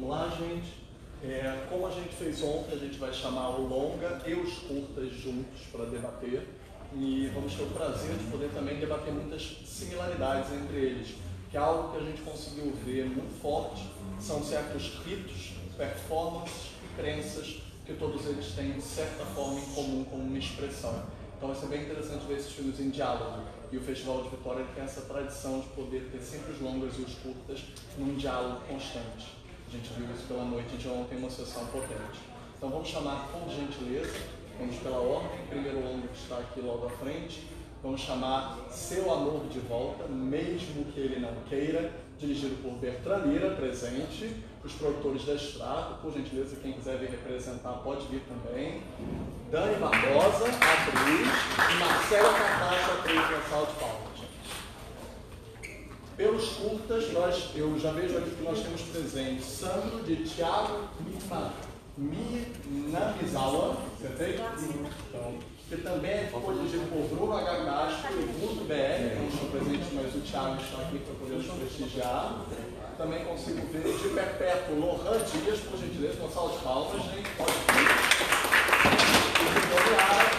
Vamos lá, gente. Como a gente fez ontem, a gente vai chamar o longa e os curtas juntos para debater. E vamos ter o prazer de poder também debater muitas similaridades entre eles. Que é algo que a gente conseguiu ver muito forte, são certos ritos, performances e crenças que todos eles têm, de certa forma, em comum como uma expressão. Então vai ser bem interessante ver esses filmes em diálogo. E o Festival de Vitória tem essa tradição de poder ter sempre os longas e os curtas num diálogo constante. A gente viu isso pela noite de ontem, uma sessão potente. Então vamos chamar, por gentileza, vamos pela ordem, primeiro longa que está aqui logo à frente, vamos chamar Seu Amor de Volta, mesmo que ele não queira, dirigido por Bertrand Lira, presente, os produtores da Extrato, por gentileza, quem quiser vir representar pode vir também, Dani Barbosa, atriz, e Marcela Cartacho, atriz na sala de palmas. Pelos curtas, eu já vejo aqui que nós temos presente Sandro, de Thiago Minamizawa, acertei? Então, que também foi dirigido por Bruno H. Castro e Guto BR, não estou presente, mas o Thiago está aqui para poder nos prestigiar. Também consigo ver de perpétuo Lohan Dias, por gentileza, uma salva de palmas, gente, pode vir. E Doniara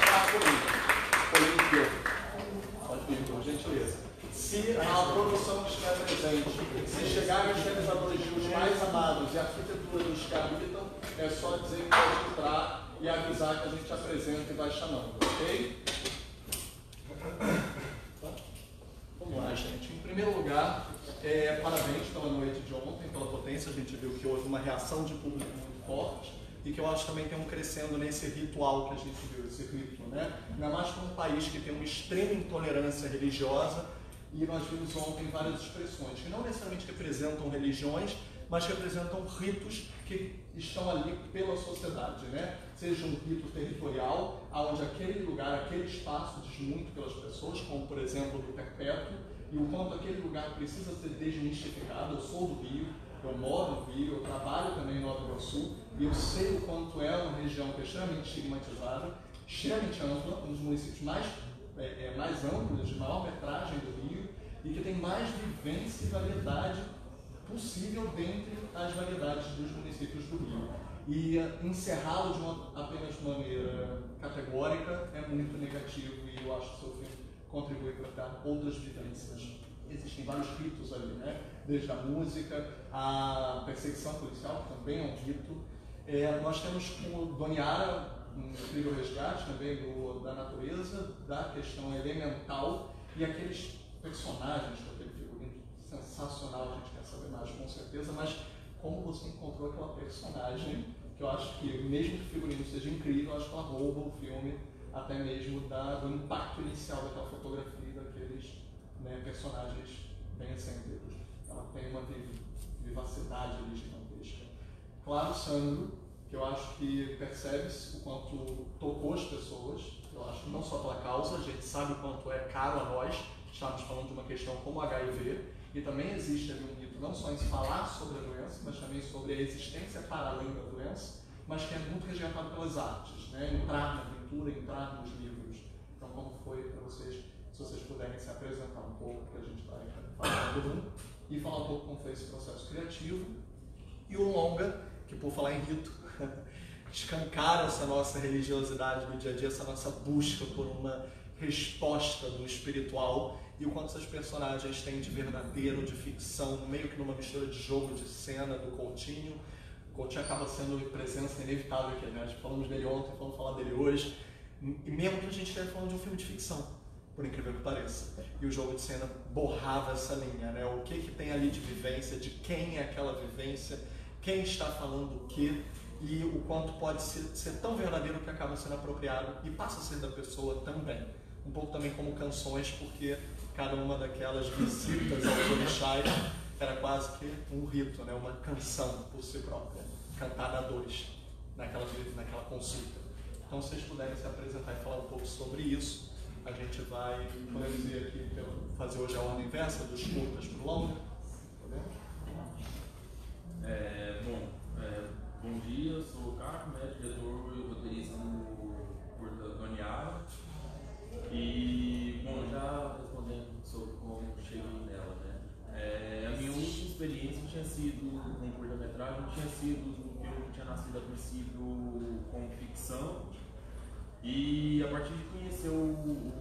pode vir, por gentileza. Se a produção estiver presente, se chegarem os realizadores de Os Mais Amados e a arquitetura dos que habitam, é só dizer que pode entrar e avisar que a gente apresenta e vai chamando, ok? Vamos lá, gente. Em primeiro lugar, parabéns pela noite de ontem, pela potência. A gente viu que houve uma reação de público muito forte e que eu acho que também tem crescendo nesse ritual que a gente viu, esse rito, né? Ainda mais para um país que tem uma extrema intolerância religiosa. E nós vimos ontem várias expressões que não necessariamente representam religiões, mas representam ritos que estão ali pela sociedade, né? Seja um rito territorial, onde aquele lugar, aquele espaço diz muito pelas pessoas, como por exemplo do Perpétuo, e o quanto aquele lugar precisa ser desmistificado. Eu sou do Rio, eu moro no Rio, eu trabalho também no Nova Iguaçu, e eu sei o quanto é uma região que é extremamente estigmatizada, extremamente ampla, um dos municípios mais amplos, de maior metragem do Rio, e que tem mais vivência e variedade possível dentre as variedades dos municípios do Rio. E encerrá-lo apenas de maneira categórica é muito negativo, e eu acho que o seu filme contribui para dar outras vivências. Existem vários ritos ali, né? Desde a música, a perseguição policial, que também é um rito. Nós temos com Doniara um incrível resgate também da natureza, da questão elemental, e aqueles personagens daquele figurino sensacional, a gente quer saber mais com certeza, mas como você encontrou aquela personagem, que eu acho que mesmo que o figurino seja incrível, eu acho que ela rouba o filme até mesmo do impacto inicial daquela fotografia, daqueles, né, personagens bem excêntricos. Ela tem uma vivacidade ali gigantesca. Claro, Sandro, que eu acho que percebe-se o quanto tocou as pessoas, eu acho que não só pela causa, a gente sabe o quanto é caro a nós, estamos falando de uma questão como HIV, e também existe ali um mito não só em falar sobre a doença, mas também sobre a existência para além da doença, mas que é muito resgatado pelas artes, né? Entrar na pintura, entrar nos livros. Então, como foi para vocês, se vocês puderem se apresentar um pouco, que a gente vai falar todo mundo, e falar um pouco como foi esse processo criativo, e o longa, que por falar em rito, escancara essa nossa religiosidade do dia a dia, essa nossa busca por uma resposta do espiritual, e o quanto esses personagens têm de verdadeiro, de ficção, meio que numa mistura de jogo, de cena, do Coutinho. O Coutinho acaba sendo presença inevitável aqui, né? Falamos dele ontem, vamos falar dele hoje, e mesmo que a gente esteja falando de um filme de ficção, por incrível que pareça. E o jogo de cena borrava essa linha, né? O que tem ali de vivência, de quem é aquela vivência, quem está falando o quê, e o quanto pode ser tão verdadeiro que acaba sendo apropriado e passa a ser da pessoa também. Um pouco também como canções, porque cada uma daquelas visitas aos orixás era quase que um rito, né? Uma canção por si própria, cantada a dois naquela consulta. Então, se vocês puderem se apresentar e falar um pouco sobre isso, a gente vai, podemos ir aqui, fazer hoje a ordem inversa dos curtas para o longa. Bom dia, eu sou o Caco, diretor e roteirista no curta Doniara. E, bom, já respondendo sobre como cheguei nela, né? A minha única experiência tinha sido com curta-metragem, tinha sido um filme que tinha nascido a princípio como ficção, e a partir de conhecer o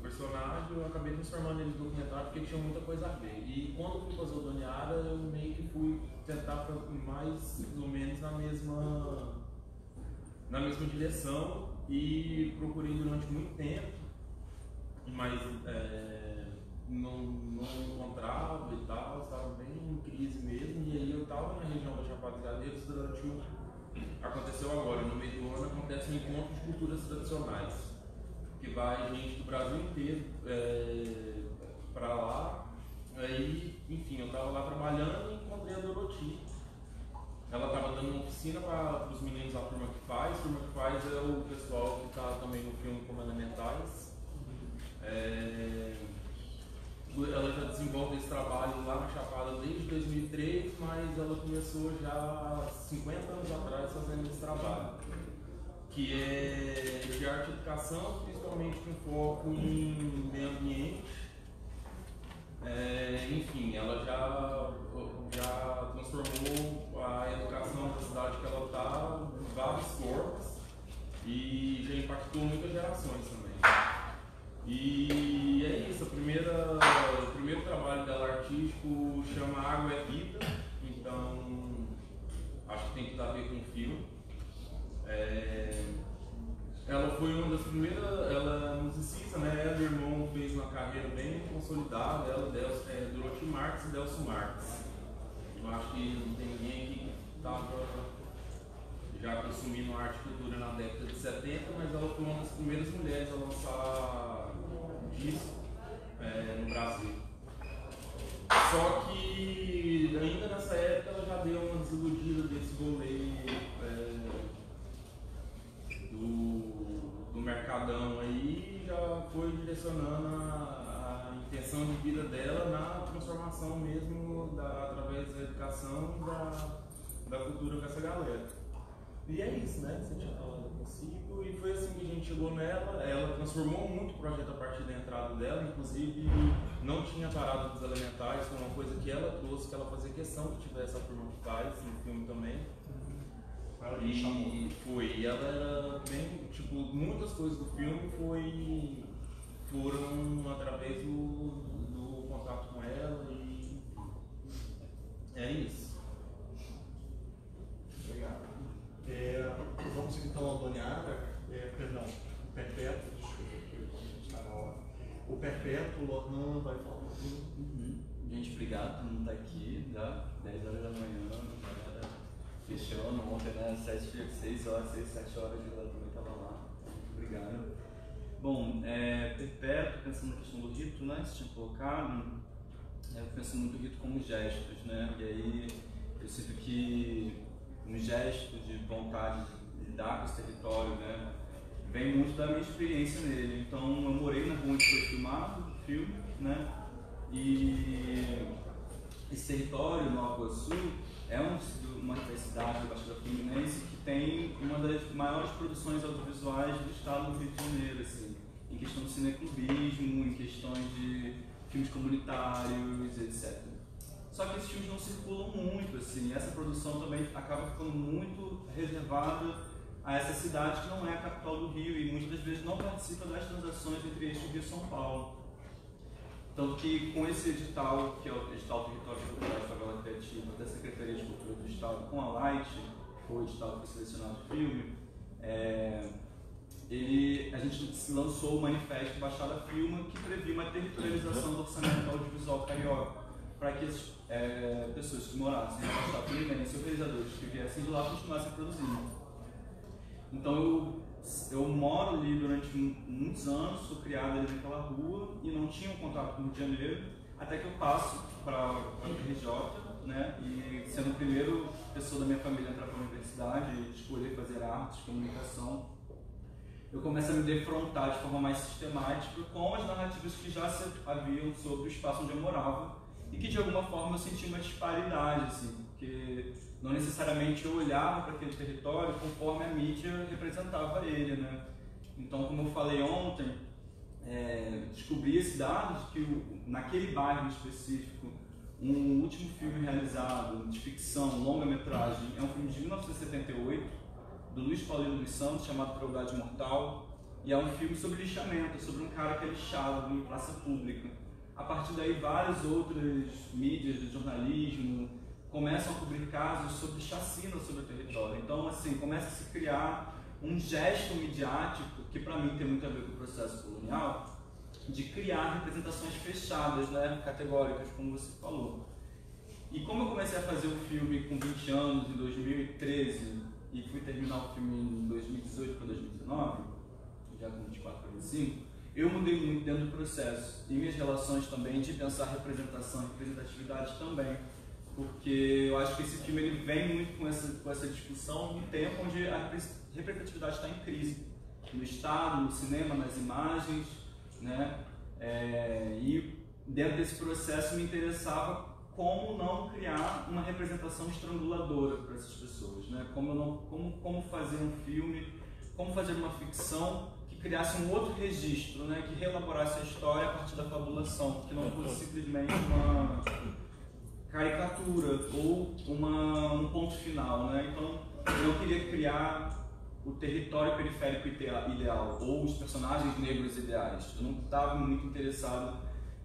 personagem, eu acabei transformando ele em documentário porque tinha muita coisa a ver. E quando eu fui fazer o Doniara, eu meio que fui tentar mais ou menos na mesma direção, e procurei durante muito tempo, mas não encontrava e tal, estava bem em crise mesmo. E aí eu estava na região da Chapada dos Veadeiros durante aconteceu agora, no meio do ano, acontece um encontro de culturas tradicionais, que vai gente do Brasil inteiro para lá. Aí, enfim, eu estava lá trabalhando e encontrei a Doroti. Ela estava dando uma oficina para os meninos da Turma que Faz. Turma que Faz é o pessoal que está também no filme como Elementais. Ela já desenvolve esse trabalho lá na Chapada desde 2003, mas ela começou já 50 anos atrás fazendo esse trabalho, que é de arte e educação, principalmente com foco em meio ambiente. Enfim, ela já transformou a educação da cidade que ela está em várias formas e já impactou muitas gerações também. E é isso, o primeiro trabalho dela artístico chama Água é Vida, então acho que tem tudo a ver com o filme. Ela foi uma das primeiras, ela é musicista, né? Ela e o irmão fez uma carreira bem consolidada, ela, Doroti Marques e Delcio Marques. Eu acho que não tem ninguém aqui que estava já consumindo arte e cultura na década de 70, mas ela foi uma das primeiras mulheres a lançar disco no Brasil. Só que ainda nessa época ela já deu uma desiludida desse rolê do mercadão aí, e já foi direcionando a intenção de vida dela na transformação mesmo através da educação da cultura com essa galera. E é isso, né? Você tinha falado a princípio, e foi assim que a gente chegou nela. Ela transformou muito o projeto a partir da entrada dela, inclusive não tinha parado dos Elementais, foi uma coisa que ela trouxe, que ela fazia questão que tivesse a Turma que Faz no filme também. E ela era bem, tipo, muitas coisas do filme foram através do contato com ela, e é isso. Obrigado. Vamos então ao Doniara, perdão, o Perpétuo, desculpa, a gente está na hora. O Perpétuo, o Lohan vai falar um pouquinho. Gente, obrigado por estar aqui, já 10 horas da manhã, galera fechando ontem, né, 6 horas, 7 horas, a galera também estava lá, obrigado. Bom, Perpétuo, pensando na questão do rito, né, se tinha colocado, eu penso muito no rito como gestos, né, e aí eu sinto que um gesto de vontade de lidar com esse território, né, vem muito da minha experiência nele. Então eu morei na rua onde foi filmado o filme, né, e esse território, Nova Iguaçu, é uma cidade da Baixada Fluminense que tem uma das maiores produções audiovisuais do estado do Rio de Janeiro, assim, em questão de cineclubismo, em questões de filmes comunitários, etc. Só que esses filmes não circulam muito, assim, essa produção também acaba ficando muito reservada a essa cidade que não é a capital do Rio e muitas das vezes não participa das transações entre eixo Rio e São Paulo. Tanto que com esse edital, que é o edital Território Cultural de Favela Criativa da Secretaria de Cultura do Estado, com a Light, que foi o edital que foi selecionado o filme, a gente lançou o manifesto Baixada Filma, que previa uma territorialização do orçamento audiovisual carioca, para que as pessoas que morassem na Baixada Fluminense, os realizadores que viessem de lá, continuassem produzindo. Então eu moro ali durante muitos anos, sou criado ali naquela rua e não tinha um contato com o Rio de Janeiro, até que eu passo para o RJ, né, e sendo a primeira pessoa da minha família a entrar para a universidade e escolher fazer artes, comunicação, eu começo a me defrontar de forma mais sistemática com as narrativas que já se haviam sobre o espaço onde eu morava e que de alguma forma eu senti uma disparidade, assim, porque não necessariamente eu olhava para aquele território conforme a mídia representava ele, né? Então, como eu falei ontem, descobri esse dado de que naquele bairro específico Um último filme realizado de ficção, longa-metragem, é um filme de 1978, do Luiz Paulino dos Santos, chamado Crueldade Mortal, e é um filme sobre lixamento, sobre um cara que é lixado em praça pública. A partir daí, várias outras mídias de jornalismo começam a cobrir casos sobre chacina sobre o território. Então, assim, começa a se criar um gesto midiático, que para mim tem muito a ver com o processo colonial, de criar representações fechadas, né, categóricas, como você falou. E como eu comecei a fazer o filme com 20 anos, em 2013, e fui terminar o filme em 2018 para 2019, já com 24 para 25, eu mudei muito dentro do processo. E minhas relações também de pensar representação e representatividade também. Porque eu acho que esse filme ele vem muito com essa discussão em tempo onde a representatividade está em crise. No Estado, no cinema, nas imagens, né? E dentro desse processo me interessava como não criar uma representação estranguladora para essas pessoas, né? Como fazer um filme, como fazer uma ficção que criasse um outro registro, né? Que reelaborasse a história a partir da fabulação, que não fosse simplesmente uma caricatura ou um ponto final, né? Então eu queria criar o território periférico ideal ou os personagens negros ideais. Eu não estava muito interessado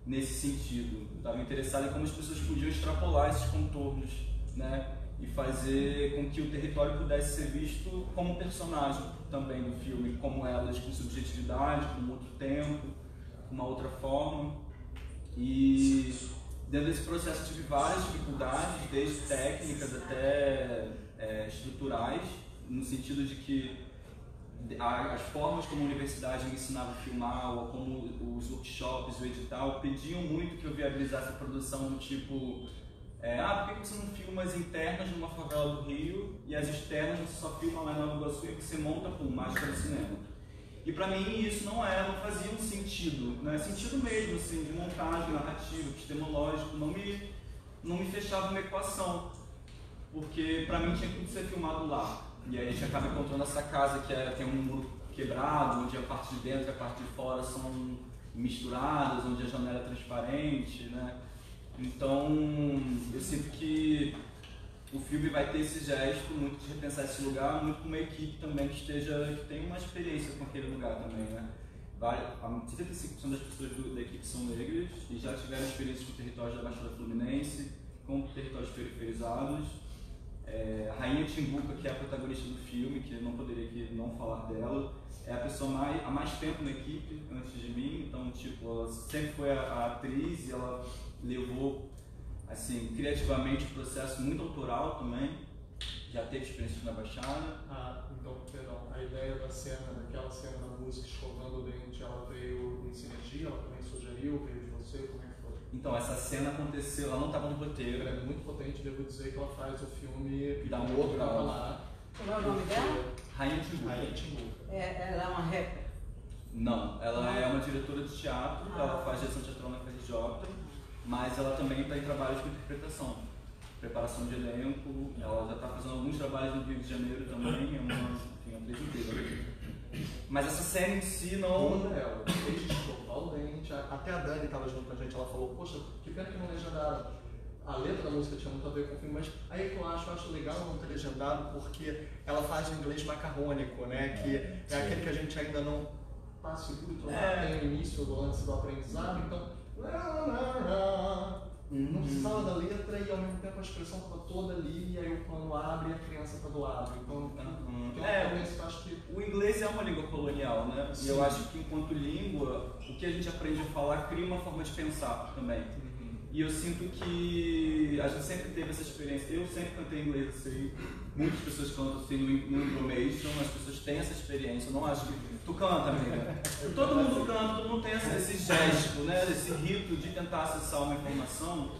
nesse sentido. Eu estava interessado em como as pessoas podiam extrapolar esses contornos, né? E fazer com que o território pudesse ser visto como personagem também do filme, como elas, com subjetividade, com outro tempo, com uma outra forma. E dentro desse processo tive várias dificuldades, desde técnicas até estruturais, no sentido de que as formas como a universidade me ensinava a filmar, ou como os workshops, o edital, pediam muito que eu viabilizasse a produção do tipo por que você não filma as internas numa favela do Rio e as externas você só filma lá em Nova Iguaçu e você monta com mágica do cinema? E pra mim isso não fazia um sentido, né? Sentido mesmo, assim, de montagem, narrativa, epistemológico, não me fechava uma equação, porque pra mim tinha que tudo ser filmado lá. E aí a gente acaba encontrando essa casa que tem um muro quebrado, onde a parte de dentro e a parte de fora são misturadas, onde a janela é transparente, né? Então eu sinto que o filme vai ter esse gesto muito de repensar esse lugar, muito com uma equipe também que tenha uma experiência com aquele lugar também, né? 75% das pessoas da equipe são negras e já tiveram experiências com territórios da Baixada Fluminense, com territórios periferizados. Rainha Timbuca, que é a protagonista do filme, que eu não poderia aqui não falar dela, é a pessoa há mais tempo na equipe antes de mim, então tipo, ela sempre foi a atriz e ela levou assim, criativamente o processo muito autoral também, já teve experiência na Baixada. Então, perdão, a ideia daquela cena da música escovando o dente, ela veio em sinergia, ela também sugeriu, veio de você, como é que foi? Então, essa cena aconteceu, ela não estava no roteiro. Ela é muito potente, devo dizer que ela faz o filme dá um outro grau lá. Como é o nome dela? Rainha Timbuca. Rainha Timbuca. Ela é uma rapper? Não, ela é uma diretora de teatro, ela faz gestão teatral na FRJ, mas ela também está em trabalhos com interpretação, preparação de elenco, ela já está fazendo alguns trabalhos no Rio de Janeiro também, é uma atriz inteira. Mas essa cena em si não... Toda ela, desde escovar o dente, até a Dani estava junto com a gente, ela falou, poxa, que pena que não legendaram. A letra da música tinha muito a ver com o filme, mas aí que eu acho legal não ter legendado, porque ela faz um inglês macarrônico, né, que é aquele que a gente ainda não está seguro, tem o início do lance do aprendizado, então... Não precisava da letra e ao mesmo tempo a expressão estava toda ali, e aí o plano abre e a criança está do lado. Então, eu acho que... O inglês é uma língua colonial, né? Sim. E eu acho que enquanto língua, o que a gente aprende a falar cria uma forma de pensar também. E eu sinto que a gente sempre teve essa experiência. Eu sempre cantei inglês, assim, muitas pessoas cantam assim no information, as pessoas têm essa experiência. Eu não acho que tu canta, amiga. Todo mundo canta, todo mundo tem esse gesto, né? Esse rito de tentar acessar uma informação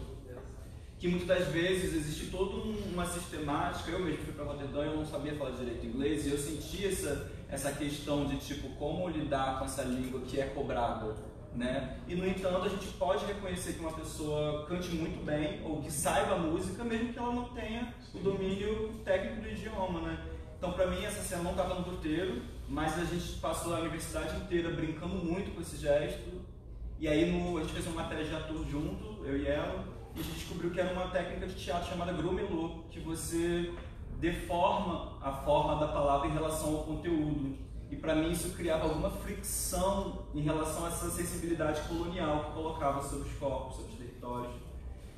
que muitas das vezes existe toda uma sistemática. Eu mesmo fui para Roterdã e eu não sabia falar direito inglês e eu senti essa questão de tipo como lidar com essa língua que é cobrada. Né? E no entanto a gente pode reconhecer que uma pessoa cante muito bem ou que saiba a música mesmo que ela não tenha o domínio técnico do idioma, né? Então pra mim essa cena não estava no roteiro, mas a gente passou a universidade inteira brincando muito com esse gesto e aí a gente fez uma matéria de ator junto, eu e ela, e a gente descobriu que era uma técnica de teatro chamada grommelot, que você deforma a forma da palavra em relação ao conteúdo. E para mim isso criava alguma fricção em relação a essa sensibilidade colonial que colocava sobre os corpos, sobre os territórios.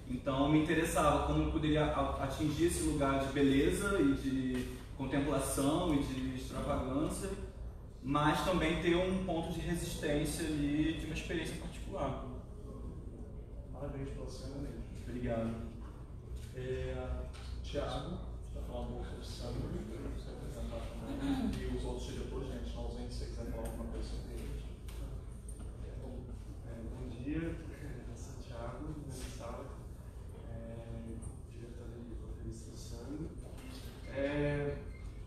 Então me interessava como eu poderia atingir esse lugar de beleza e de contemplação e de extravagância, mas também ter um ponto de resistência ali de uma experiência particular. Parabéns pela cena mesmo. Obrigado. Tiago, vai falar um pouco sobre Sandro, se apresentar também. E os outros diretores, gente, na ausência, se você quiser falar alguma coisa sobre eles. Bom dia, eu sou o Thiago, Sala, diretor de roteirista do Sandro.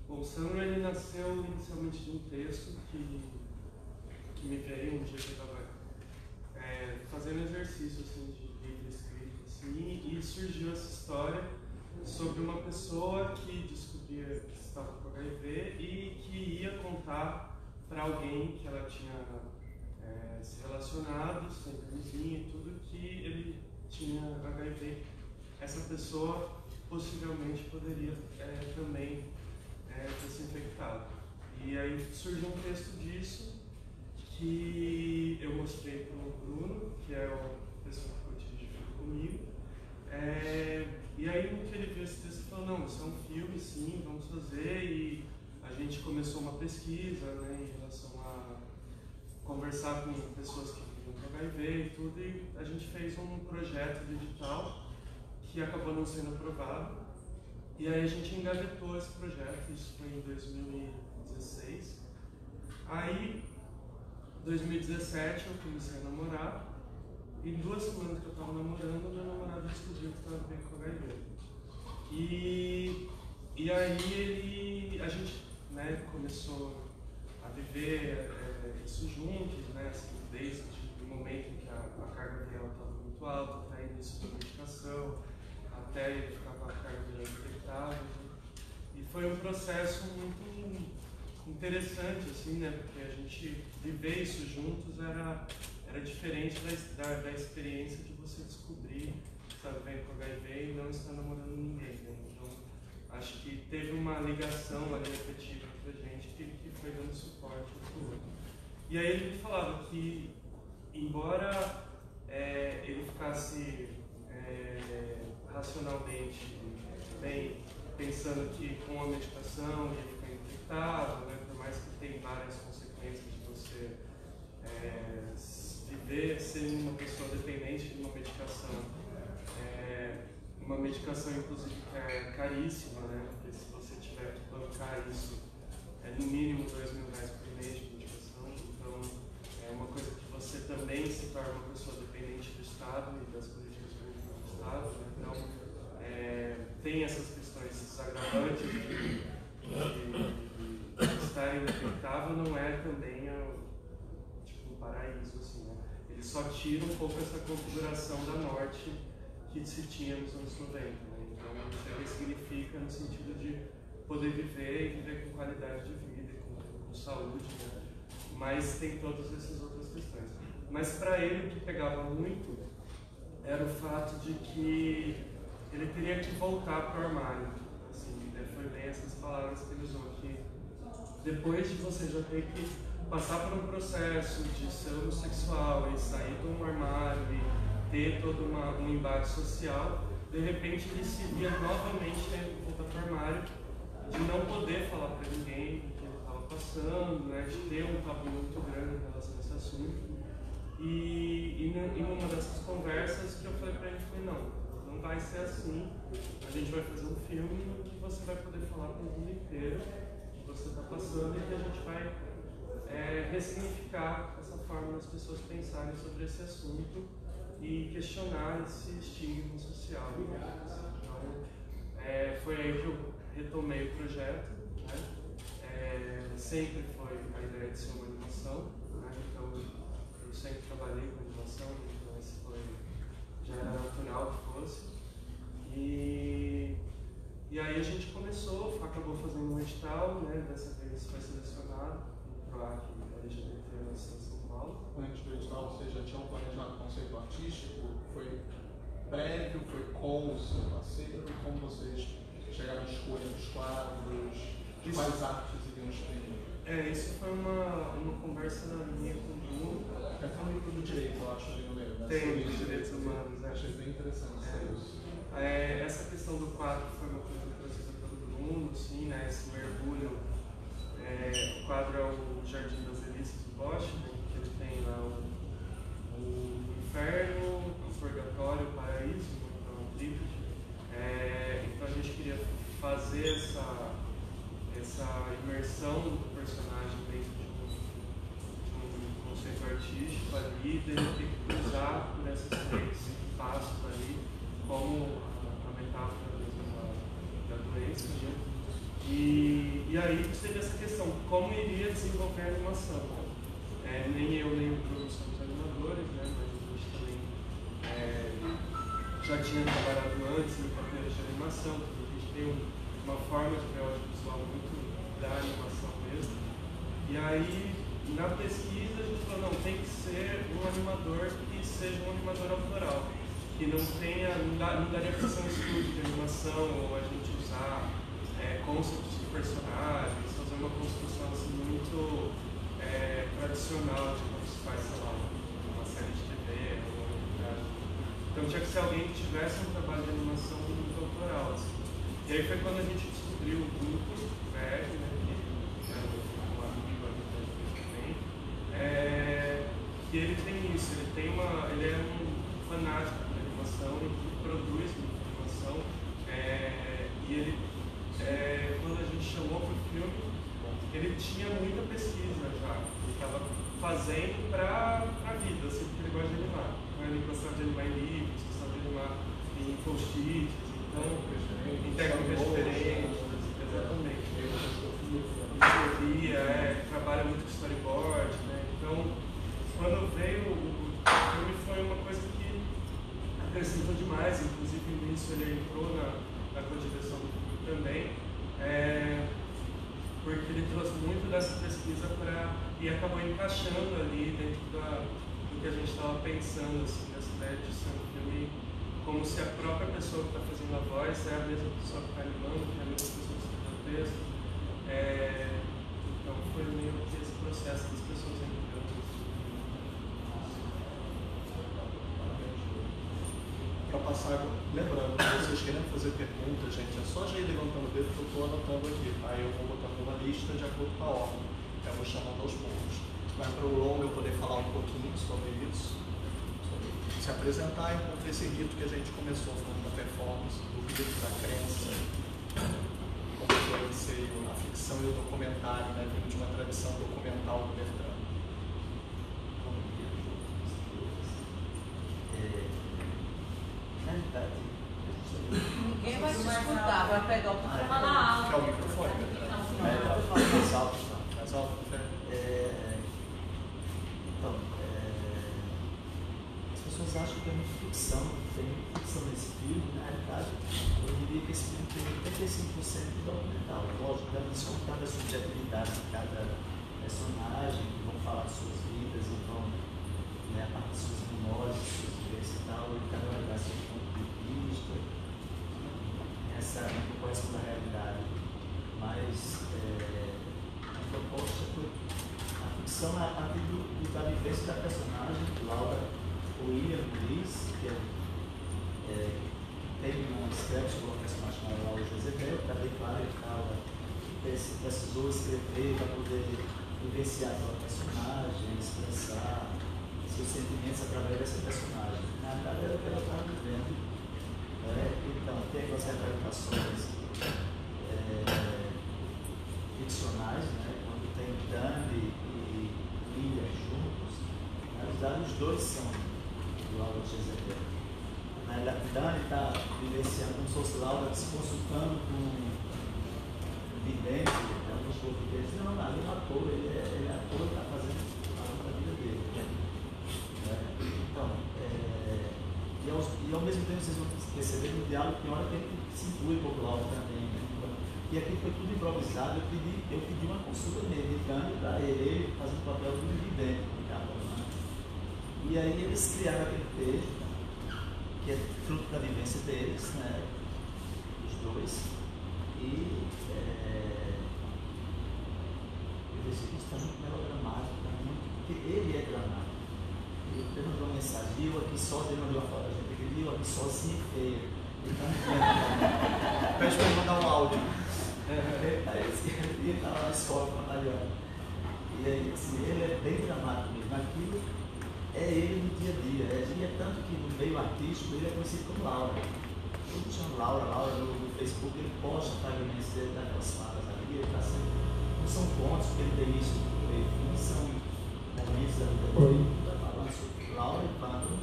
Bom, o Sandro ele nasceu inicialmente de um texto que me veio um dia que eu estava fazendo exercício assim, de livre escrito assim, e surgiu essa história sobre uma pessoa que descobria que estava com HIV e que ia contar para alguém que ela tinha se relacionado, sem camisinha e tudo, que ele tinha HIV. Essa pessoa possivelmente poderia também ter se infectado. E aí surgiu um texto disso que eu mostrei para o Bruno, que é a pessoa que foi dirigir comigo. E aí no que ele viu esse texto, ele falou, não, isso é um filme, sim, vamos fazer. E a gente começou uma pesquisa, né, em relação a conversar com pessoas que viviam com HIV e tudo, e a gente fez um projeto digital que acabou não sendo aprovado. E aí a gente engavetou esse projeto, isso foi em 2016. Aí, em 2017, eu comecei a namorar, e 2 semanas que eu estava namorando, meu namorado descobriu que estava bem com HIV. E aí a gente, né, começou a viver isso juntos, né, assim, desde o momento em que a carga viral estava muito alta, até início da medicação, até ele ficar com a carga viral detectável. E foi um processo muito interessante, assim, né, porque a gente viver isso juntos era diferente da experiência de você descobrir que está bem com HIV e não estar namorando ninguém, né? Então, acho que teve uma ligação ali afetiva entre a gente que foi dando suporte ao outro. E aí ele falava que, embora ele ficasse racionalmente bem, pensando que com a medicação ia ficar infectado, né, por mais que tenha várias consequências de você viver sendo uma pessoa dependente de uma medicação inclusive que é caríssima, né, porque se você tiver que bancar isso, no mínimo R$2.000 por mês de medicação, então é uma coisa que você também se torna uma pessoa dependente do Estado e das políticas públicas do Estado, né? Então tem essas questões agravantes de estar indetectável, não é também tipo um paraíso, assim, né? Ele só tira um pouco essa configuração da morte que se tinha nos anos 90, né? Então ele ressignifica no sentido de poder viver e viver com qualidade de vida, com saúde, né? Mas tem todas essas outras questões. Mas para ele o que pegava muito era o fato de que ele teria que voltar para o armário. Assim, foi bem essas palavras que ele usou, que depois de você já ter que passar por um processo de ser homossexual e sair do armário e ter todo um embate social, de repente ele se via novamente tendo que voltar para o armário, de não poder falar para ninguém o que ele estava passando, né, de ter um tabu muito grande em relação a esse assunto. E numa dessas conversas que eu falei para ele, não vai ser assim, a gente vai fazer um filme que você vai poder falar para o mundo inteiro o que você está passando e que a gente vai ressignificar essa forma das pessoas pensarem sobre esse assunto e questionar esse estigma social. Então, foi aí que eu retomei o projeto, né? Sempre foi a ideia de ser uma animação, né? Então eu sempre trabalhei com animação, então esse já era natural que fosse. E aí a gente começou, acabou fazendo um edital, né? Dessa vez foi selecionado no PROAC LGBT na São Paulo. Antes do edital, vocês já tinham planejado o conceito artístico? Foi prévio? Foi com o seu parceiro? Como vocês chegaram à escolha dos quadros? Quais artes iriam exprimir? Isso foi uma conversa minha com o Bruno. É um livro do direito, eu acho, ali no meio, né? Tem, dos direitos humanos. Achei bem interessante isso. Essa questão do quadro foi uma coisa trazida pelo Bruno, assim, né? Esse mergulho. O quadro é o Jardim das Delícias do Bosch, né? Que ele tem lá o inferno, o purgatório, o paraíso, então o trípode. Então a gente queria fazer essa imersão do personagem dentro de um conceito artístico ali, dele ter que cruzar por esses três passos ali, como a metáfora mesmo da doença, né? E aí teve essa questão, como iria desenvolver a animação? Nem eu nem o Bruno somos animadores, né? Mas a gente também já tinha trabalhado antes em papéis de animação, porque a gente tem uma forma de ver audiovisual muito da animação mesmo. E aí, na pesquisa, a gente falou, não, tem que ser um animador que seja um animador autoral, que não daria para ser um estúdio de animação, ou a gente usar conceitos de personagens, fazer uma construção assim, muito tradicional de como se faz, sei lá, uma série de TV, uma unidade. Então tinha que ser alguém que tivesse um trabalho de animação muito autoral. Assim. E aí foi quando a gente descobriu o grupo VEG, né, que era um amigo também, que ele tem isso, ele é um fanático de animação, ele produz muita animação, e ele, quando a gente chamou para o filme, ele tinha muita pesquisa já, ele estava fazendo para a vida, assim, porque ele gosta de animar. Ele gostava de animar em livros, gostava de animar em post-its, então, em técnicas diferentes, exatamente. Teoria, trabalha muito com storyboard, né? Então, quando veio o filme foi uma coisa que acrescentou demais, inclusive nisso ele entrou na co-direção do filme também, porque ele trouxe muito dessa pesquisa e acabou encaixando ali dentro do que a gente estava pensando, assim, nessa ideia de ser um filme como se a própria pessoa que está fazendo a voz é a mesma pessoa que está animando, que é a mesma pessoa que escreveu o texto. Então foi meio que esse processo das pessoas entrando. Para passar, lembrando, vocês querendo fazer perguntas, gente, é só já ir levantando o dedo que eu estou anotando aqui, tá? Eu vou botando uma lista de acordo com a ordem, eu vou chamando aos poucos. Mas para o longo eu poder falar um pouquinho sobre isso, sobre se apresentar e contra esse rito que a gente começou falando da performance, do rito, da crença, como foi ser a ficção e o documentário, né? Vindo de uma tradição documental do Bertrand. Ninguém vai te escutar, vai pegar o microfone. Que é o microfone, Mais alto. mais alto, Então, as pessoas acham que é muito ficção, tem muita ficção nesse filme. Na realidade, eu diria que esse filme tem 85% de documental. Lógico, dando descontando a subjetividade de cada personagem, que vão falar de suas vidas, e vão, a partir de suas memórias, de suas vidas e tal, e cada um vai dar seu ponto de vista, essa incorporação da realidade. Mas a proposta foi a ficção a partir da vivência da personagem, Laura William Luiz, que tem um escreve sobre uma personagem chamada Laura José, também fala que precisou escrever para poder vivenciar aquela personagem, expressar seus sentimentos através dessa personagem. Na verdade, era o que ela estava vivendo. Então, tem aquelas representações ficcionais, né? Quando tem Dani e William juntos, na verdade, os dois são do Laura Jezebel. Na verdade, Dani está vivenciando como se fosse Laura se consultando com um vidente, alguns portugueses. Não, ele é um ator, ele é ator e está fazendo a vida dele. Então, e ao mesmo tempo vocês vão perceber no diálogo que tem hora que ele se inclui por Laura também. Né? E aqui foi tudo improvisado, eu pedi uma consulta nele, para ele fazendo o papel do vidente. E aí eles criaram aquele texto, que é fruto da vivência deles, né? Os dois. E eu disse que está muito melodramático, tá muito, porque ele é dramático. Ele mandou uma mensagem, eu aqui só, ele mandou uma foto da gente, ele viu aqui sozinho e feio. Ele está muito bem. Pede para ele mandar um áudio. Aí ele estava na escola trabalhando. E aí, assim, ele é bem dramático mesmo. Aquilo é ele no dia a dia. É tanto que no meio artístico ele é conhecido como Laura. Todo chama Laura no Facebook, ele posta fragmentos dele daquelas falas ali. Ele está assim, não são contos, porque ele tem isso, não são momentos da vida dele. Ele está falando sobre Laura e Pântano,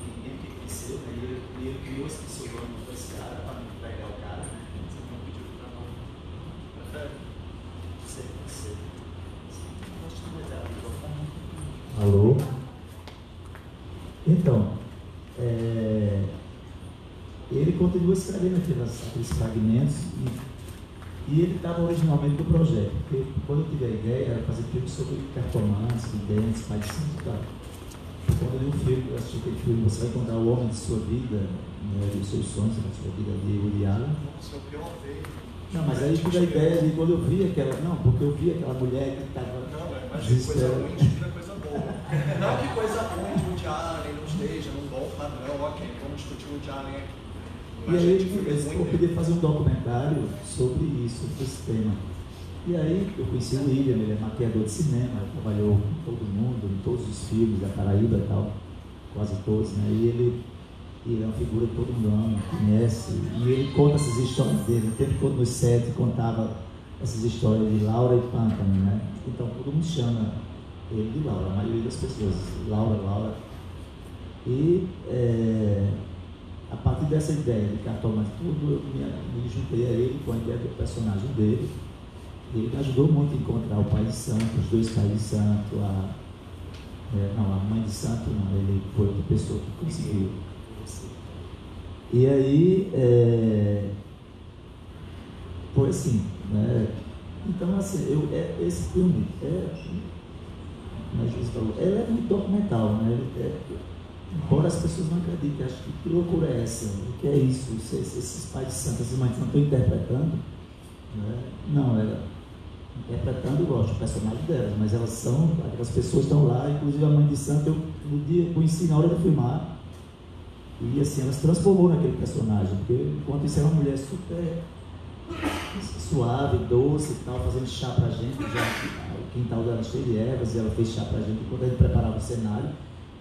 ninguém que conheceu, né? E ele criou esse pseudônimo para esse cara, para não pegar o cara, né? Você não pediu para não. Prefere? Sei. Alô? Então, ele continua escrevendo aqueles fragmentos e ele estava originalmente no projeto, porque quando eu tive a ideia era fazer filme sobre cartomantes, videntes, pai de santo e tal. Quando eu li um filme, eu assisti aquele filme, você vai encontrar o homem de sua vida, né, dos seus sonhos, da sua vida de Woody Allen. Não, mas aí tive a ideia de quando eu vi aquela. Não, porque eu vi aquela mulher que estava. Não, mas coisa ruim vira coisa boa. Não que coisa ruim de Woody Allen não esteja num bom padrão, ok, vamos discutir o Woody Allen aqui. E aí eu podia fazer um documentário sobre isso, sobre esse tema. E aí eu conheci o William, ele é maquiador de cinema, trabalhou com todo mundo, em todos os filmes da Paraíba e tal, quase todos, né? E ele é uma figura que todo mundo ama, conhece, e ele conta essas histórias dele. O tempo todo no set contava essas histórias de Laura e Pântano, né? Então todo mundo chama ele de Laura, a maioria das pessoas, Laura. E a partir dessa ideia de cartomante tudo, eu me juntei a ele com a ideia do personagem dele. Ele me ajudou muito a encontrar o pai de santo, os dois pais de santo, a mãe de santo não, ele foi outra pessoa que conseguiu. E aí, foi assim, né? Então, assim, esse filme, como a Júlia falou, é muito documental, né? Embora as pessoas não acreditem, acho que loucura é essa? O que é isso? Esses pais de santo, essas mães de santo estão interpretando? Né? Não, interpretando, lógico, o personagem delas, mas elas são, aquelas pessoas estão lá, inclusive a mãe de santo, eu no dia conheci na hora de filmar. E assim, ela se transformou naquele personagem, porque enquanto isso era uma mulher super suave, doce e tal, fazendo chá pra gente, já o quintal dela cheio de ervas, e ela fez chá pra gente, enquanto a gente preparava o cenário,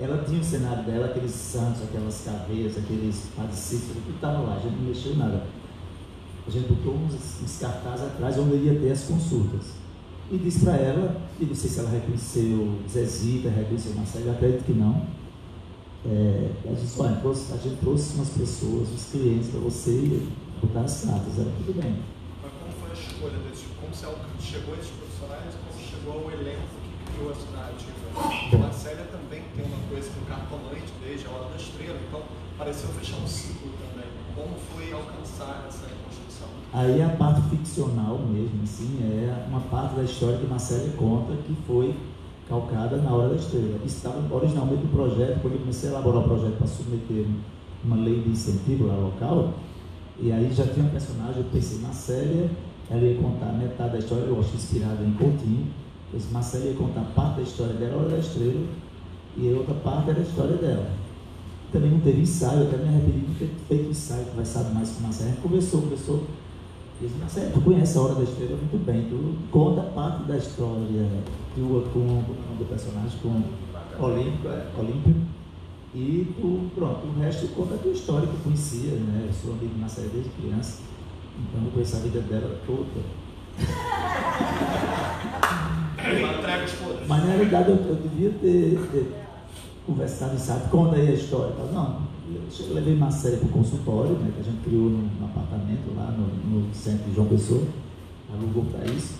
ela tinha o cenário dela, aqueles santos, aquelas caveiras, aqueles padecícios, tudo estava lá, a gente não mexeu em nada. A gente botou uns cartazes atrás onde ia ter as consultas. E disse pra ela, e não sei se ela reconheceu Zezita, reconheceu Marcelo, eu acredito que não. A gente disse, olha, a gente trouxe umas pessoas, uns clientes para você botar as cartas, era tudo bem. Mas como foi a escolha desse? Como você chegou a esses profissionais e como chegou ao elenco que criou essa narrativa? A Marcélia também tem uma coisa com cartomante desde a Hora da Estrela, então pareceu fechar um ciclo também. Como foi alcançar essa construção? Aí a parte ficcional mesmo, assim, é uma parte da história que Marcélia conta que foi calcada na Hora da Estrela. Isso estava originalmente no projeto, quando eu comecei a elaborar o projeto para submeter uma lei de incentivo lá local, e aí já tinha um personagem, eu pensei, Marcélia, ela ia contar metade da história, eu acho inspirada em Coutinho, eu disse, Marcélia ia contar parte da história dela, Hora da Estrela, e a outra parte era a história dela. Também não teve ensaio, eu até me arrependi de ter feito ensaio, conversado mais com Marcélia, a gente conversou, e disse, Marcélia, tu conhece a Hora da Estrela muito bem, tu conta parte da história tua com o personagem, com Olímpio, e tu, pronto, o resto conta a tua história que eu conhecia, né? Eu sou amigo de Marcélia desde criança, então eu conheço a vida dela toda. Mas na realidade eu devia ter conversado e sabe, conta aí a história. Não, eu levei Marcélia para o consultório, né, que a gente criou num apartamento lá no centro de João Pessoa, alugou para isso,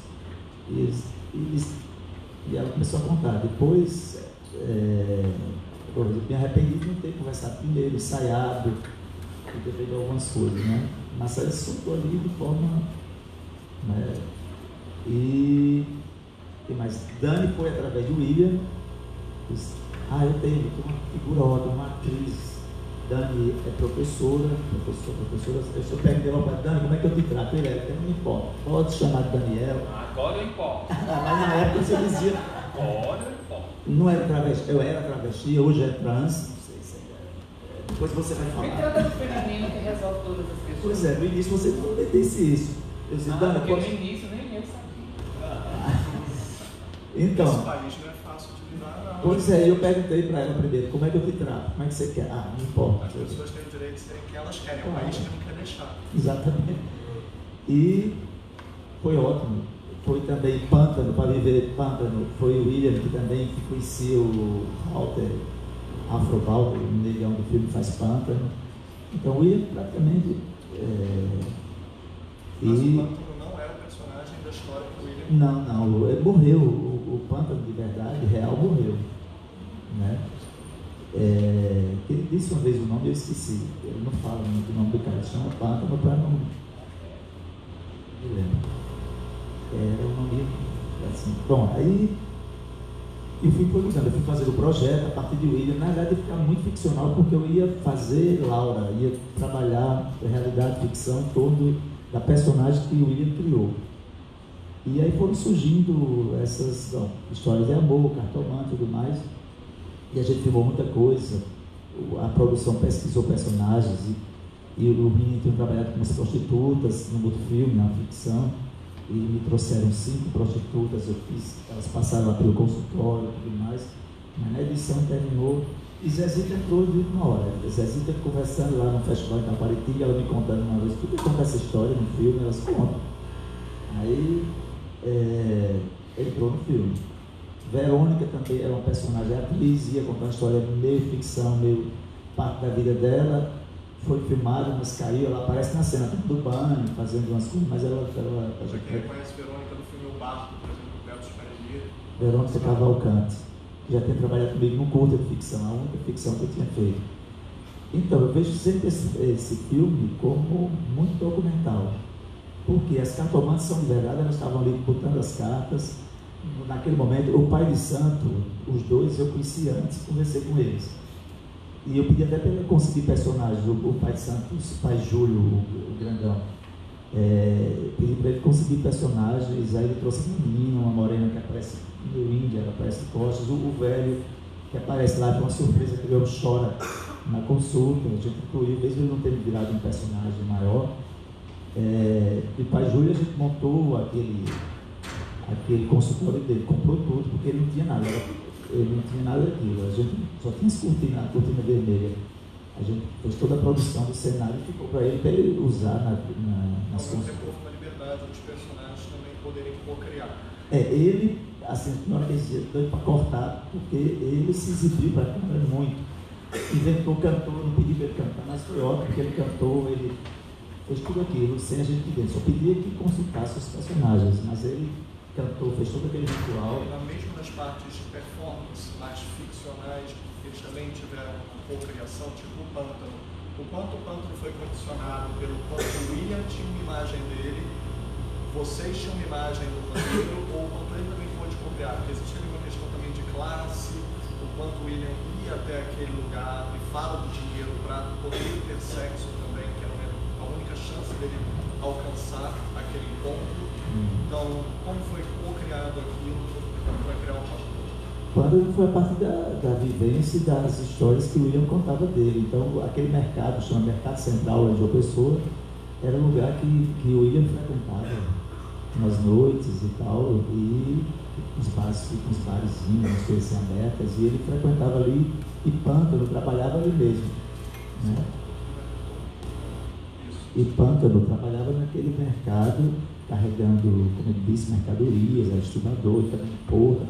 e ela começou a contar. Depois, eu me arrependi de não ter conversado primeiro, ensaiado, e ter feito algumas coisas, né? Marcélia se soltou ali de forma, né? E mais, Dani foi através do William, disse, eu tenho uma figura ótima, uma atriz Dani é professora. Eu perguntei logo para Dani, como é que eu te trato? Ele é, não me importa, pode chamar de Daniel. Agora eu importo. Mas na época você dizia, Agora eu importo. não era travesti, eu era travesti, hoje é trans, não sei se depois você vai Quem falar. trata do feminino que resolve todas as questões. Pois é, no início você não disse isso. Eu disse, Dani, Porque no pode... início nem eu sabia. Então, Esse país não é fácil de lidar, não. pois é, eu perguntei para ela primeiro, como é que eu te trato? Como é que você quer? Ah, não importa. As pessoas têm o direito de ser quem elas querem, é o país que não quer deixar. Exatamente. E foi ótimo. Foi também Pântano, para viver Pântano. Foi o William que também conhecia o Walter, Afro Walter, o negão do filme faz Pântano. Então o William praticamente. Mas o Pântano não é o personagem da história que o William... Não, ele morreu. O Pântano de verdade, real, morreu. Né? Ele disse uma vez o nome, eu esqueci. Ele não fala muito o nome do cara, ele chama Pântano para não. Me lembro. Era um nome assim. Bom, aí eu fui produzindo, eu fui fazer o projeto a partir de William. Na verdade, eu ficava muito ficcional porque eu ia fazer Laura, ia trabalhar a realidade, ficção, todo da personagem que o William criou. E aí foram surgindo essas histórias de amor, cartomante e tudo mais. E a gente filmou muita coisa. A produção pesquisou personagens e o menino tinha trabalhado com umas prostitutas no outro filme, na ficção. E me trouxeram 5 prostitutas, eu fiz, elas passaram lá pelo consultório e tudo mais. Mas na edição terminou e Zezita entrou de última hora. Zezita conversando lá no festival em Tapariti, ela me contando uma vez, por que conta essa história no filme? Elas contam. Aí entrou no filme. Verônica também era uma personagem atriz, ia contar uma história meio ficção, meio parte da vida dela. Foi filmada, mas caiu, ela aparece na cena do banho, fazendo umas coisas, mas ela Já quem conhece Verônica do filme O Barco, por exemplo, do Beto Esparelli. Verônica Cavalcante, que já tem trabalhado comigo num curta de ficção, a única ficção que eu tinha feito. Então, eu vejo sempre esse filme como muito documental, porque as cartomantes são de verdade, elas estavam ali botando as cartas. Naquele momento, o pai de santo, os dois eu conhecia antes, conversei com eles. E eu pedi até para ele conseguir personagens, o pai de Santos, o pai Júlio, o grandão. Pedi para ele conseguir personagens, aí ele trouxe uma menina, uma morena que aparece meio índia, ela aparece de costas, o velho que aparece lá com uma surpresa que ele chora na consulta, a gente incluiu, mesmo ele não ter virado um personagem maior. E o pai Júlio a gente montou aquele consultório dele, comprou tudo, porque ele não tinha nada. Ele não tinha nada daquilo, a gente só tinha a cortina vermelha. A gente fez toda a produção do cenário e ficou para ele usar nas Ao mesmo tempo houve uma liberdade dos personagens também poderem co-criar. Ele, assim, na hora que ele dizia, doido para cortar, porque ele se exibiu para a câmera muito. Inventou cantor, não pedi para ele cantar, mas foi ótimo porque ele cantou, ele fez tudo aquilo, sem a gente pedir, só pedia que consultasse os personagens, mas ele cantou, fez todo aquele ritual. Mesmo nas partes de performance mais ficcionais, eles também tiveram uma co-criação, tipo o Pântano. O quanto o Pântano foi condicionado pelo quanto o William tinha uma imagem dele, vocês tinham uma imagem do Pântano, ou o quanto ele também pôde co-criar, porque existe ali uma questão também de classe, o quanto o William ia até aquele lugar e fala do dinheiro para poder ter sexo também, que era a única chance dele alcançar aquele encontro. Então, como foi co-criado aquilo para criar o Pântano? Quando foi a partir da vivência e das histórias que o William contava dele. Então, aquele mercado, chama Mercado Central, lá de João Pessoa, era um lugar que o William frequentava nas noites e tal, e os barzinhos, as coisas abertas, e ele frequentava ali, e Pântano trabalhava ali mesmo. Né? E Pântano trabalhava naquele mercado, carregando, como ele disse, mercadorias, era estudador, também porta.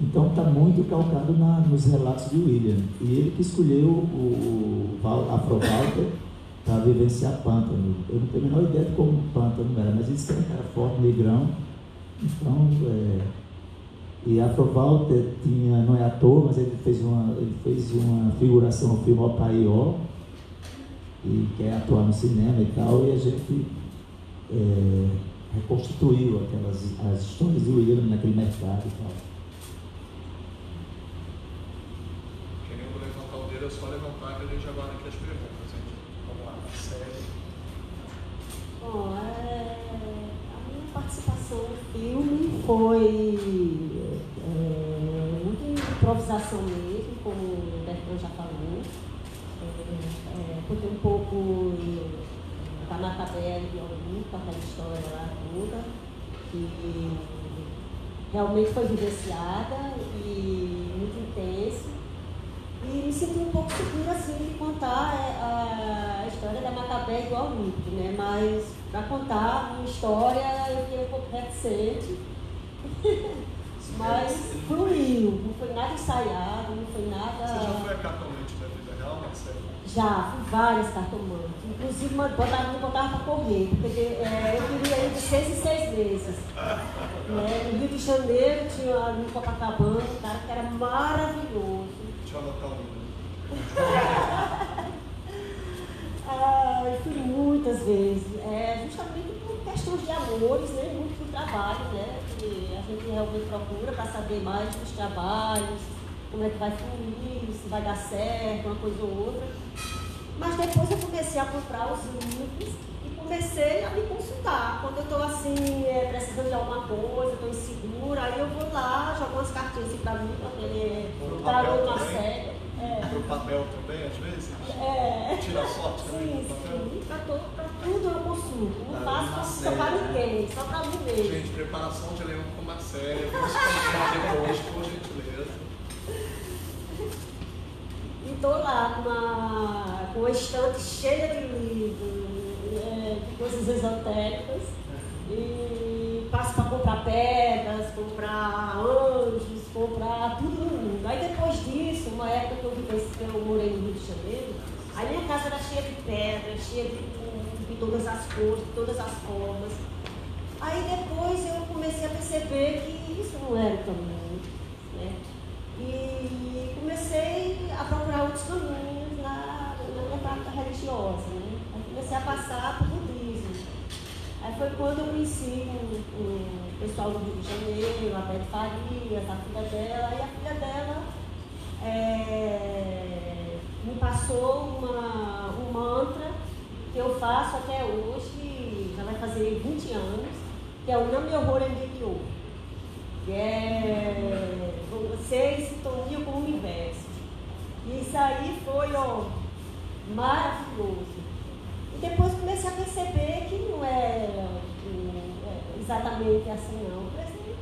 Então está muito calcado nos relatos de William. E ele que escolheu o Afro Walter para vivenciar Pântano. Eu não tenho a menor ideia de como Pântano era, mas ele disse que era um cara forte, negrão. Então, e Afro Walter tinha, não é ator, mas ele fez uma figuração no filme Opaió, e quer atuar no cinema e tal, e a gente reconstituiu as histórias de William naquele mercado e tal. Querendo levantar o dedo, queria só levantar que a gente agora aqui as perguntas, gente. Vamos lá, série. Bom, a minha participação no filme foi muito improvisação mesmo, como o Bertrand já falou. Contei um pouco da Macabé e Olimpo, aquela história lá toda, que realmente foi vivenciada e muito intensa. E me senti um pouco segura assim de contar a história da Macabé igual ao Olimpo, né? Mas para contar uma história eu fiquei um pouco reticente. Mas fluiu, não foi nada ensaiado, não foi nada. Você já foi a cartomante da vida real, Marcelo? Já, fui várias cartomantes. Inclusive me botava para correr, porque eu queria ir de 6 em 6 meses. No Rio de Janeiro tinha no Copacabana um cara que era maravilhoso. Deixa eu anotar um. Fui muitas vezes, justamente por questões de amores, né? Muito do trabalho, né? Que a gente realmente procura para saber mais dos trabalhos, como é que vai fluir, se vai dar certo, uma coisa ou outra. Mas depois eu comecei a comprar os livros e comecei a me consultar. Quando eu estou assim, precisando de alguma coisa, estou insegura, aí eu vou lá, jogo umas cartinhas assim para mim, para aquele tarô na cega. Para o papel também, às vezes? Tira sorte também do papel? Sim, para tudo eu consulto. Não faço só para ninguém, só para mim mesmo. Gente, preparação de elenco com Marcelo, vamos continuar depois, por gentileza. E estou lá com uma estante cheia de livros, de coisas esotéricas, e passo para comprar pedras, comprar anjos, comprar tudo no mundo. Aí depois disso, uma época que eu morei no Rio de Janeiro, a minha casa era cheia de pedras, cheia de todas as cores, de todas as formas. Aí depois eu comecei a perceber que isso não era o caminho, né? E comecei a procurar outros caminhos na minha prática religiosa, né? Aí comecei a passar por budismo. Aí foi quando eu conheci o pessoal do Rio de Janeiro, a Beth Farias, a filha dela, e a filha dela me passou um mantra que eu faço até hoje, já vai fazer 20 anos, que é o Nam-myoho Renge-kyo, que é você em sintonia com o universo. E isso aí foi maravilhoso. E depois comecei a perceber que não é exatamente assim, não. Eu comecei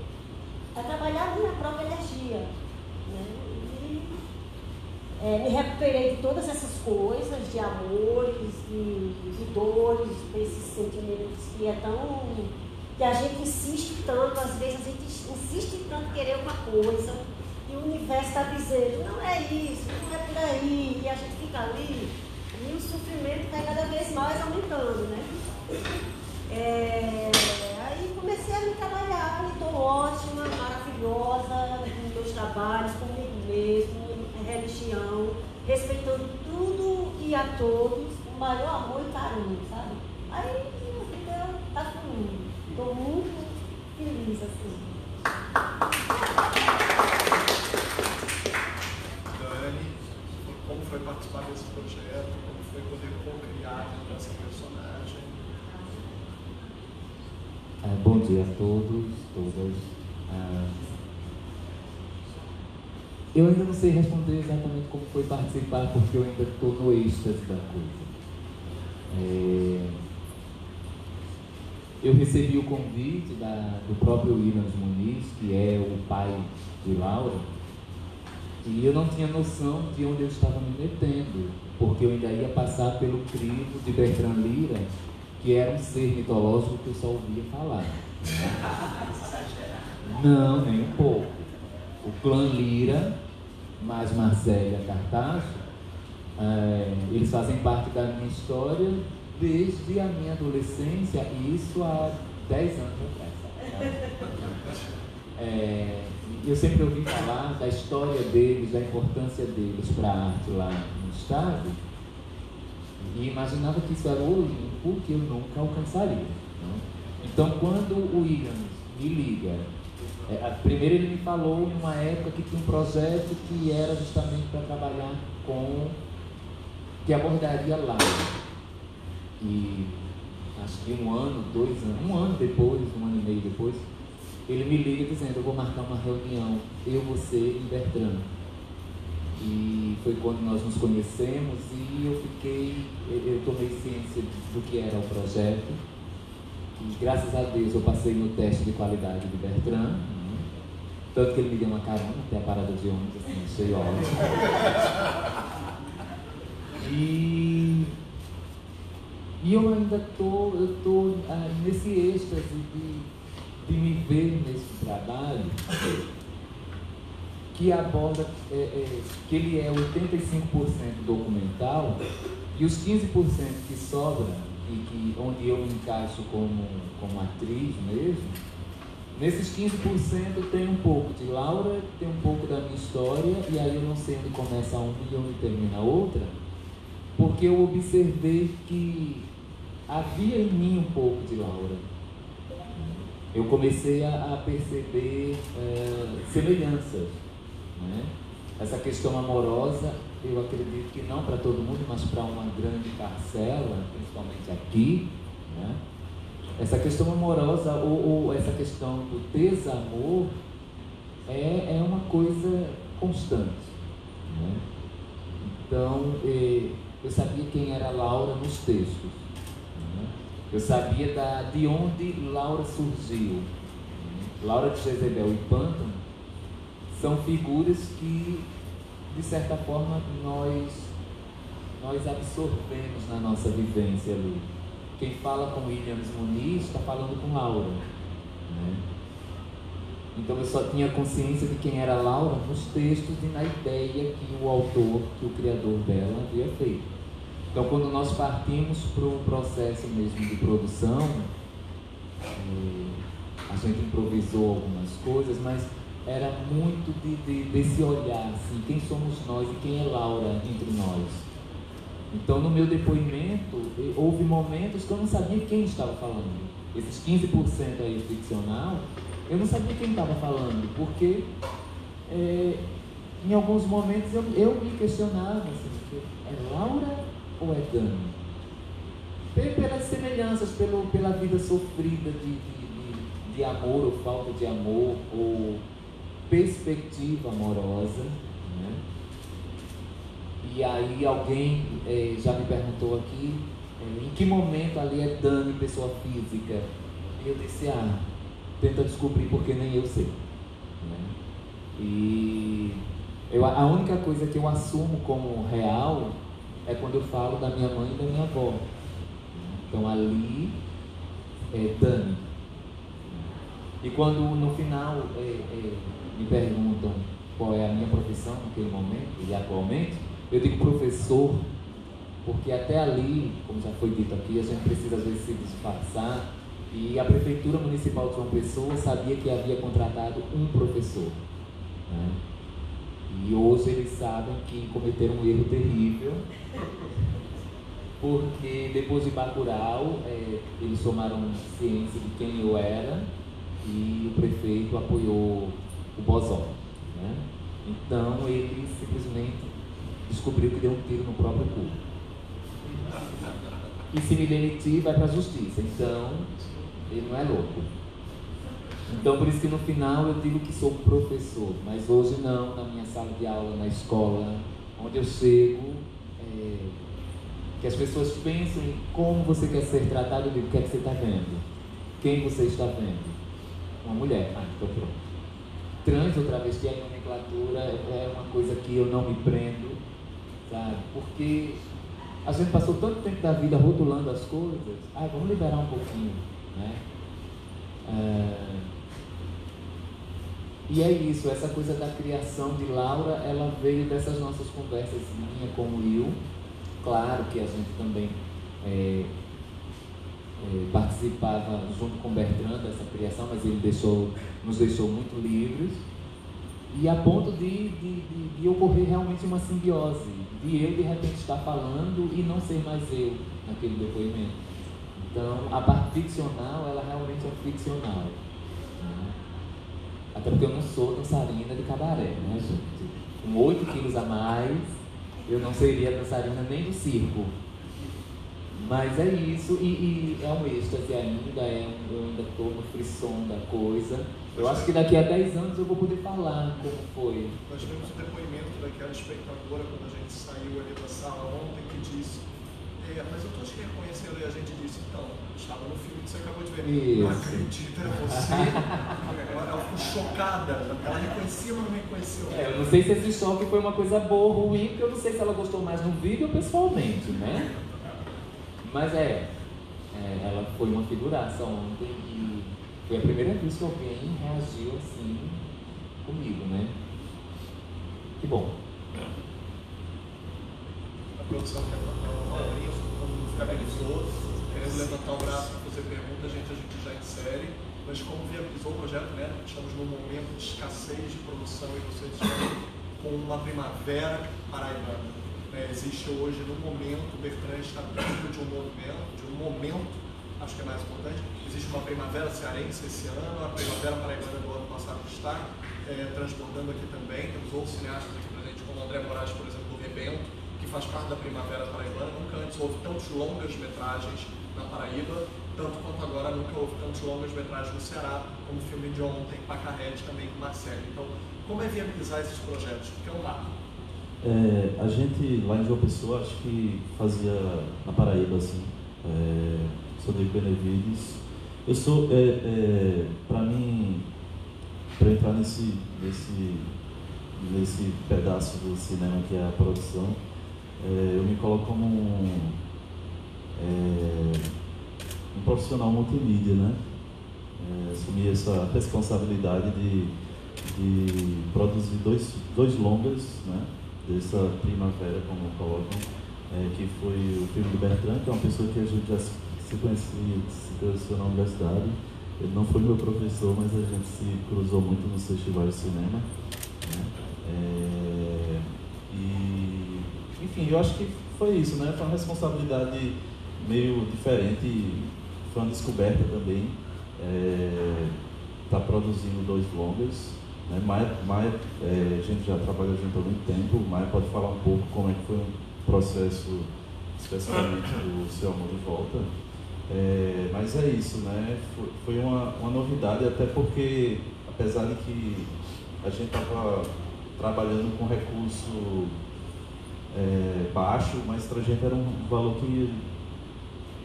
a trabalhar a minha própria energia, né? E me recuperei de todas essas coisas, de amores, de dores, desses sentimentos que a gente insiste tanto, às vezes a gente insiste tanto em querer uma coisa, e o universo está dizendo, não é isso, não é por aí, e a gente fica ali, e o sofrimento está cada vez mais aumentando, né? Aí comecei a me trabalhar, e estou ótima, maravilhosa, nos meus trabalhos, comigo mesmo, religião, respeitando tudo e a todos, com o maior amor e carinho, sabe? Aí minha vida está fluindo. Estou muito feliz assim. Dani, como foi participar desse projeto? Como foi poder co-criar com essa personagem? Bom dia a todos, todas. Eu ainda não sei responder exatamente como foi participar, porque eu ainda estou no êxtase da coisa. Eu recebi o convite do próprio Williams Muniz, que é o pai de Laura, e eu não tinha noção de onde eu estava me metendo, porque eu ainda ia passar pelo crivo de Bertrand Lira, que era um ser mitológico que eu só ouvia falar. Não, nem um pouco. O clã Lira, mais Marcélia Cartacho, eles fazem parte da minha história desde a minha adolescência, e isso há 10 anos atrás. Eu sempre ouvi falar da história deles, da importância deles para a arte lá no estado, e imaginava que isso era o Olimpo que eu nunca alcançaria. Né? Então, quando o Williams me liga Primeiro ele me falou numa época que tinha um projeto que era justamente para trabalhar que abordaria Laura. E acho que um ano depois, um ano e meio depois, ele me liga dizendo: eu vou marcar uma reunião, eu, você e Bertrand. E foi quando nós nos conhecemos e eu tomei ciência do que era o projeto. E graças a Deus eu passei no teste de qualidade de Bertrand, tanto que ele me deu uma carona até a parada de ônibus, assim, achei ótimo. E eu ainda tô nesse êxtase de me ver nesse trabalho que aborda, que ele é 85% documental, e os 15% que sobra, onde eu me encaixo como atriz mesmo, nesses 15% tem um pouco de Laura, tem um pouco da minha história, e aí eu não sei onde começa uma e onde termina a outra, porque eu observei que havia em mim um pouco de Laura. Eu comecei a perceber semelhanças, né? Essa questão amorosa, eu acredito que não para todo mundo, mas para uma grande parcela, principalmente aqui, né? Essa questão amorosa ou essa questão do desamor é uma coisa constante, né? Então, eu sabia quem era Laura nos textos, né? Eu sabia de onde Laura surgiu, né? Laura de Jezebel e Pântano são figuras que, de certa forma, nós absorvemos na nossa vivência ali. Quem fala com Williams Muniz está falando com Laura, né? Então eu só tinha consciência de quem era Laura nos textos e na ideia que o autor, que o criador dela havia feito. Então quando nós partimos para o processo mesmo de produção, a gente improvisou algumas coisas, mas era muito desse olhar, assim, quem somos nós e quem é Laura entre nós. Então, no meu depoimento, houve momentos que eu não sabia quem estava falando. Esses 15% aí ficcional, eu não sabia quem estava falando, porque em alguns momentos eu me questionava, assim, é Laura ou é Dani? Pelas semelhanças, pela vida sofrida de amor ou falta de amor, ou perspectiva amorosa, né? E aí alguém já me perguntou aqui em que momento ali é Dani, pessoa física. E eu disse, tenta descobrir porque nem eu sei, né? E a única coisa que eu assumo como real é quando eu falo da minha mãe e da minha avó. Então ali é Dani. E quando no final me perguntam qual é a minha profissão naquele momento e atualmente, eu digo professor, porque até ali, como já foi dito aqui, a gente precisa às vezes se disfarçar, e a Prefeitura Municipal de João Pessoa sabia que havia contratado um professor, né? E hoje eles sabem que cometeram um erro terrível, porque depois de Bacurau, eles tomaram ciência de quem eu era, e o prefeito apoiou o Bozó, né? Então ele simplesmente descobriu que deu um tiro no próprio cu. E se me demitir, vai para a justiça. Então ele não é louco. Então por isso que no final eu digo que sou professor, mas hoje não, na minha sala de aula, na escola, onde eu chego, que as pessoas pensam em como você quer ser tratado. Eu digo, o que é que você está vendo? Quem você está vendo? Uma mulher. Então pronto. Trans ou travesti, a nomenclatura é uma coisa que eu não me prendo, sabe? Porque a gente passou tanto tempo da vida rotulando as coisas, vamos liberar um pouquinho, né? E é isso, essa coisa da criação de Laura, ela veio dessas nossas conversas, minha com o Will. Claro que a gente também participava junto com o Bertrand dessa criação, mas ele nos deixou muito livres, e a ponto de ocorrer realmente uma simbiose, de eu de repente estar falando e não ser mais eu naquele depoimento. Então a parte ficcional, ela realmente é ficcional, né? Até porque eu não sou dançarina de cabaré, né, gente? Com 8 quilos a mais, eu não seria dançarina nem do circo. Mas é isso, e é um êxtase ainda, eu ainda estou no frisson da coisa. Eu acho que daqui a 10 anos eu vou poder falar como foi. Nós tivemos um depoimento daquela espectadora quando a gente saiu ali da sala ontem que disse: mas eu estou te reconhecendo, e a gente disse: então, estava no filme que você acabou de ver. Isso. Não acredito, era você. Ela ficou chocada, ela reconhecia, mas não reconheceu. Eu não sei se esse choque foi uma coisa boa ou ruim, porque eu não sei se ela gostou mais no vídeo ou pessoalmente, né? Mas ela foi uma figuraça ontem e foi a primeira vez que alguém reagiu assim comigo, né? Que bom. A produção quer levantar o Maurinho, todo mundo fiabilizou, querendo levantar o braço para fazer pergunta, a gente já insere, mas como viabilizou o projeto, né? Estamos num momento de escassez de produção e vocês estão com uma primavera paraibana. Existe hoje, no momento, o Bertrand está dentro de um momento, acho que é mais importante. Existe uma primavera cearense esse ano, a primavera paraibana do ano passado está transbordando aqui também. Temos outros cineastas aqui presentes, como o André Moraes, por exemplo, do Rebento, que faz parte da primavera paraibana. Nunca antes houve tantos longas-metragens na Paraíba, tanto quanto agora nunca houve tantos longas-metragens no Ceará, como o filme de ontem, Pacarrete, também com Marcelo. Então, como é viabilizar esses projetos? Porque é um marco. A gente lá em João Pessoa, acho que fazia na Paraíba, assim, sou de Benevides. Eu sou, para mim, para entrar nesse pedaço do cinema que é a produção, eu me coloco como um profissional multimídia, né? Assumi essa responsabilidade de produzir dois longas, né? Dessa primavera, como colocam, que foi o filme do Bertrand, que é uma pessoa que a gente já se conheceu na universidade. Ele não foi meu professor, mas a gente se cruzou muito nos festivais de cinema, né? Enfim, eu acho que foi isso, né? Foi uma responsabilidade meio diferente, foi uma descoberta também, tá produzindo 2 longas. Maia, a gente já trabalha junto há muito tempo. O Maia pode falar um pouco como é que foi o processo, especialmente do Seu Amor de Volta. Mas é isso, né? Foi uma novidade, até porque, apesar de que a gente estava trabalhando com recurso baixo, mas para a gente era um valor que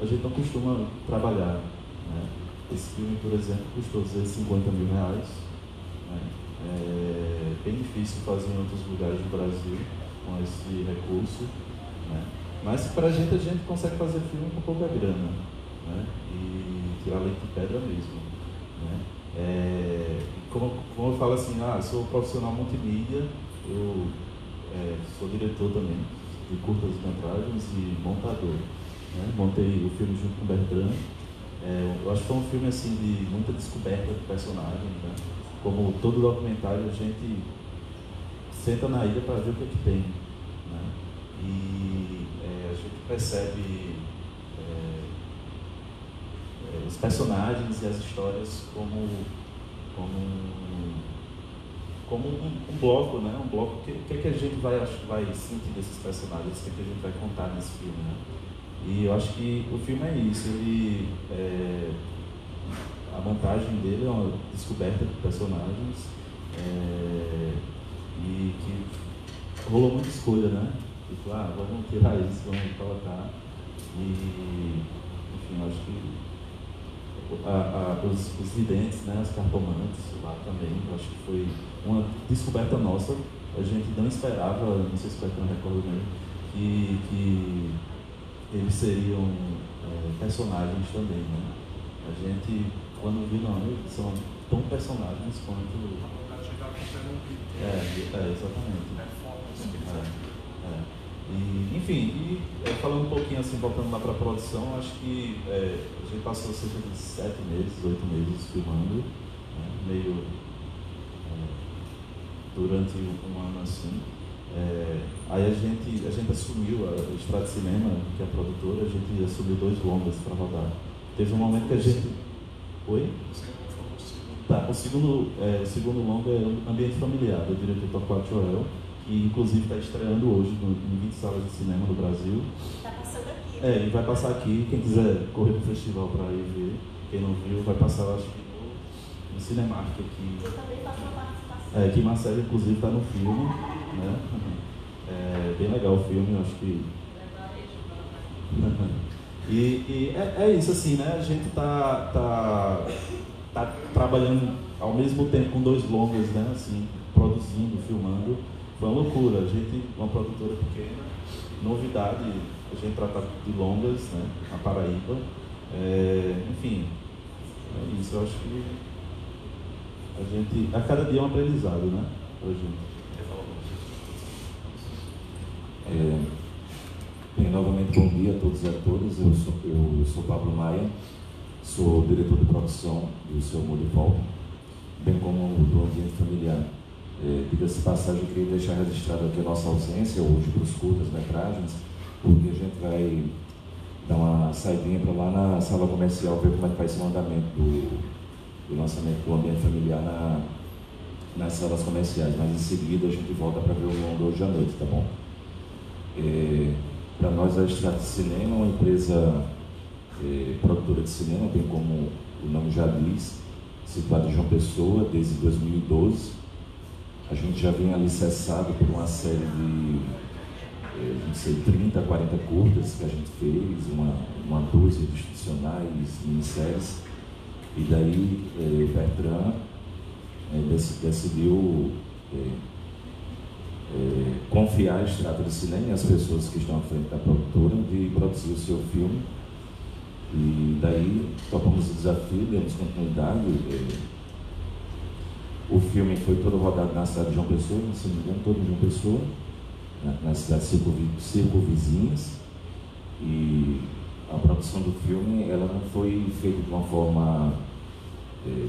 a gente não costuma trabalhar, né? Esse filme, por exemplo, custou 250 mil reais. Né? É bem difícil fazer em outros lugares do Brasil com esse recurso, né? Mas para a gente consegue fazer filme com pouca grana, né? E tirar leite de pedra mesmo, né? Como eu falo assim, sou profissional multimídia, eu sou diretor também de curtas-metragens e montador, né? Montei o filme junto com o Bertrand. Eu acho que foi um filme assim, de muita descoberta de personagens, né? Como todo documentário, a gente senta na ilha para ver o que é que tem, né? E a gente percebe os personagens e as histórias como um bloco, né? Um bloco, o que a gente vai sentir desses personagens, o que a gente vai contar nesse filme, né? E eu acho que o filme é isso, a montagem dele é uma descoberta de personagens e que rolou muita escolha, né? Tipo, vamos tirar isso, vamos colocar. E, enfim, eu acho que os videntes, né, os cartomantes lá também, eu acho que foi uma descoberta nossa. A gente não esperava, não sei se o Bertrand recorda mesmo, que eles seriam personagens também, né? A gente, quando viu, não, eles são tão personagens quanto... exatamente. E, enfim, falando um pouquinho assim, voltando lá para a produção, acho que a gente passou cerca de 7 meses, 8 meses filmando, né? Meio durante um ano assim. Aí a gente assumiu a Estrada Cinema, que é a produtora, a gente assumiu 2 longas para rodar. Teve um momento que a gente... Oi? Tá, o segundo longa é Ambiente Familiar, do diretor Torquato Joel, que inclusive está estreando hoje em 20 salas de cinema do Brasil. Está passando aqui. E vai passar aqui, quem quiser correr pro festival para ir ver, quem não viu, vai passar, eu acho que no Cinemark aqui. Eu também faço uma participação. Que Marcelo, inclusive, está no filme, né? É bem legal o filme, eu acho que... E é isso, assim, né? A gente tá trabalhando ao mesmo tempo com 2 longas, né? Assim, produzindo, filmando. Foi uma loucura. A gente, uma produtora pequena, novidade, a gente trata de longas, né? Na Paraíba. Enfim, é isso. Eu acho que a cada dia é um aprendizado, né? Pra gente. Bem, novamente, bom dia a todos e a todas. Eu sou Pablo Maia, sou diretor de produção do Seu Amor de Volta, bem como do Ambiente Familiar. Diga-se de passagem, eu queria deixar registrado aqui a nossa ausência hoje para os curtas-metragens, porque a gente vai dar uma saidinha para lá na sala comercial, ver como é que vai ser o andamento do lançamento do Ambiente Familiar nas salas comerciais, mas em seguida a gente volta para ver o longo hoje à noite, tá bom? Para nós, a Estrada de Cinema é uma empresa produtora de cinema, bem como o nome já diz, situada em João Pessoa desde 2012. A gente já vem alicerçado por uma série de, não sei, 30, 40 curtas que a gente fez, uma dúzia de institucionais, minisséries. E daí, Bertrand decidiu confiar a Estrada de Cinema e as pessoas que estão à frente da produtora de produzir o seu filme. E daí topamos o desafio, demos continuidade. O filme foi todo rodado na cidade de João Pessoa, se não me engano, todo em João Pessoa, nas cidades circunvizinhas. E a produção do filme ela não foi feita de uma forma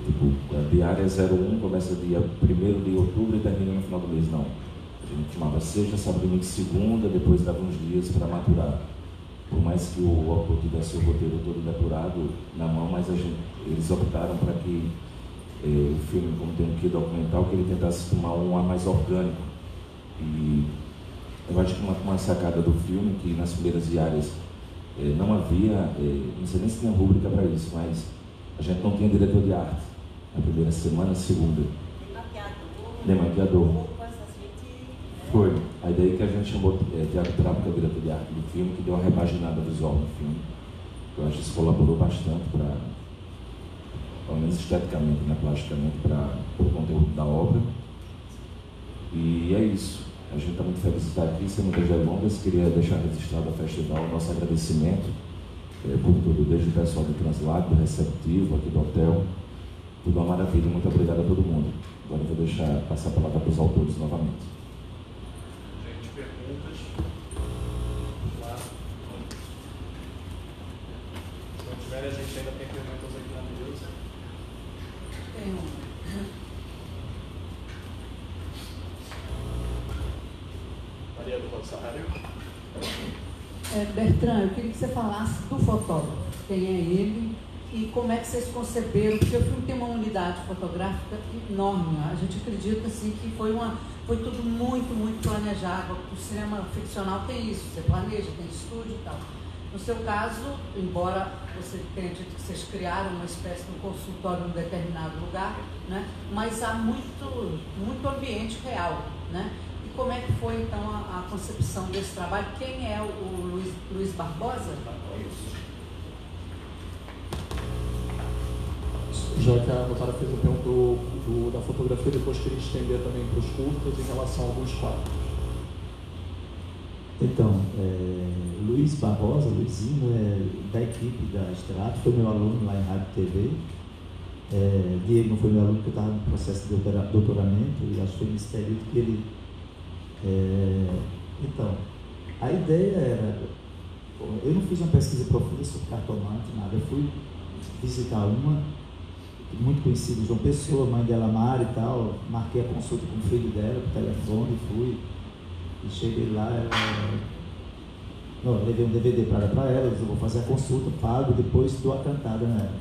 tipo, diária 01, começa dia 1º de outubro e termina no final do mês, não. A gente chamava sexta, sábado, domingo, segunda, depois dava uns dias para maturar. Por mais que o autor tivesse o roteiro todo depurado na mão, mas eles optaram para que o filme, como tem um quê documental, que ele tentasse tomar um ar mais orgânico. E eu acho que uma sacada do filme, que nas primeiras diárias não havia, não sei nem se tinha rúbrica para isso, mas a gente não tinha diretor de arte na primeira semana, segunda. Nem maquiador. Foi. Aí daí que a gente chamou Tiago Trapo, que é o diretor de arte do filme, que deu uma repaginada visual no filme. Eu acho que isso colaborou bastante para, pelo menos esteticamente, né, plasticamente, para o conteúdo da obra. E é isso. A gente está muito feliz de estar aqui, sem muitas delongas. Queria deixar registrado ao festival o nosso agradecimento por tudo, desde o pessoal do Translado, do Receptivo, aqui do hotel. Tudo uma maravilha. Muito obrigado a todo mundo. Agora eu vou deixar passar a palavra para os autores novamente. Perguntas? Lá. Se não tiver, a gente ainda tem perguntas aqui na mesa. Tem uma. Maria do Rosário. Bertrand, eu queria que você falasse do fotógrafo. Quem é ele e como é que vocês conceberam? Porque o filme tem uma unidade fotográfica enorme. A gente acredita assim, que foi tudo muito, muito planejado. O cinema ficcional tem isso, você planeja, tem estúdio e tal. No seu caso, embora você tenha dito que vocês criaram uma espécie de um consultório em um determinado lugar, né? Mas há muito, muito ambiente real, né? E como é que foi então a concepção desse trabalho? Quem é o Luiz Barbosa? Já que a doutora fez a pergunta da fotografia, depois queria estender também para os curtas em relação a alguns quadros. Então, Luiz Barbosa, Luizinho, da equipe da Estrada, foi meu aluno lá em Rádio TV. Diego não foi meu aluno, porque eu estava no processo de doutoramento, e acho que foi nesse período que ele... Então, a ideia era... Eu não fiz uma pesquisa profunda sobre cartomante, nada. Eu fui visitar uma, muito conhecida, João Pessoa, mãe dela, Mari e tal. Marquei a consulta com o filho dela, por telefone, fui. E cheguei lá, levei um DVD para ela, eu vou fazer a consulta, pago, depois dou a cantada nela.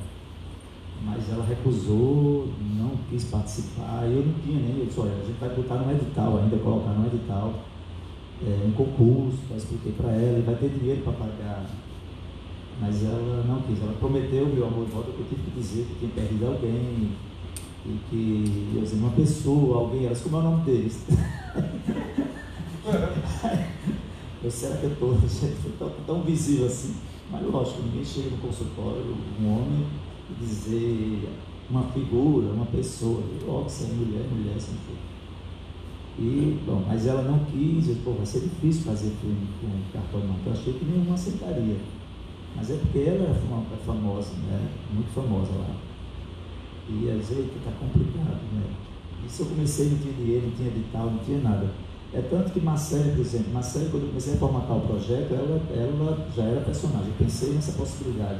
mas ela recusou, não quis participar. Eu não tinha nem, eu disse, olha, a gente vai botar no edital ainda, colocar no edital um concurso, já expliquei para ela, e vai ter dinheiro para pagar. Mas ela não quis, ela prometeu, meu amor, volta, que eu tive que dizer que tinha perdido alguém, e que eu disse, uma pessoa, alguém, ela disse, como é o nome deles? Eu será que eu estou tão visível assim? Mas lógico, ninguém chega no consultório, um homem, e dizer uma figura, uma pessoa, logo se é mulher, mulher, sem filho. E, bom, mas ela não quis, eu disse, pô, vai ser difícil fazer filme com cartomante, eu achei que nenhuma aceitaria. Mas é porque ela é famosa, né? Muito famosa lá. E às vezes está complicado, né? Isso eu comecei, não tinha dinheiro, não tinha edital, não tinha nada. É tanto que Marcele, por exemplo, Marcele, quando eu comecei a formatar o projeto, ela já era personagem. Eu pensei nessa possibilidade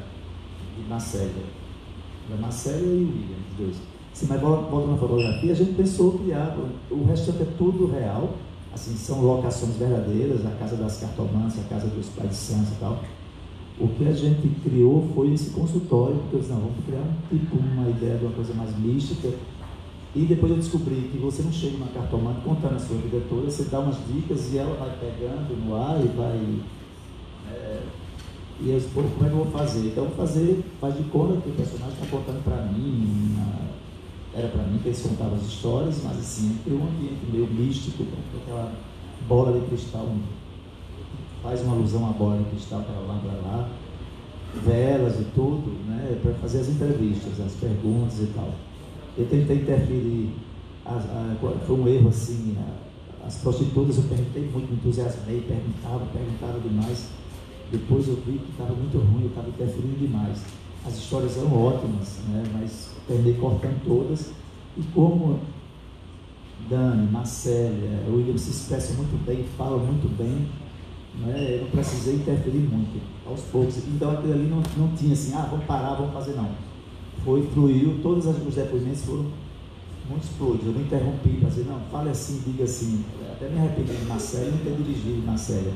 de Marcele. Da Marcele e o William, os dois. Sim, mas voltando na fotografia, a gente pensou criar, o restante é tudo real, assim, são locações verdadeiras, a casa das cartomantes, a casa dos pais de santos e tal. O que a gente criou foi esse consultório, porque eu disse, não, vamos criar uma ideia de uma coisa mais mística. E depois eu descobri que você não chega numa cartomante contando a sua vida toda, você dá umas dicas e ela vai pegando no ar e vai... e eu disse, pô, como é que eu vou fazer? Então faz de conta que o personagem está contando para mim, era para mim que eles contavam as histórias, mas assim, tem um ambiente meio místico, com aquela bola de cristal, faz uma alusão à bola de cristal, aquela lâmpada lá, velas e tudo, né, para fazer as entrevistas, as perguntas e tal. Eu tentei interferir, foi um erro assim, as prostitutas eu perguntei muito, me entusiasmei, perguntava demais. Depois eu vi que estava muito ruim, eu estava interferindo demais. As histórias eram ótimas, né? Mas terminei cortando todas. E como Dani, Marcélia, o William se expressa muito bem, fala muito bem, né? Eu não precisei interferir muito, aos poucos. Então aquilo ali não tinha assim, vamos parar, vamos fazer, não. Fluiu, todos os depoimentos foram muito fluidos. Eu não interrompi para dizer, não, fale assim, diga assim. Até me arrependi de Marcélia, não ter dirigido Marcélia.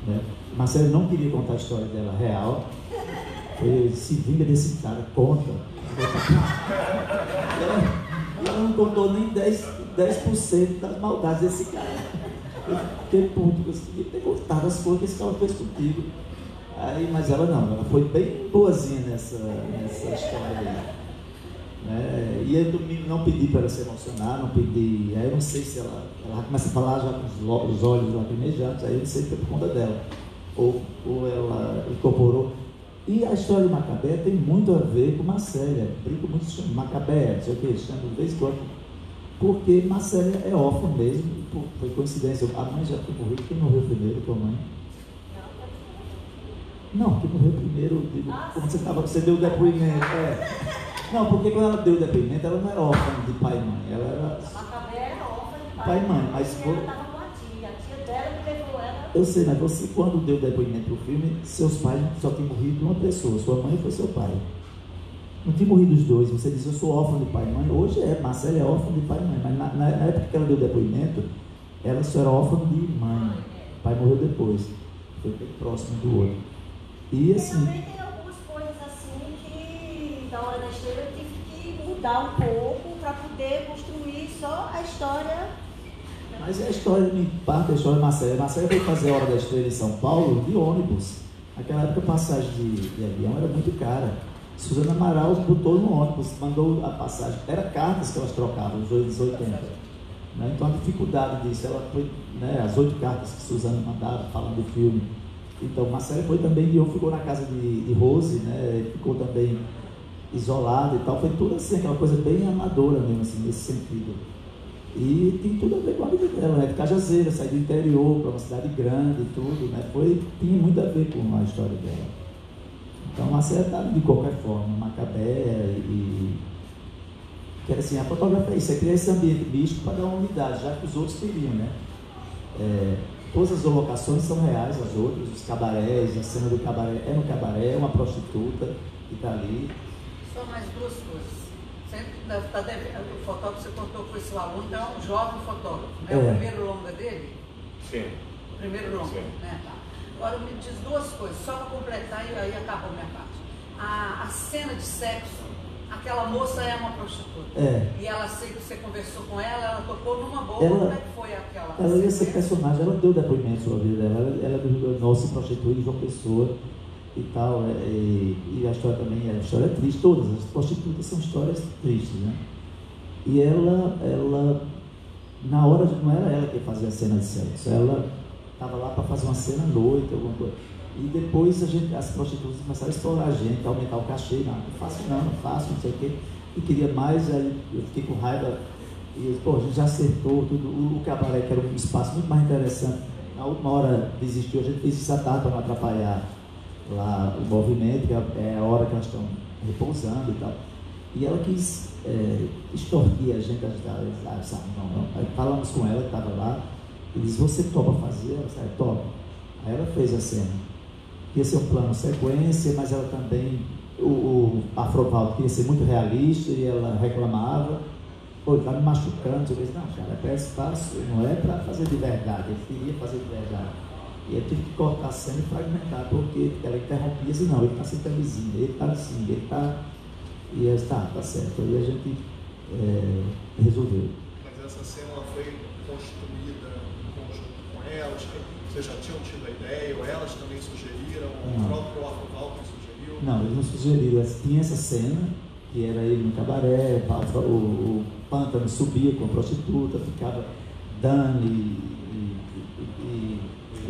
Né? Marcélia não queria contar a história dela real. Foi, se vinga desse cara, conta. Ela não contou nem 10% das maldades desse cara. Eu fiquei puto, eu queria ter contado as coisas que esse cara fez contigo. Aí, mas ela não, ela foi bem boazinha nessa história aí. Né? E eu não pedi para ela se emocionar, não pedi. Aí eu não sei se ela começa a falar já com os olhos lacrimejantes, aí eu não sei se foi por conta dela. Ou ela incorporou. E a história de Macabé tem muito a ver com Marcélia. Brinco muito de Macabé, não sei o que, chama de vez em quando. Porque Marcélia é órfã mesmo, foi coincidência. A mãe já tinha morrido, quem morreu primeiro, tua mãe? Não, quem morreu primeiro, digo, quando você deu o depoimento. Não, porque quando ela deu o depoimento, ela não era órfã de pai e mãe, ela era. Macabé era órfã de pai e mãe, mas ela estava com a tia dela que levou ela. Eu sei, mas você, quando deu o depoimento pro filme, seus pais só tinham morrido uma pessoa, sua mãe foi seu pai. Não tinha morrido os dois, você diz, eu sou órfã de pai e mãe. Hoje Marcela é órfã de pai e mãe, mas na época que ela deu o depoimento, ela só era órfã de mãe. O pai morreu depois, foi bem próximo do outro. E assim. Também tem algumas coisas assim que, da Hora da Estrela, eu tive que mudar um pouco para poder construir só a história. Mas a história, em parte, a história de Marcela. Marcela foi fazer a Hora da Estrela em São Paulo de ônibus. Naquela época a passagem de avião era muito cara. Suzana Amaral botou no ônibus, mandou a passagem. Era cartas que elas trocavam nos anos 80. Né? Então a dificuldade disso, ela foi, né, as 8 cartas que Suzana mandava falando do filme. Então Marcela foi também, ficou na casa de Rose, né? Ficou também isolada e tal. Foi tudo assim, aquela coisa bem amadora mesmo, assim, nesse sentido. E tem tudo a ver com a vida dela, né? De Cajazeira, sair do interior para uma cidade grande e tudo, né? Tinha muito a ver com a história dela. Então, Marcela está de qualquer forma, Macabé e... Que era assim, a fotografia é isso, é criar esse ambiente místico para dar uma unidade, já que os outros teriam, né? Todas as locações são reais, as outras, os cabarés, a cena do cabaré é no cabaré, uma prostituta que está ali. Só mais 2 coisas. Sempre está devendo, o fotógrafo você contou com esse aluno, então é um jovem fotógrafo, né? O primeiro longa dele? Sim. O primeiro longa, né? Agora me diz 2 coisas, só para completar e aí acabou a minha parte. A cena de sexo Aquela moça é uma prostituta. É. E ela, você conversou com ela topou numa boa. Como é que foi aquela? Ela ia ser personagem, ela deu depoimento sobre a vida dela. Ela do Rio Grande do Norte se prostitui em João Pessoa e tal. E a história também, a história é triste. Todas as prostitutas são histórias tristes, né? E ela na hora não era ela que fazia a cena de sexo, ela estava lá para fazer uma cena à noite, alguma coisa. E depois as prostitutas começaram a explorar a gente, aumentar o cachê. Não faço não faço, não sei o quê. E queria mais, aí eu fiquei com raiva. E a gente já acertou tudo. O cabaré, que era um espaço muito mais interessante, na última hora desistiu. A gente fez isso à tarde para não atrapalhar lá o movimento, que é a hora que elas estão repousando e tal. E ela quis extorquir a gente, sabe? Não. Aí falamos com ela, que estava lá, e disse: você topa fazer? Ela disse: topa. Aí ela fez a cena. Ia ser um plano sequência, mas ela também, o Afrovaldo queria ser muito realista e ela reclamava: pô, está me machucando. Eu disse: não, cara, é espaço, não é para fazer de verdade, ele queria fazer de verdade. E eu tive que cortar a cena e fragmentar, porque ela interrompia e disse: não, ele está sem camisinha, ele está assim, ele está. E eu disse: tá certo. Aí a gente resolveu. Mas essa cena ela foi construída em conjunto com elas? Vocês já tinham tido a ideia, ou elas também sugeriram, ou o próprio Afrovaldo sugeriu? Não, eles não sugeriram. Tinha essa cena, que era ele no cabaré, o Pântano subia com a prostituta, ficava Dani e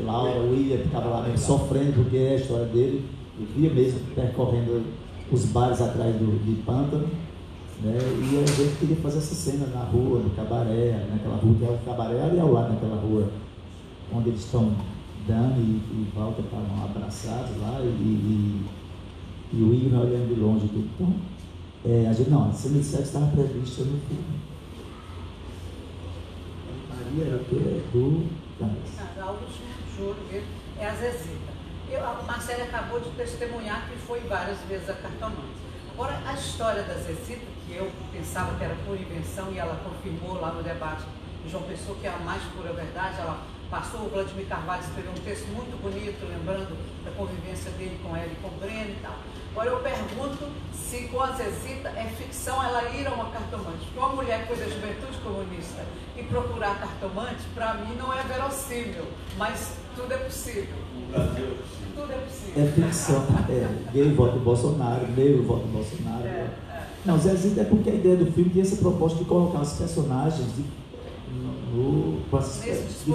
Laura, William, ficava lá mesmo sofrendo, porque é a história dele. Eu via mesmo percorrendo os bares atrás de Pântano, né? E a gente queria fazer essa cena na rua, no cabaré, naquela rua que é o cabaré ali ao lado, naquela rua onde eles estão, Dani e Walter estavam abraçados lá, e o Igor olhando de longe. Então, a gente, não, a cena de sexo estava prevista no filme. Maria era o quê? Algo juro, é a Zezita. A Marcela acabou de testemunhar que foi várias vezes a cartomante. Agora, a história da Zezita, que eu pensava que era pura invenção, e ela confirmou lá no debate de João Pessoa que é a mais pura verdade. Ela passou, o Vladimir Carvalho escreveu um texto muito bonito, lembrando da convivência dele com ela e com o Breno e tal. Agora eu pergunto se com a Zezita é ficção ela ir a uma cartomante. Porque uma mulher que foi da Juventude Comunista e procurar cartomante, para mim não é verossímil, mas tudo é possível. Tudo é possível. É ficção. Gay vota em Bolsonaro, negro vota em Bolsonaro. Não, Zezita é porque a ideia do filme tinha essa proposta de colocar os personagens de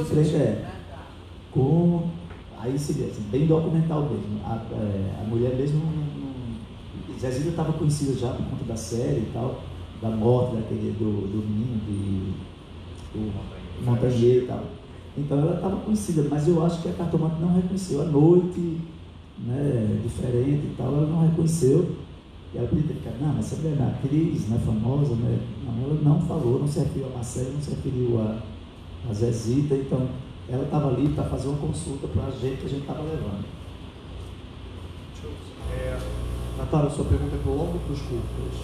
frente, com aí seria assim, bem documental mesmo. A mulher mesmo Zezita estava conhecida já por conta da série e tal, da morte daquele do menino do Montanheiro e tal. Então ela estava conhecida, mas eu acho que a cartomante não reconheceu. À noite, né, diferente e tal, ela não reconheceu. E ela podia ter ficado: não, mas essa mulher é atriz, não é famosa, né? Não, ela não falou, não se referiu a Marcela, não se referiu a Zezita. Então ela estava ali para fazer uma consulta para a gente que a gente estava levando. Natália, sua pergunta é para o longo ou para os curtos?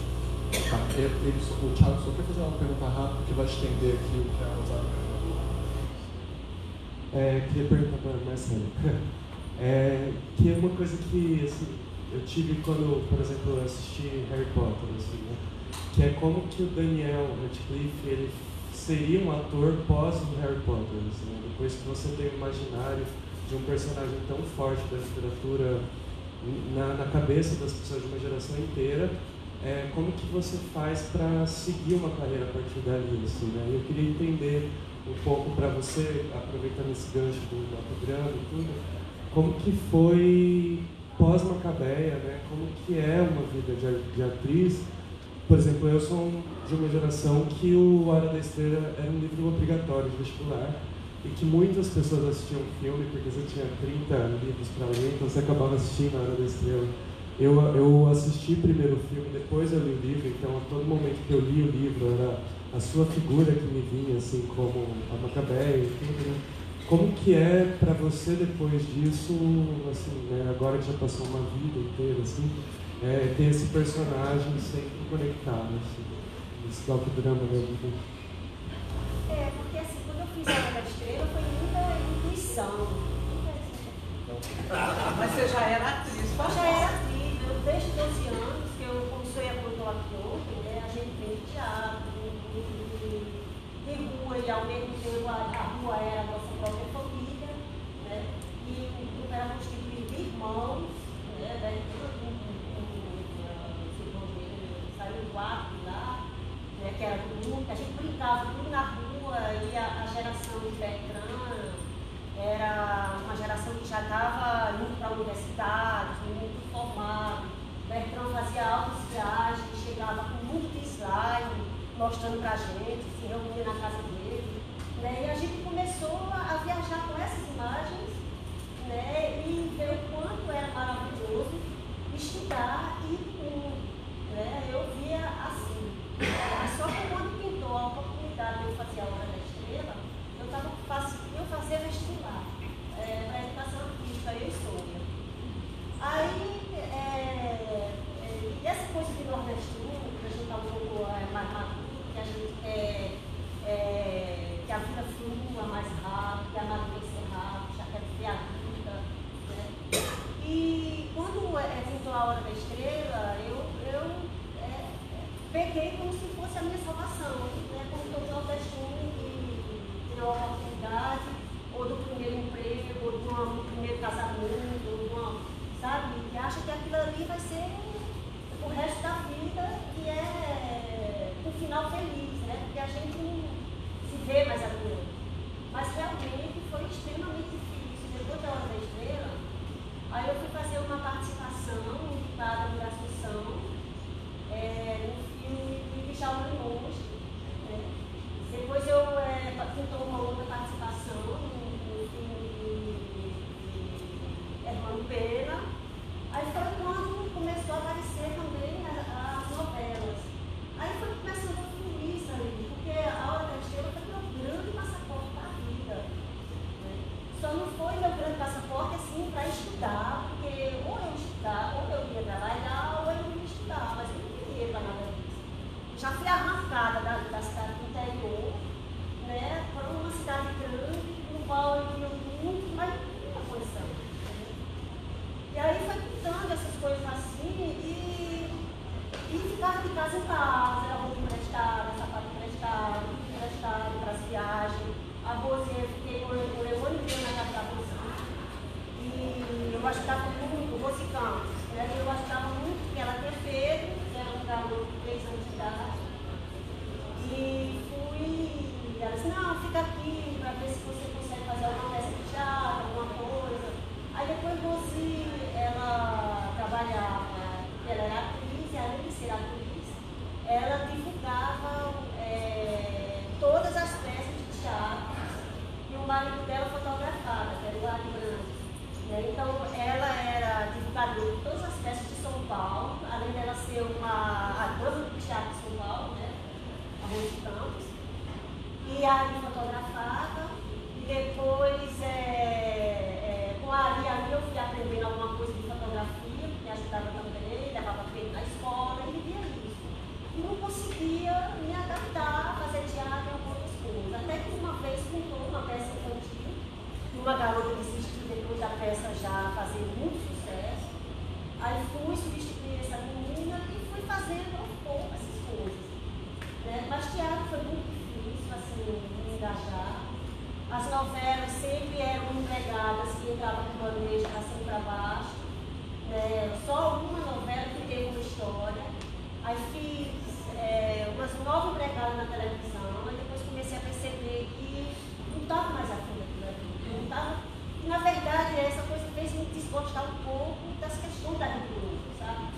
Tá. O Thiago só quer fazer uma pergunta rápida que vai estender aqui o que a Rosário perguntou. Queria perguntar para a Marcela. Que é uma coisa que assim, eu tive quando, por exemplo, eu assisti Harry Potter, assim, né? Que é como que o Daniel Radcliffe ele seria um ator pós o Harry Potter, assim, né? Depois que você tem o imaginário de um personagem tão forte da literatura na cabeça das pessoas de uma geração inteira, como que você faz para seguir uma carreira a partir dali, assim, né? Eu queria entender um pouco para você, aproveitando esse gancho do programa e tudo, como que foi pós-Macabeia, né? Como que é uma vida de atriz. Por exemplo, eu sou de uma geração que o Hora da Estrela era um livro obrigatório de vestibular e que muitas pessoas assistiam o filme porque você tinha 30 livros para ler, então você acabava assistindo a Hora da Estrela. Eu assisti primeiro o filme, depois eu li o livro, então a todo momento que eu li o livro era a sua figura que me vinha, assim, como a Macabeia e tudo, né? Como que é para você depois disso, assim, né, agora que já passou uma vida inteira, assim, ter esse personagem sempre conectado, assim, esse docudrama da vida? Porque assim, quando eu fiz a Hora da Estrela foi muita intuição. Mas você já era atriz, Eu já era atriz, desde 12 anos que eu comecei a de rua e ao mesmo tempo a rua era a nossa própria família, né? E o grupo era constituído de irmãos, né? Saiu do quarto lá, né? Que era do mundo, a gente brincava tudo na rua, e a geração de Bertrand era uma geração que já estava indo para a universidade, muito formado. Bertrand fazia altas viagens, chegava com muito de slide, mostrando para a gente, se reunia na casa dele. Né? E a gente começou a viajar com essas imagens, né? E ver o quanto era maravilhoso estudar e ir para o mundo. Né? Eu via assim. Mas só que quando pintou a oportunidade de eu fazer a Hora da Estrela, eu fazia vestibular para educação artística, eu e Sônia. Aí, e essa coisa de nordestino, que a gente está um pouco mais maduro, que a gente que a vida flua mais rápido, que a amadurecer rápido, já quer ver a vida. Né? E quando pintou a Hora da Estrela, eu peguei como se fosse a minha salvação, né? Como todo nordestino que tirou a oportunidade, ou do primeiro emprego, ou do primeiro casamento, ou de uma, sabe? E acha que aquilo ali vai ser o resto da vida, que é um final feliz, né? Porque a gente não se vê mais adiante. Mas realmente foi extremamente difícil. Depois da Hora da Estrela, aí eu fui fazer uma participação indicada por Assunção, no filme de Djalma Longe. Né? Depois eu pintou uma outra participação no filme de Hermano Pena. Aí foi quando começou a aparecer também as novelas. Aí foi começando a fluir isso aí, porque a Hora da Estrela foi meu grande passaporte para a vida. Né? Só não foi meu grande passaporte assim para estudar, porque ou eu estudava, ou eu ia trabalhar, ou eu não ia estudar, mas eu não queria para nada disso. Já fui arrancada da cidade do interior, né, para uma cidade grande, no qual eu ia muito, mas não tinha condição. E aí foi pintando essas coisas assim e ficava de casa em casa, era roupa emprestada, sapato emprestado para as viagens. A Rosinha, eu fiquei um ano e meio na casa da Rosinha. E eu gostava muito, Rosi Campos, né? Eu gostava muito que ela tinha feito, era um garoto de 3 anos de idade. E fui, ela disse, não, fica aqui para ver se você consegue fazer alguma peça de teatro, alguma coisa. Aí depois Rosi, ela trabalhava, ela era atriz, e além de ser atriz, ela divulgava todas as peças de teatro e o marido dela fotografava, que era o Ari Branco. Então ela era divulgadora de todas as peças de São Paulo, além dela ser a dama do teatro de São Paulo, né? A Rosi Campos. E a Ari fotografava, e depois com a Ari eu fui aprendendo alguma coisa de fotografia, que me ajudava também, levava feito na escola e via isso. E não conseguia me adaptar, fazer teatro e algumas coisas. Até que uma vez pintou uma peça infantil, e uma garota desistiu depois da peça já fazer muito sucesso. Aí fui substituir essa menina e fui fazendo aos poucos essas coisas. Né? Mas teatro foi muito difícil, assim, me engajar. As novelas sempre eram empregadas que entravam com bandeja para cima e para baixo. Né? Só uma novela que teve uma história. Aí fiz umas 9 empregadas na televisão, aí depois comecei a perceber que não estava mais afim daquilo ali. Não estava. E na verdade essa coisa fez me desgostar um pouco das questões da Rede, sabe?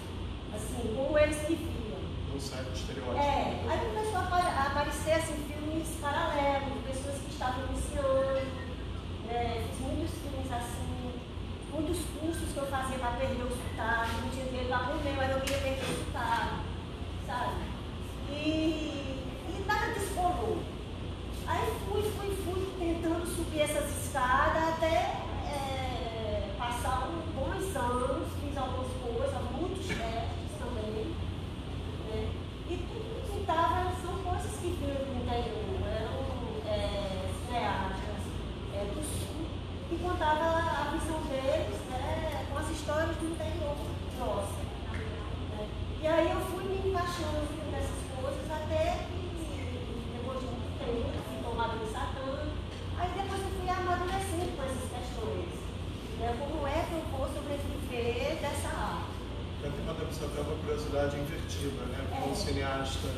Assim, como eles me viam. Um certo estereótipo. Aí começou a aparecer assim, filmes paralelos, de pessoas que estavam iniciando. Fiz muitos filmes assim, muitos cursos que eu fazia para perder o sotaque, não tinha dinheiro para comer, mas eu queria perder o sotaque, sabe? E nada descolou. Aí fui tentando subir essas escadas até passar bons anos, fiz algumas coisas, muitos testes também. Né? E tudo que estava são coisas que vinham do interior, eram cineastas do sul, que contavam a visão deles, né, com as histórias do interior nossa. Né? E aí eu fui me encaixando nessas coisas até que, depois de muito tempo, temos até uma curiosidade invertida, né? Com um cineasta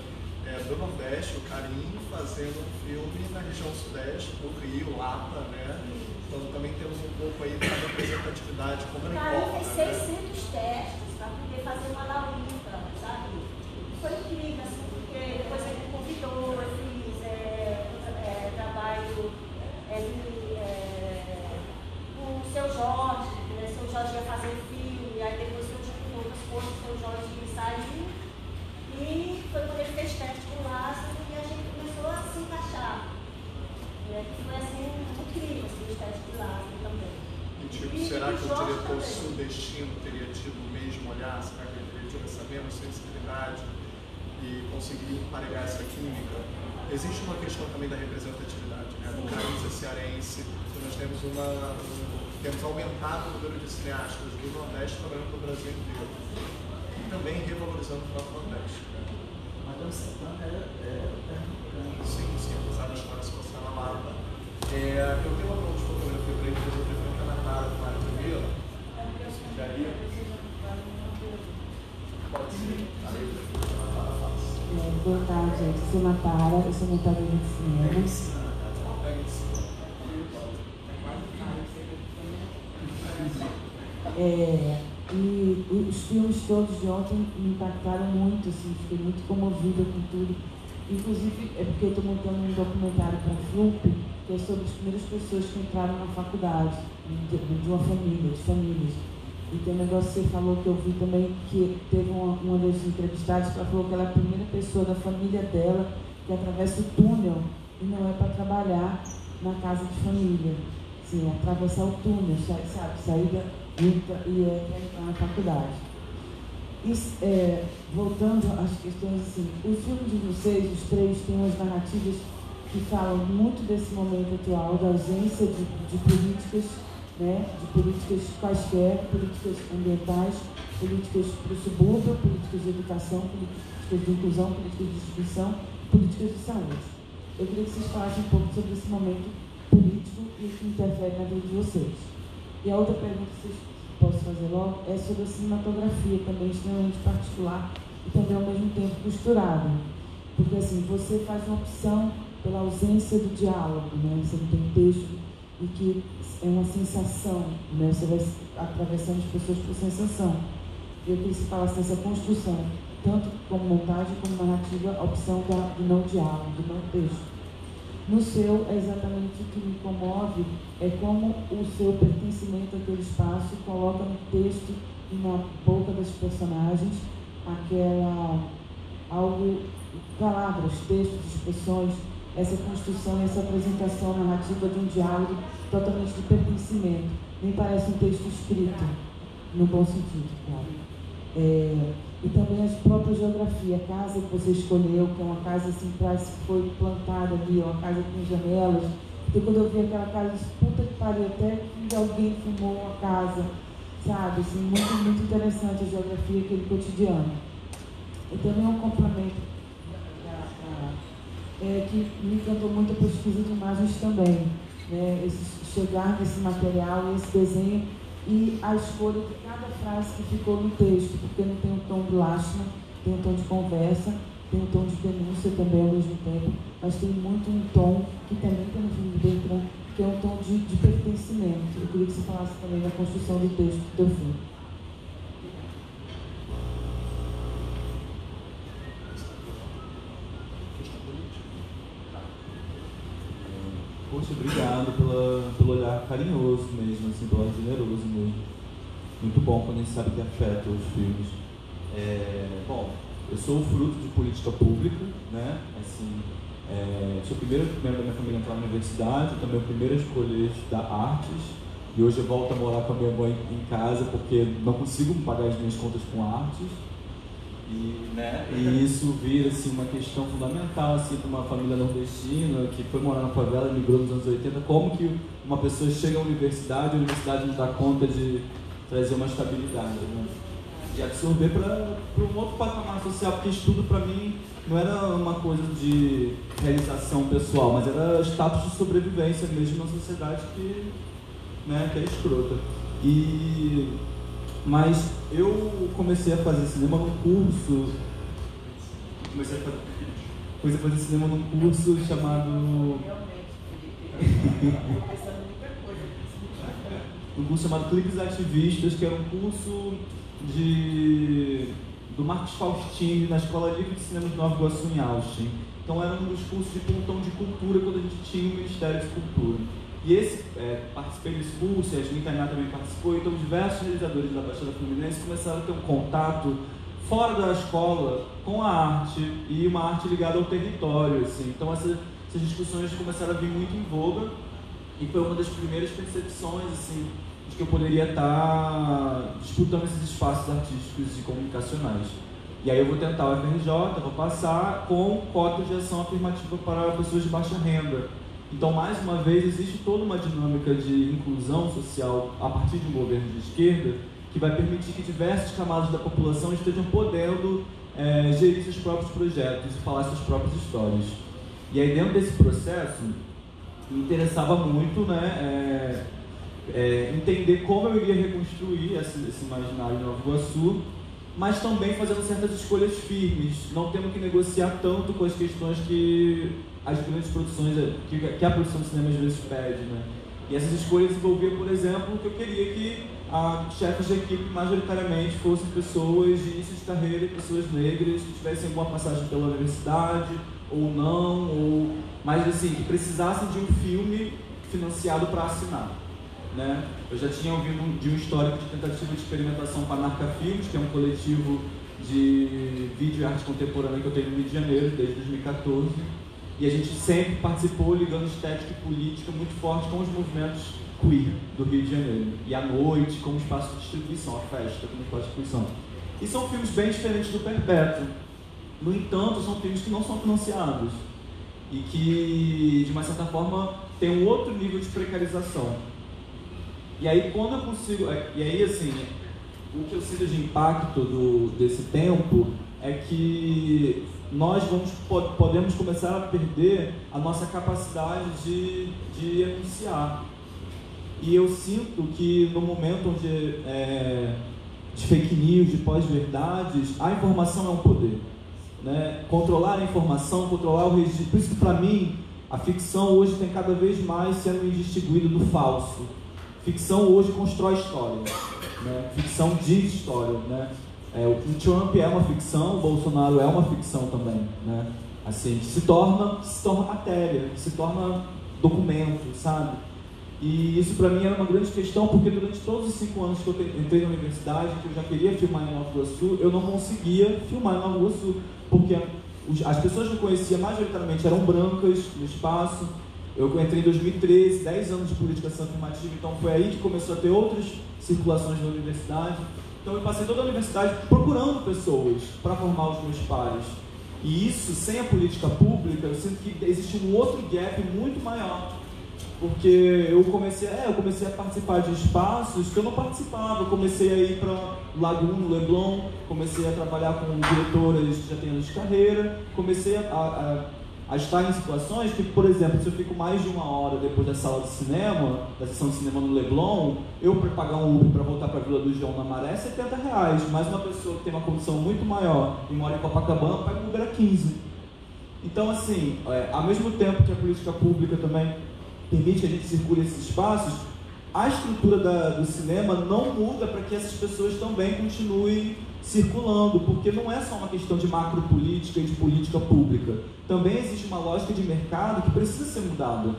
do Nordeste, o Carim, fazendo um filme na região Sudeste, do Rio, Lapa, né? Então também temos um pouco aí da representatividade, como não importa. O Carim fez 600 testes para poder fazer uma laurita, sabe? Foi incrível, assim, porque depois ele me convidou, eu fiz trabalho com o Seu Jorge, né? O Seu Jorge ia fazer um filme, aí depois surgiu outras coisas, o Seu Jorge saiu. E foi quando ele fez teste com o Lázaro e a gente começou a se encaixar. Foi assim, incrível assim, os testes de Lázaro também. E tipo, será que o diretor sudestino teria tido o mesmo olhar? Será que ele teria tido essa mesma sensibilidade e conseguir emparegar essa química? Existe uma questão também da representatividade, né? Do carisma cearense, nós temos aumentado o número de cineastas do Nordeste trabalhando no Brasil inteiro. E também revalorizando o próprio Nordeste. Madame Santana é pernambucana. Sim, apesar da história se passar na Lapa. Eu tenho uma pronta de fotografia para ele, mas eu prefiro que a Natália fale primeiro. E aí, pode ser. Boa tarde, gente. Eu sou Natara, eu sou montadora de cinema. E os filmes todos de ontem me impactaram muito, assim, fiquei muito comovida com tudo. Inclusive, é porque eu estou montando um documentário para a FLUP, que é sobre as primeiras pessoas que entraram na faculdade, de uma família, de famílias. E tem um negócio que você falou que eu vi também, que teve uma das entrevistadas que ela falou que ela é a primeira pessoa da família dela que atravessa o túnel e não é para trabalhar na casa de família. Sim, atravessar o túnel, sabe? Sair e entrar na faculdade. Voltando às questões, assim, os filmes de vocês, os três, têm umas narrativas que falam muito desse momento atual, da ausência de políticas, né, de políticas quaisquer, políticas ambientais, políticas para o subúrbio, políticas de educação, políticas de inclusão, políticas de distribuição, políticas de saúde. Eu queria que vocês falassem um pouco sobre esse momento político e que interfere na vida de vocês. E a outra pergunta que vocês posso fazer logo é sobre a cinematografia, também extremamente particular e também ao mesmo tempo costurada. Porque assim, você faz uma opção pela ausência do diálogo, né? Você não tem texto e que é uma sensação, né? Você vai atravessando as pessoas por sensação. Eu queria que você falasse dessa construção, tanto como montagem como narrativa, a opção do não diálogo, do não texto. No seu, é exatamente o que me comove, é como o seu pertencimento àquele espaço coloca no texto e na boca das personagens palavras, textos, expressões, essa construção, essa apresentação narrativa de um diálogo totalmente de pertencimento. Nem parece um texto escrito, no bom sentido, claro. E também a própria geografia, a casa que você escolheu, que é uma casa assim, parece que foi plantada ali, uma casa com janelas. Porque quando eu vi aquela casa, eu disse, puta que pariu, até que alguém filmou uma casa, sabe? Assim, muito, muito interessante a geografia, aquele cotidiano. E também um complemento que me encantou muito a pesquisa de imagens também, né? Chegar nesse material, esse desenho, e a escolha de cada frase que ficou no texto, porque não tem um tom de lástima, tem um tom de conversa, tem um tom de denúncia também ao mesmo tempo, mas tem muito um tom que também tem no filme de Bertrand, que é um tom de pertencimento. Eu queria que você falasse também da construção do texto do teu filme. Poxa, obrigado pelo olhar carinhoso mesmo, assim, pelo olhar generoso mesmo. Muito bom quando a gente sabe que afeta os filmes. Bom, eu sou o fruto de política pública, né? Assim, sou o primeiro membro da minha família a entrar na universidade, também o primeiro a escolher estudar artes. E hoje eu volto a morar com a minha mãe em casa porque não consigo pagar as minhas contas com artes. E isso vira assim, uma questão fundamental assim, para uma família nordestina que foi morar na favela e migrou nos anos 80. Como que uma pessoa chega à universidade e a universidade não dá conta de trazer uma estabilidade, né? De absorver para um outro patamar social, porque estudo para mim não era uma coisa de realização pessoal, mas era status de sobrevivência mesmo numa sociedade que é escrota. E Mas eu comecei a fazer cinema num curso. Comecei a fazer cinema num curso chamado. Um curso chamado Clipes Ativistas, que era um curso do Marcos Faustini na Escola Livre de Cinema de Nova Iguaçu, em Austin. Então era um dos cursos de pontão de cultura quando a gente tinha o Ministério de Cultura. E participei desse curso, e a Yasmin Tainá também participou, então diversos realizadores da Baixada Fluminense começaram a ter um contato fora da escola com a arte, e uma arte ligada ao território, assim. Então essas discussões começaram a vir muito em voga, e foi uma das primeiras percepções, assim, de que eu poderia estar disputando esses espaços artísticos e comunicacionais. E aí eu vou tentar o FRJ, vou passar com cota de ação afirmativa para pessoas de baixa renda. Então, mais uma vez, existe toda uma dinâmica de inclusão social a partir de um governo de esquerda que vai permitir que diversas camadas da população estejam podendo gerir seus próprios projetos e falar suas próprias histórias. E aí, dentro desse processo, me interessava muito, né, entender como eu iria reconstruir esse imaginário de Nova Iguaçu, mas também fazendo certas escolhas firmes, não tendo que negociar tanto com as questões que as grandes produções, que a produção de cinema às vezes pede, né? E essas escolhas envolviam, por exemplo, que eu queria que as chefes de equipe majoritariamente fossem pessoas de início de carreira, pessoas negras, que tivessem alguma passagem pela universidade, ou não, mas assim, que precisassem de um filme financiado para assinar, né? Eu já tinha ouvido de um histórico de tentativa de experimentação com a Narca Filmes, que é um coletivo de vídeo e arte contemporânea que eu tenho no Rio de Janeiro desde 2014, e a gente sempre participou ligando estética e política muito forte com os movimentos queer do Rio de Janeiro, e à noite como espaço de distribuição, a festa como espaço de distribuição. E são filmes bem diferentes do Perpétuo. No entanto, são filmes que não são financiados e que, de uma certa forma, tem um outro nível de precarização. E aí, quando eu consigo... E aí, assim, o que eu sinto de impacto desse tempo é que nós podemos começar a perder a nossa capacidade de enunciar. E eu sinto que no momento onde de fake news, de pós-verdades, a informação é um poder, né? Controlar a informação, controlar o registro. Por isso que, para mim, a ficção hoje tem cada vez mais sendo indistinguida do falso. Ficção hoje constrói história, né? Ficção diz história, né? O Trump é uma ficção, o Bolsonaro é uma ficção também, né? Assim, se torna matéria, se torna documento, sabe? E isso para mim era uma grande questão, porque durante todos os 5 anos que eu entrei na universidade, que eu já queria filmar em Nova Iguaçu, eu não conseguia filmar em Nova Iguaçu, porque as pessoas que eu conhecia majoritariamente eram brancas no espaço. Eu entrei em 2013, 10 anos de publicação afirmativa, então foi aí que começou a ter outras circulações na universidade. Então eu passei toda a universidade procurando pessoas para formar os meus pares. E isso, sem a política pública, eu sinto que existe um outro gap muito maior. Porque eu comecei a participar de espaços que eu não participava. Eu comecei a ir para Lagoon, Leblon, comecei a trabalhar com diretoras que já têm anos de carreira, comecei a estar em situações que, por exemplo, se eu fico mais de 1 hora depois da sala de cinema, da sessão de cinema no Leblon, eu para pagar um Uber para voltar para a Vila do João na Maré é R$70, mas uma pessoa que tem uma condição muito maior e mora em Copacabana paga um Uber a 15. Então, assim, ao mesmo tempo que a política pública também permite que a gente circule esses espaços, a estrutura do cinema não muda para que essas pessoas também continuem circulando, porque não é só uma questão de macropolítica e de política pública. Também existe uma lógica de mercado que precisa ser mudada.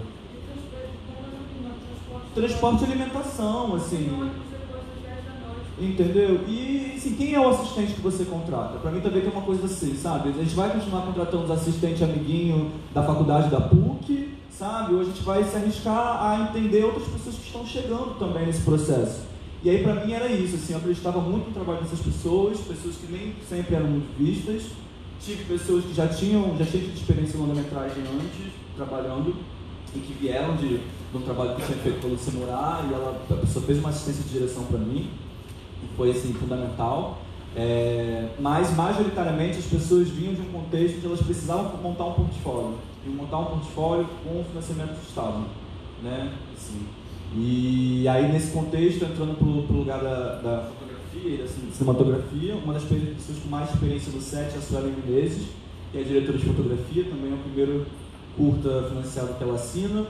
Transporte e alimentação, assim. Entendeu? E, assim, quem é o assistente que você contrata? Para mim também tem uma coisa assim, sabe? A gente vai continuar contratando os assistentes amiguinho da faculdade da PUC, sabe? Ou a gente vai se arriscar a entender outras pessoas que estão chegando também nesse processo. E aí, para mim, era isso, assim, eu acreditava muito no trabalho dessas pessoas que nem sempre eram muito vistas. Tive pessoas que já tinham tido experiência em longa-metragem antes, trabalhando, e que vieram de um trabalho que eu tinha feito pelo Semurá, e a pessoa fez uma assistência de direção para mim, e foi, assim, fundamental. Mas, majoritariamente, as pessoas vinham de um contexto onde elas precisavam montar um portfólio, e montar um portfólio com financiamento do Estado, né, assim. E aí, nesse contexto, entrando para o lugar da fotografia e da cinematografia. Uma das pessoas com mais experiência no set é a Suelen Menezes, que é diretora de fotografia, também é o primeiro curta financiado que ela assina.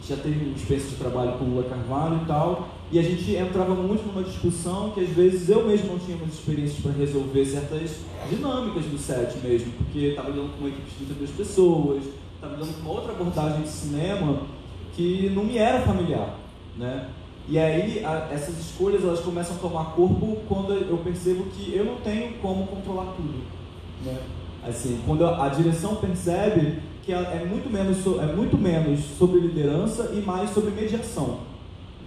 Já teve uma experiência de trabalho com o Lula Carvalho e tal. E a gente entrava muito numa discussão que às vezes eu mesmo não tinha muitas experiências para resolver certas dinâmicas do set mesmo, porque estava lidando com uma equipe de 32 pessoas, estava lidando com uma outra abordagem de cinema que não me era familiar, né? E aí essas escolhas elas começam a tomar corpo quando eu percebo que eu não tenho como controlar tudo, né? Assim, quando a direção percebe que é muito menos sobre liderança e mais sobre mediação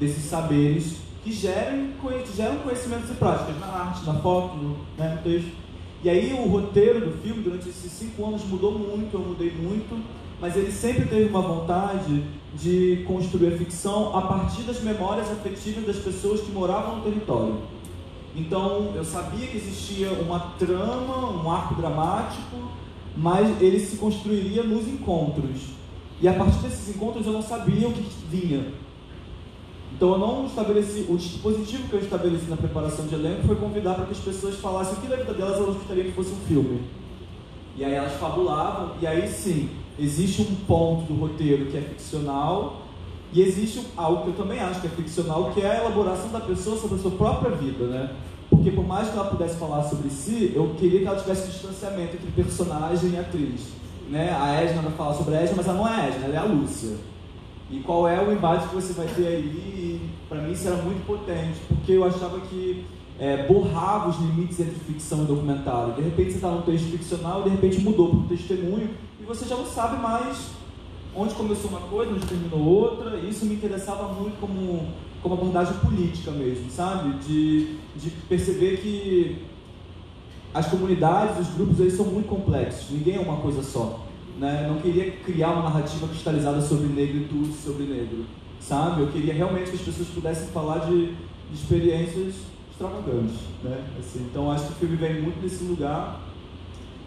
desses saberes que geram conhecimentos e práticas na arte, na foto, né, no texto. E aí o roteiro do filme, durante esses 5 anos, mudou muito, eu mudei muito, mas ele sempre teve uma vontade de construir a ficção a partir das memórias afetivas das pessoas que moravam no território. Então, eu sabia que existia uma trama, um arco dramático, mas ele se construiria nos encontros. E a partir desses encontros eu não sabia o que vinha. Então eu não estabeleci, o dispositivo que eu estabeleci na preparação de elenco foi convidar para que as pessoas falassem o que da vida delas elas gostariam que fosse um filme. E aí elas fabulavam, e aí sim, existe um ponto do roteiro que é ficcional, e existe algo que eu também acho que é ficcional, que é a elaboração da pessoa sobre a sua própria vida, né? Porque por mais que ela pudesse falar sobre si, eu queria que ela tivesse distanciamento entre personagem e atriz, né? A Edna vai falar sobre a Edna, mas ela não é a Edna, ela é a Lúcia. E qual é o embate que você vai ter aí? E para mim isso era muito potente, porque eu achava que borrava os limites entre ficção e documentário. De repente você está num texto ficcional e de repente mudou para um testemunho e você já não sabe mais onde começou uma coisa, onde terminou outra. E isso me interessava muito como abordagem política mesmo, sabe? De perceber que as comunidades, os grupos, eles são muito complexos, ninguém é uma coisa só, né? Eu não queria criar uma narrativa cristalizada sobre negritude, sobre negro, sabe? Eu queria realmente que as pessoas pudessem falar de experiências extravagantes, né? Assim, então acho que o filme vem muito desse lugar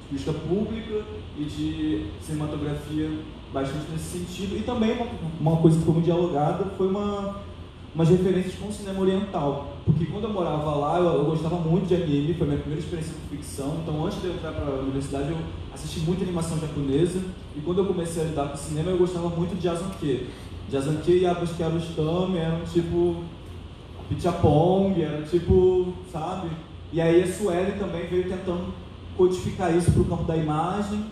de vista pública e de cinematografia bastante nesse sentido. E também uma coisa que foi muito dialogada foi umas referências com o cinema oriental, porque quando eu morava lá eu gostava muito de anime, foi a minha primeira experiência com ficção. Então antes de eu entrar para a universidade eu assisti muita animação japonesa, e quando eu comecei a lidar com cinema eu gostava muito de Jazanke. Jazanke e Abbas Kiarostami eram tipo Pichapong, era tipo, sabe? E aí a Sueli também veio tentando codificar isso para o campo da imagem,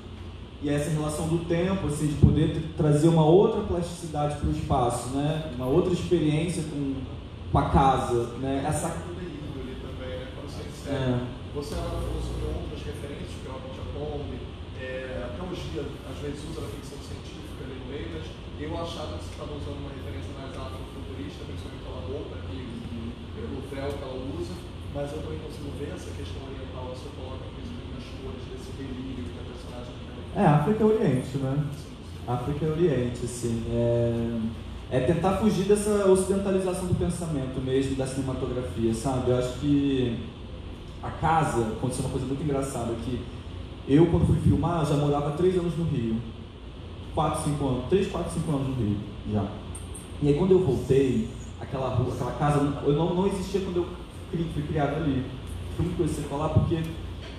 e essa relação do tempo, assim, de poder trazer uma outra plasticidade para o espaço, né? Uma outra experiência com a casa, né? Essa também, né? Quando você insere, você falou sobre outras referências, que é o Pichapong, a teologia às vezes usa a ficção científica ali no meio, mas eu achava que você estava usando uma referência mais afrofuturista, principalmente pela roupa, pelo véu que ela usa, mas eu também consigo ver essa questão oriental, você coloca principalmente nas cores desse delírio que a personagem tem. África é Oriente, né? África é Oriente, assim, é tentar fugir dessa ocidentalização do pensamento mesmo, da cinematografia, sabe? Eu acho que a casa, aconteceu uma coisa muito engraçada, que eu, quando fui filmar, já morava 3 anos no Rio, 3, 4, 5 anos no Rio, já. E aí quando eu voltei, aquela rua, aquela casa, não existia quando eu fui criado ali. Foi muito coisa você falar, porque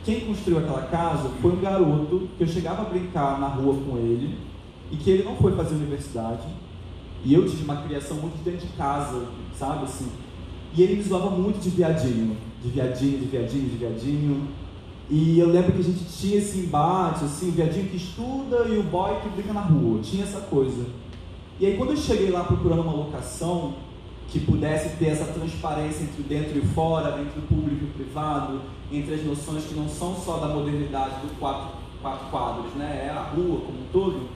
quem construiu aquela casa foi um garoto que eu chegava a brincar na rua com ele, e que ele não foi fazer universidade, e eu tive uma criação muito dentro de casa, sabe, assim, e ele me zoava muito de viadinho, e eu lembro que a gente tinha esse embate, assim, o viadinho que estuda e o boy que brinca na rua, tinha essa coisa. E aí quando eu cheguei lá procurando uma locação que pudesse ter essa transparência entre o dentro e o fora, entre o público e o privado, entre as noções que não são só da modernidade do quatro quadros, né? É a rua como um todo.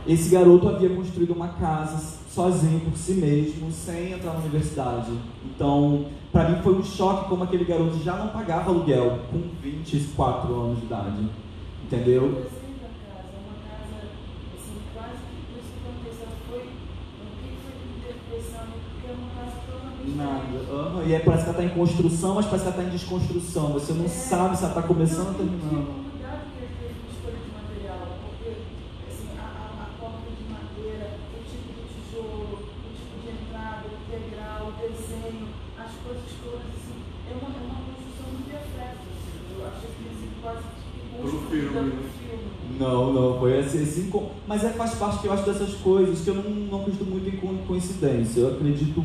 Esse garoto havia construído uma casa sozinho por si mesmo, sem entrar na universidade. Então, para mim foi um choque como aquele garoto já não pagava aluguel com 24 anos de idade, entendeu? Nada. E aí parece que ela está em construção, mas parece que ela está em desconstrução. Você não sabe se ela está começando ou terminando. filme. Não, foi assim, mas faz parte que eu acho dessas coisas que eu não acredito muito em coincidência. Eu acredito,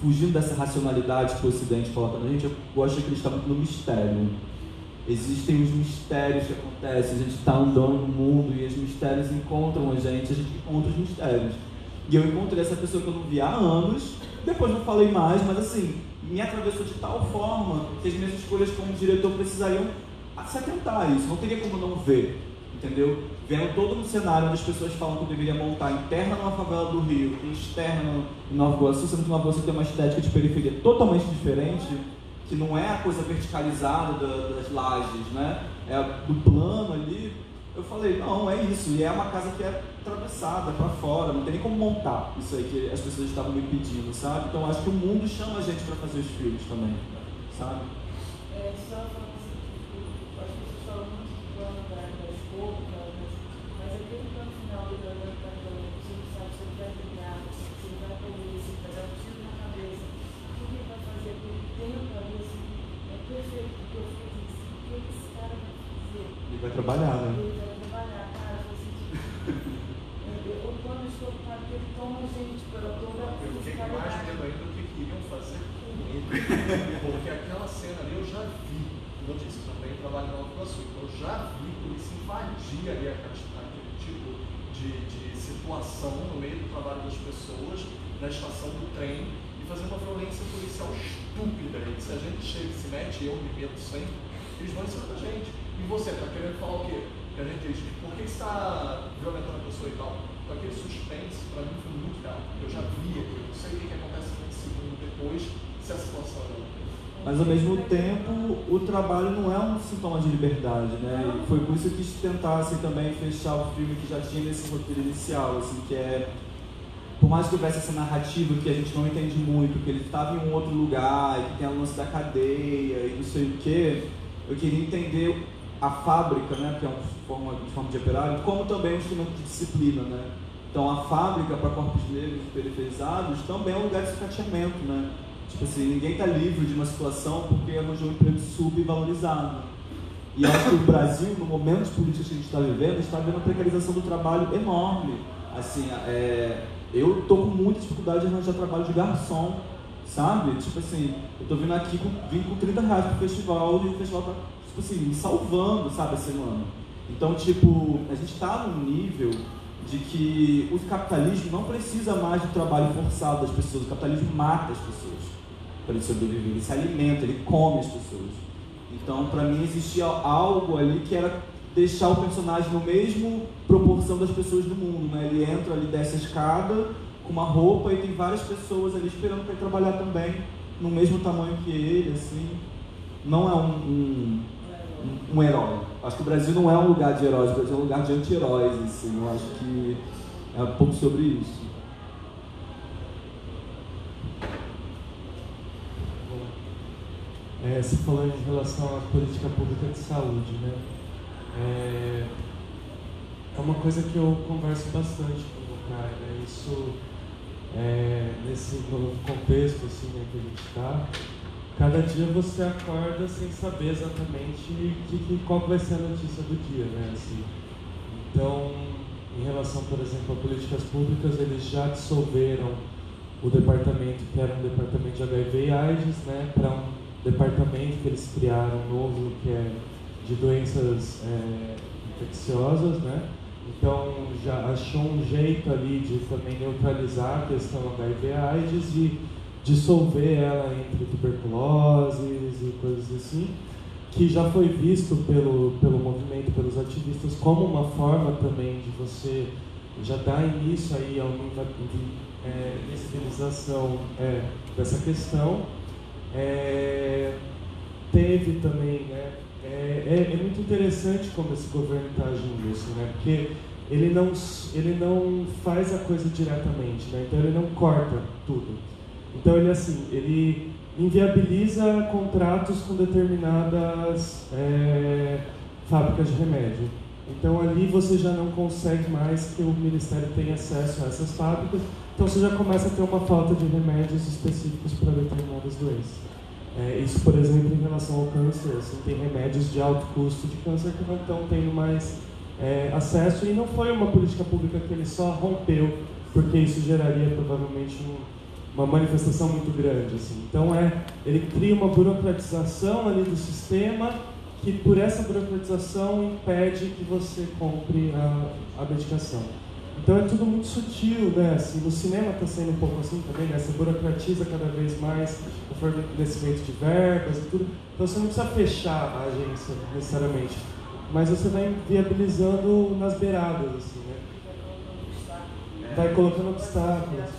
fugindo dessa racionalidade que o Ocidente coloca na gente, eu gosto de acreditar muito no mistério. Existem os mistérios que acontecem, a gente está andando no mundo e os mistérios encontram a gente encontra os mistérios. E eu encontrei essa pessoa que eu não via há anos, depois não falei mais, mas assim, me atravessou de tal forma que as minhas escolhas como diretor precisariam se atentar a isso, não teria como não ver, entendeu? Vendo todo um cenário onde as pessoas falam que eu deveria montar interna numa favela do Rio e externa em Nova Iguaçu, sendo que Nova Iguaçu tem uma estética de periferia totalmente diferente, que não é a coisa verticalizada das lajes, né? É do plano ali. Eu falei, não, é isso, e é uma casa que é atravessada para fora, não tem nem como montar isso aí que as pessoas estavam me pedindo, sabe? Então acho que o mundo chama a gente para fazer os filmes também, sabe? Só falando assim, acho que vocês falam muito do plano das poucas, mas aquele plano final do programa que você não sabe se ele vai brilhar, se ele vai correr, se ele vai dar um tiro na cabeça, o que ele vai fazer com ele dentro da cabeça, é perfeito, porque eu fiz isso, o que esse cara vai fazer? Ele vai trabalhar, né? Ele vai trabalhar, cara, eu senti o plano estou ocupado, porque ele toma a gente pela toda a eu fiquei com mais medo ainda do que queriam fazer comigo, porque aquela cena ali eu já vi, como eu disse, também trabalho em Nova Iguaçu, eu já vi polícia invadir ali aquele tipo de situação no meio do trabalho das pessoas, na estação do trem, e fazer uma violência policial estúpida, e se a gente chega e se mete, eu me meto sempre, eles vão em cima da gente. E você, tá querendo falar o quê? Que a gente diz, por que você está violentando a pessoa e tal? Então aquele suspense, para mim, foi muito real. Eu já vi aquilo, eu sei o que acontece no segundo depois, se a situação é outra. Mas ao mesmo tempo, o trabalho não é um sintoma de liberdade, né? E foi por isso que eu quis tentar assim, também fechar o filme que já tinha nesse roteiro inicial, assim, que é, por mais que houvesse essa narrativa que a gente não entende muito, que ele estava em um outro lugar, e que tem a lance da cadeia e não sei o quê, eu queria entender a fábrica, né, que é uma forma de operário, como também um instrumento de disciplina, né? Então a fábrica para corpos negros periferizados também é um lugar de sucateamento, né? Tipo assim, ninguém está livre de uma situação porque arranjou um emprego subvalorizado. E acho que o Brasil, no momento de política que a gente está vivendo, está vendo uma precarização do trabalho enorme. Assim, eu estou com muita dificuldade de arranjar trabalho de garçom, sabe? Tipo assim, eu estou vindo aqui vim com 30 reais pro festival e o festival está, tipo assim, me salvando, sabe, a semana. Então, tipo, a gente está num nível de que o capitalismo não precisa mais do trabalho forçado das pessoas, o capitalismo mata as pessoas para ele sobreviver, ele se alimenta, ele come as pessoas. Então, para mim, existia algo ali que era deixar o personagem no mesmo proporção das pessoas do mundo, né? Ele entra ali, desce a escada com uma roupa e tem várias pessoas ali esperando para ele trabalhar também, no mesmo tamanho que ele, assim. Não é um herói. Acho que o Brasil não é um lugar de heróis, o Brasil é um lugar de anti-heróis, assim. Eu acho que é um pouco sobre isso. Você falou em relação à política pública de saúde, né? É uma coisa que eu converso bastante com o Caio, né? Isso, nesse novo contexto assim, né, que a gente está, cada dia você acorda sem saber exatamente qual vai ser a notícia do dia, né? Assim, então, em relação, por exemplo, a políticas públicas, eles já dissolveram o departamento que era um departamento de HIV e AIDS, né, para um departamento que eles criaram novo, que é de doenças infecciosas, né? Então já achou um jeito ali de também neutralizar a questão HIV/AIDS e dissolver ela entre tuberculoses e coisas assim, que já foi visto pelo movimento, pelos ativistas, como uma forma também de você já dar início aí a uma sensibilização dessa questão. Teve também, né? É muito interessante como esse governo está agindo isso, né? Porque ele não faz a coisa diretamente, né? Então ele não corta tudo. Então ele inviabiliza contratos com determinadas fábricas de remédio. Então ali você já não consegue mais que o Ministério tenha acesso a essas fábricas. Então você já começa a ter uma falta de remédios específicos para determinadas doenças. Isso, por exemplo, em relação ao câncer, assim, tem remédios de alto custo de câncer que não estão tendo mais acesso, e não foi uma política pública que ele só rompeu, porque isso geraria provavelmente uma manifestação muito grande. Assim. Então, ele cria uma burocratização ali do sistema, que por essa burocratização impede que você compre a medicação. Então é tudo muito sutil, né? Assim, no cinema está sendo um pouco assim também, né? Você burocratiza cada vez mais o fornecimento de verbas e tudo. Então você não precisa fechar a agência necessariamente, mas você vai viabilizando nas beiradas, assim, né? Vai colocando obstáculos.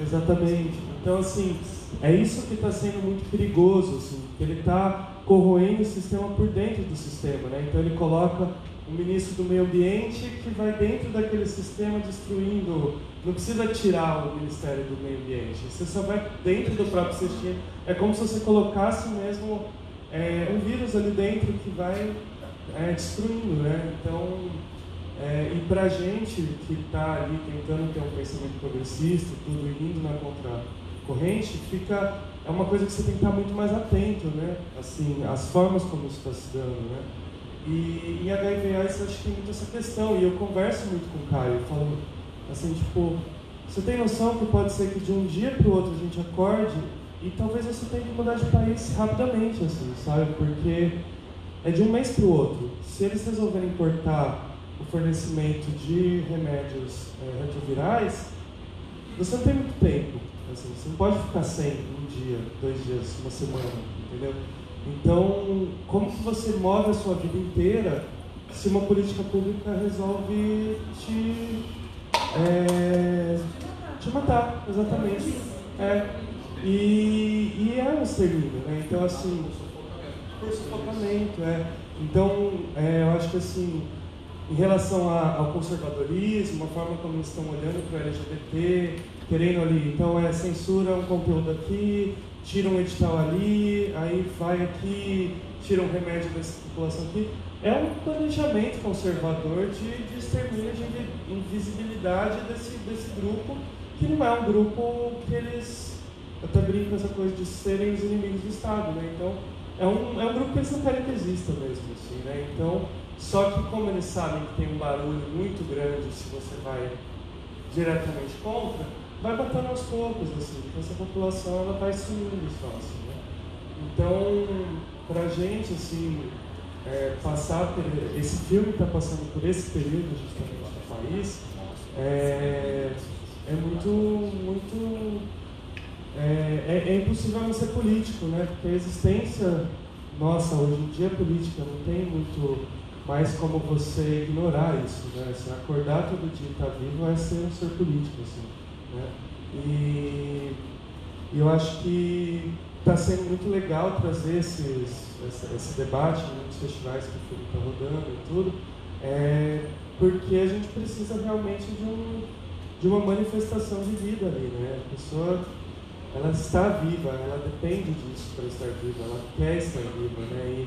Exatamente. Então, assim, é isso que está sendo muito perigoso, assim, que ele está corroendo o sistema por dentro do sistema, né? Então ele coloca o ministro do meio ambiente que vai dentro daquele sistema destruindo. Não precisa tirar o Ministério do Meio Ambiente, você só vai dentro do próprio sistema. É como se você colocasse mesmo um vírus ali dentro que vai destruindo, né? Então, e pra gente que está ali tentando ter um pensamento progressista, tudo indo na contracorrente, é uma coisa que você tem que estar muito mais atento, né? Assim, as formas como isso está se dando, né? E em HIV/AIDS eu acho que tem muito essa questão, e eu converso muito com o Caio, falando assim, tipo, você tem noção que pode ser que de um dia para o outro a gente acorde e talvez você tenha que mudar de país rapidamente, assim, sabe? Porque é de um mês para o outro. Se eles resolverem cortar o fornecimento de remédios retrovirais, você não tem muito tempo, assim, você não pode ficar sem um dia, 2 dias, uma semana, entendeu? Então, como que você move a sua vida inteira se uma política pública resolve te matar, exatamente. E é um extermínio, né? Então, assim, por sufocamento, Então, eu acho que, assim, em relação ao conservadorismo, a forma como eles estão olhando para o LGBT, querendo ali, então censura um conteúdo aqui, tira um edital ali, aí vai aqui, tira um remédio dessa população aqui. É um planejamento conservador de extermínio, de invisibilidade desse grupo, que não é um grupo que eles, eu até brinco com essa coisa de serem os inimigos do Estado, né? Então, é um grupo que eles não querem que exista mesmo, assim, né? Então, só que como eles sabem que tem um barulho muito grande se você vai diretamente contra, vai batendo aos poucos, assim, porque essa população ela vai sumindo só, assim, né? Então, pra gente, assim, passar por esse filme está passando por esse período justamente do país, é impossível não ser político, né? Porque a existência nossa hoje em dia política não tem muito mais como você ignorar isso, né? Assim, acordar todo dia e estar vivo é ser um ser político, assim, né? E eu acho que está sendo muito legal trazer esse debate em muitos festivais que o filme está rodando e tudo, porque a gente precisa realmente de uma manifestação de vida ali, né? A pessoa, ela está viva, ela depende disso para estar viva, ela quer estar viva, né?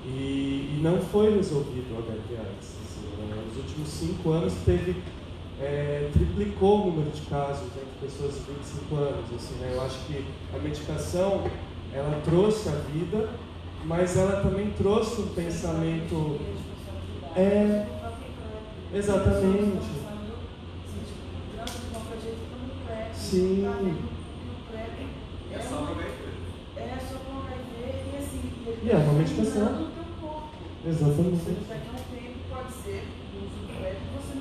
E não foi resolvido o HIV/AIDS. Assim, né? Nos últimos 5 anos triplicou o número de casos entre pessoas de 25 anos. Assim, né? Eu acho que a medicação, ela trouxe a vida, mas ela também trouxe um pensamento... Exatamente. Sim. É só para o HIV e assim... E é uma medicação. Exatamente. Daqui a um tempo pode ser o uso do PrEP você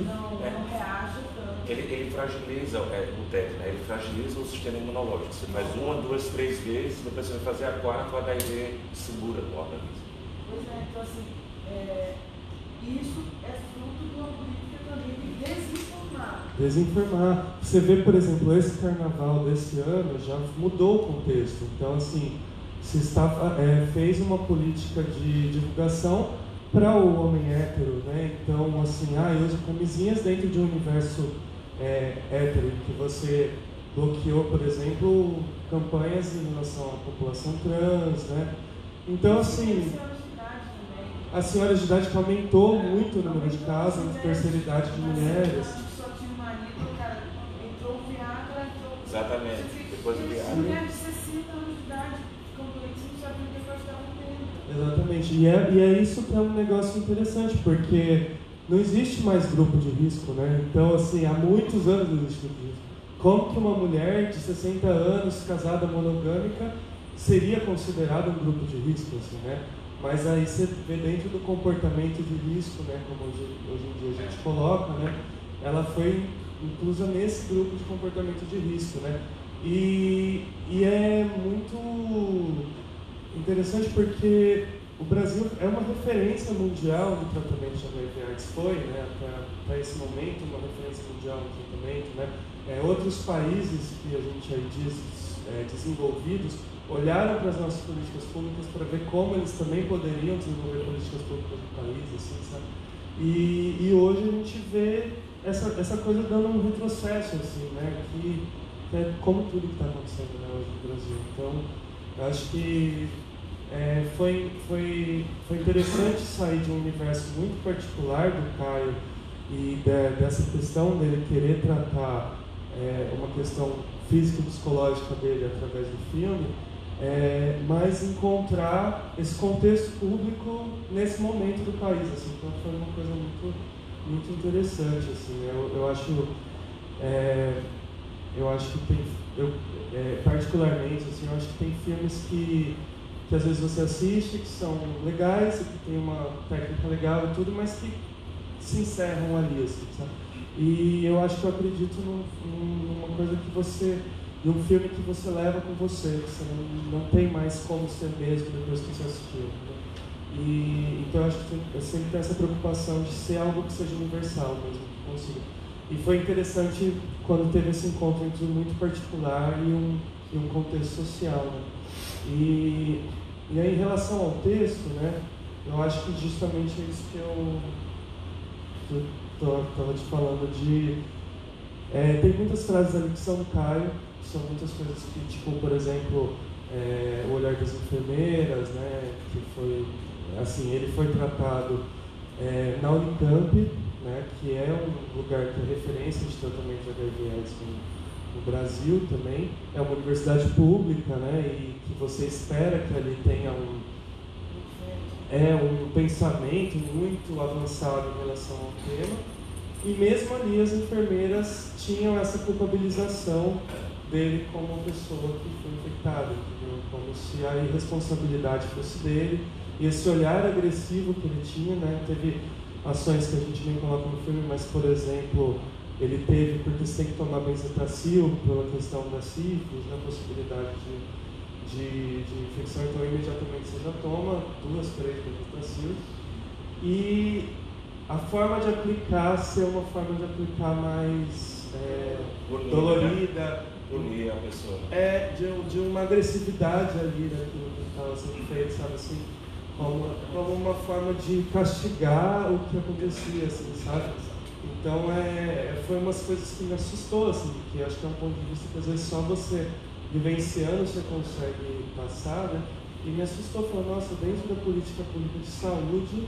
não reage tanto. Ele fragiliza o TEP, né? Ele fragiliza o sistema imunológico. Você faz 1, 2, 3 vezes, depois você vai fazer a 4ª, o HIV segura no organismo. Pois é, então assim, isso é fruto de uma política também de desinformar. Desinformar. Você vê, por exemplo, esse carnaval desse ano já mudou o contexto. Então, assim, se fez uma política de divulgação para o homem hétero, né? Então, assim, eu uso camisinhas dentro de um universo hétero, que você bloqueou, por exemplo, campanhas em relação à população trans, né? Então, assim, a senhora de idade que aumentou muito o número de casos, a terceira idade de mulheres. Só tinha um marido, o cara entrou o Viagra, entrou Exatamente. Depois do Mulher viagem. de 60 anos de idade, completamente não sabe o que elas estavam tendo. Exatamente. E é isso que é um negócio interessante, porque não existe mais grupo de risco, né? Então, assim, há muitos anos não existe grupo de risco. Como que uma mulher de 60 anos, casada monogâmica, seria considerada um grupo de risco, assim, né? Mas aí você vê dentro do comportamento de risco, né, como hoje em dia a gente coloca, né, ela foi inclusa nesse grupo de comportamento de risco, né? E é muito interessante porque o Brasil é uma referência mundial no tratamento de HIV/AIDS, foi, né, para esse momento, uma referência mundial no tratamento, né? Outros países que a gente aí diz desenvolvidos olharam para as nossas políticas públicas para ver como eles também poderiam desenvolver políticas públicas no país, assim, sabe? E hoje a gente vê essa coisa dando um retrocesso, assim, né? Que é como tudo que está acontecendo, né, hoje no Brasil. Então, eu acho que foi interessante sair de um universo muito particular do Caio e dessa questão dele querer tratar uma questão física e psicológica dele através do filme, mas encontrar esse contexto público nesse momento do país, assim. Então foi uma coisa muito, muito interessante, assim. Eu acho que tem, particularmente, assim, eu acho que tem filmes que às vezes você assiste, que são legais, que tem uma técnica legal e tudo, mas que se encerram ali, assim, sabe? E eu acho que eu acredito numa coisa que você, de um filme que você leva com você, que você não tem mais como ser mesmo depois que você assistiu, né? Então eu acho que eu sempre tenho essa preocupação de ser algo que seja universal mesmo, que consiga. E foi interessante quando teve esse encontro entre um muito particular e um contexto social, né? E aí, em relação ao texto, né, eu acho que justamente é isso que eu estava te falando de... tem muitas frases ali que são do Caio, são muitas coisas que, tipo, por exemplo, o olhar das enfermeiras, né, que foi, assim, ele foi tratado na Unicamp, né, que é um lugar que é referência de tratamento de HIV/AIDS no Brasil também. É uma universidade pública, né, e que você espera que ali tenha um pensamento muito avançado em relação ao tema. E mesmo ali as enfermeiras tinham essa culpabilização dele como uma pessoa que foi infectada, entendeu? Como se a irresponsabilidade fosse dele, e esse olhar agressivo que ele tinha, né? Teve ações que a gente nem coloca no filme, mas, por exemplo, ele teve, porque você tem que tomar benzetacil pela questão da sífilis, né? Possibilidade de infecção, então imediatamente você já toma 2, 3 benzetacil. E a forma de aplicar ser uma forma de aplicar mais dolorida, punir a pessoa. De uma agressividade ali daquilo que estava sendo feito, sabe assim, como uma forma de castigar o que acontecia, assim, sabe? Então foi umas coisas que me assustou, assim, que acho que é um ponto de vista que às vezes só você vivenciando você consegue passar, né? E me assustou, falando, nossa, dentro da política pública de saúde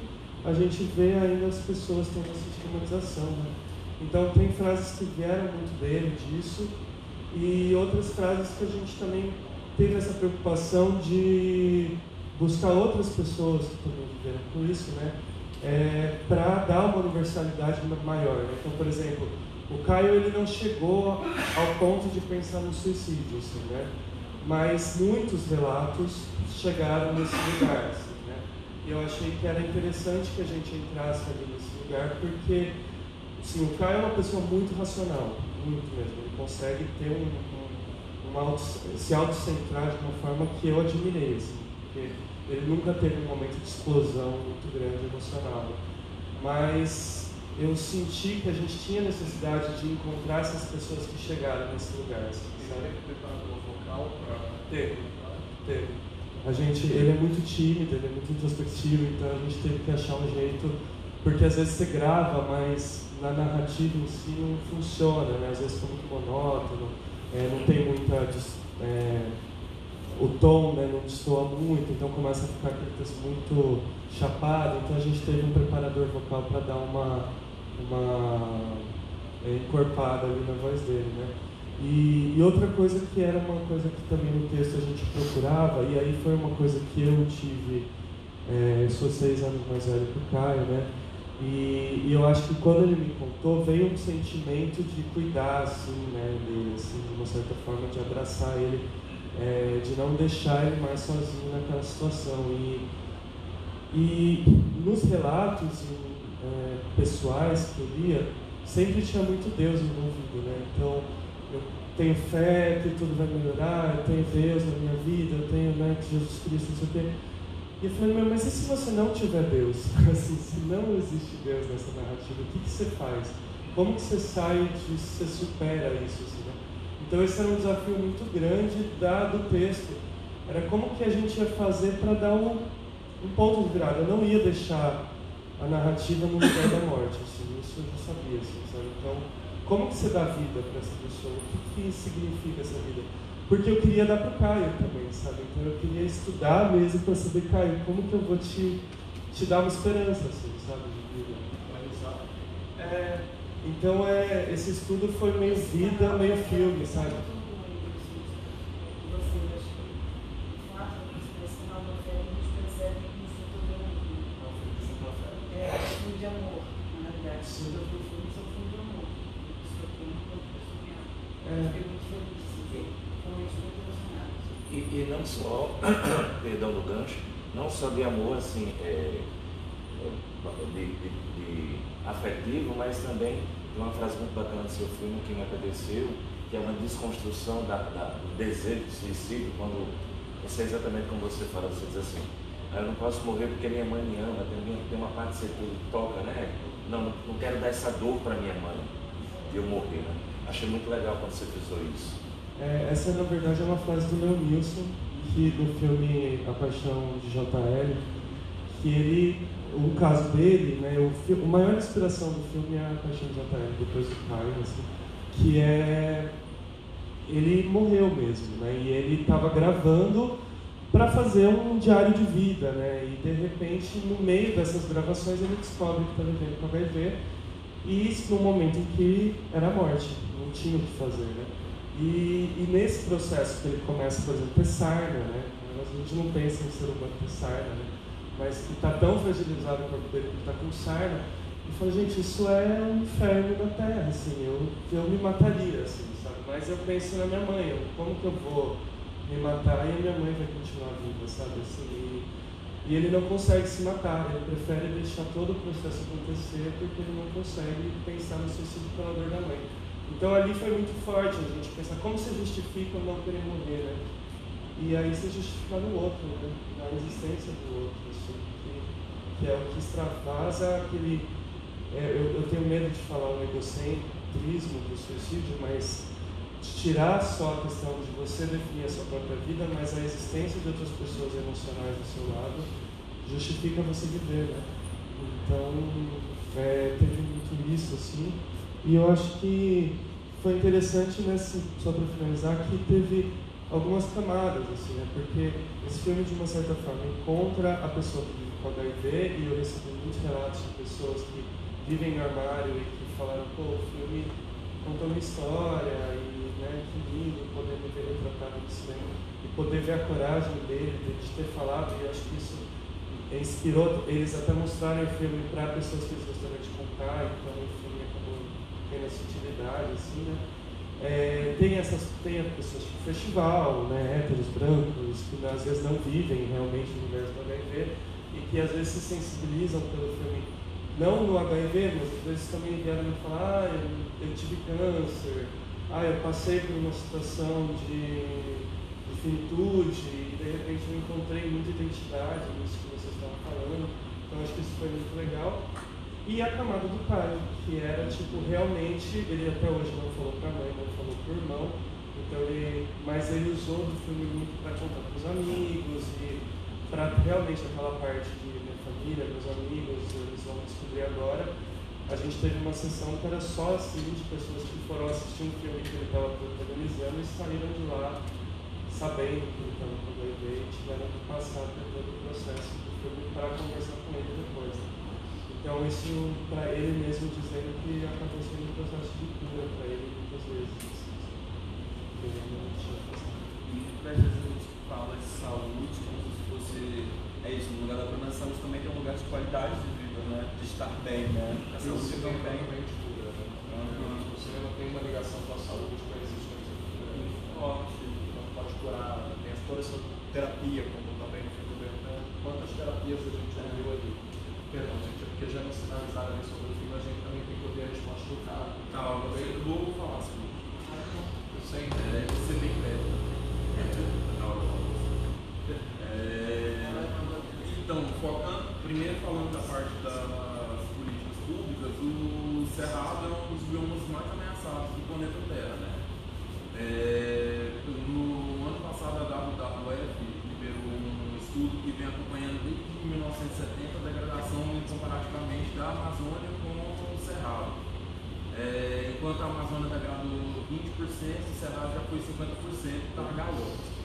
a gente vê ainda as pessoas tendo essa estigmatização, né? Então tem frases que vieram muito dele disso, e outras frases que a gente também teve essa preocupação de buscar outras pessoas que também viveram com isso, né? Para dar uma universalidade maior, né? Então, por exemplo, o Caio ele não chegou ao ponto de pensar no suicídio, assim, né? Mas muitos relatos chegaram nesse lugar, assim, né? E eu achei que era interessante que a gente entrasse ali nesse lugar, porque assim, o Caio é uma pessoa muito racional, muito mesmo. Ele consegue ter se autocentrar de uma forma que eu admirei, assim, porque ele nunca teve um momento de explosão muito grande emocional. Mas eu senti que a gente tinha necessidade de encontrar essas pessoas que chegaram nesse lugar. Assim, sabe? Vocal para... Teve. Ele é muito tímido, ele é muito introspectivo, então a gente teve que achar um jeito, porque às vezes você grava, mas na narrativa em si não funciona, né? Às vezes fica muito monótono, não tem muita... o tom, né, não destoa muito, então começa a ficar aquele texto muito chapado, então a gente teve um preparador vocal para dar uma encorpada ali na voz dele, né? E outra coisa que era uma coisa que também no texto a gente procurava, e aí foi uma coisa que eu tive, sou 6 anos mais velho que o Caio, né? E eu acho que quando ele me contou, veio um sentimento de cuidar, assim, né, dele, assim, de uma certa forma, de abraçar ele, de não deixar ele mais sozinho naquela situação. E nos relatos pessoais que eu lia, sempre tinha muito Deus envolvido, né? Então, eu tenho fé que tudo vai melhorar, eu tenho Deus na minha vida, eu tenho, né, Jesus Cristo, não sei o quê. E eu falei, mas e se você não tiver Deus? Assim, se não existe Deus nessa narrativa, o que você faz? Como que você sai disso, você supera isso? Assim, né? Então esse era um desafio muito grande do texto. Era como que a gente ia fazer para dar um ponto de virada. Eu não ia deixar a narrativa no lugar da morte, assim, isso eu já sabia, assim, sabe? Então, como que você dá vida para essa pessoa? O que significa essa vida? Porque eu queria dar para o Caio também, sabe? Então eu queria estudar mesmo para saber, Caio, como que eu vou te dar uma esperança, assim, sabe? De vida. Então esse estudo foi meio vida, meio filme, sabe? De amor, na realidade, todo o filme são filme de amor. Isso aqui eu fiquei muito feliz de ver, realmente muito emocionado. E não só, perdão do gancho, não só de amor, assim, de afetivo, mas também de uma frase muito bacana do seu filme que me agradeceu, que é uma desconstrução do desejo de suicídio, quando você, exatamente como você fala, você diz assim, eu não posso morrer porque minha mãe me ama, tem uma parte de você que toca, né? Não quero dar essa dor para minha mãe de eu morrer, né? Achei muito legal quando você frisou isso. Essa, na verdade, é uma frase do Leonilson, que do filme A Paixão de J.L., que o caso dele, né, a maior inspiração do filme é A Paixão de J.L., depois do Caio, assim, que ele morreu mesmo, né? E ele estava gravando para fazer um diário de vida, né? E de repente, no meio dessas gravações, ele descobre que está vivendo com HIV, e isso no momento em que era a morte, não tinha o que fazer, né? E nesse processo que ele começa, por exemplo, ter sarna, né? A gente não pensa em ser humano ter sarna, né? Mas que está tão fragilizado o corpo dele que está com sarna, e fala, gente, isso é um inferno na Terra, assim, eu me mataria, assim, sabe? Mas eu penso na minha mãe, como que eu vou me matar e a minha mãe vai continuar viva, sabe? Assim, e ele não consegue se matar, ele prefere deixar todo o processo acontecer porque ele não consegue pensar no suicídio pela dor da mãe. Então ali foi muito forte a gente pensar como se justifica o não querer morrer, né? E aí se justificar no outro, né? Na existência do outro, assim, que é o que extravasa aquele... eu tenho medo de falar um egocentrismo do suicídio, mas tirar só a questão de você definir a sua própria vida, mas a existência de outras pessoas emocionais do seu lado justifica você viver, né? Então, teve muito isso, assim, e eu acho que foi interessante, né, só para finalizar, que teve algumas camadas, assim, né? Porque esse filme, de uma certa forma, encontra a pessoa que vive com HIV, e eu recebi muitos relatos de pessoas que vivem no armário e que falaram, pô, o filme contou uma história, e né, que lindo poder me ver retratado disso bem, e poder ver a coragem dele, de ter falado, e eu acho que isso inspirou eles até mostrarem o filme para pessoas que eles gostariam de contar, então o filme acabou tendo essa utilidade, assim, né? Tem pessoas tipo festival, né, héteros brancos, que às vezes não vivem realmente no universo do HIV, e que às vezes se sensibilizam pelo filme, não no HIV, mas às vezes também vieram me falar, eu tive câncer, eu passei por uma situação de finitude e de repente eu encontrei muita identidade nisso que vocês estavam falando, então acho que isso foi muito legal. E a camada do Caio, que era tipo, realmente, ele até hoje não falou pra mãe, não falou pro irmão, então mas ele usou do filme muito para contar pros amigos e para realmente aquela parte de minha família, meus amigos, eles vão descobrir agora. A gente teve uma sessão que era só assim, de pessoas que foram assistir um filme que ele estava protagonizando e saíram de lá sabendo que ele estava com HIV e tiveram que passar por todo o processo do filme para conversar com ele depois. Então isso, para ele mesmo, dizendo que acabou sendo um processo de cura para ele muitas vezes. E às vezes a gente fala de saúde como se fosse, é isso, no lugar da promessa de saúde também tem um lugar de qualidade de vida, né? De estar bem, né? A saúde também cura, né? O cinema tem uma ligação com a saúde, com a existência do então pode curar, tem toda essa terapia, como também no filme do né? Quantas terapias a gente já viu ali? Perdão, gente, é porque já não sinalizaram ali sobre o filme, a gente também tem que ouvir a resposta do cara. Eu vou falar sobre isso. Eu sei, você bem breve. Então, focando, primeiro falando da parte das políticas públicas, o Cerrado é um dos biomas mais ameaçados do planeta Terra, né? No ano passado, a WWF liberou um estudo que vem acompanhando desde 1970 a degradação comparativamente da Amazônia com o Cerrado. Enquanto a Amazônia degradou 20%, o Cerrado já foi 50% da galope.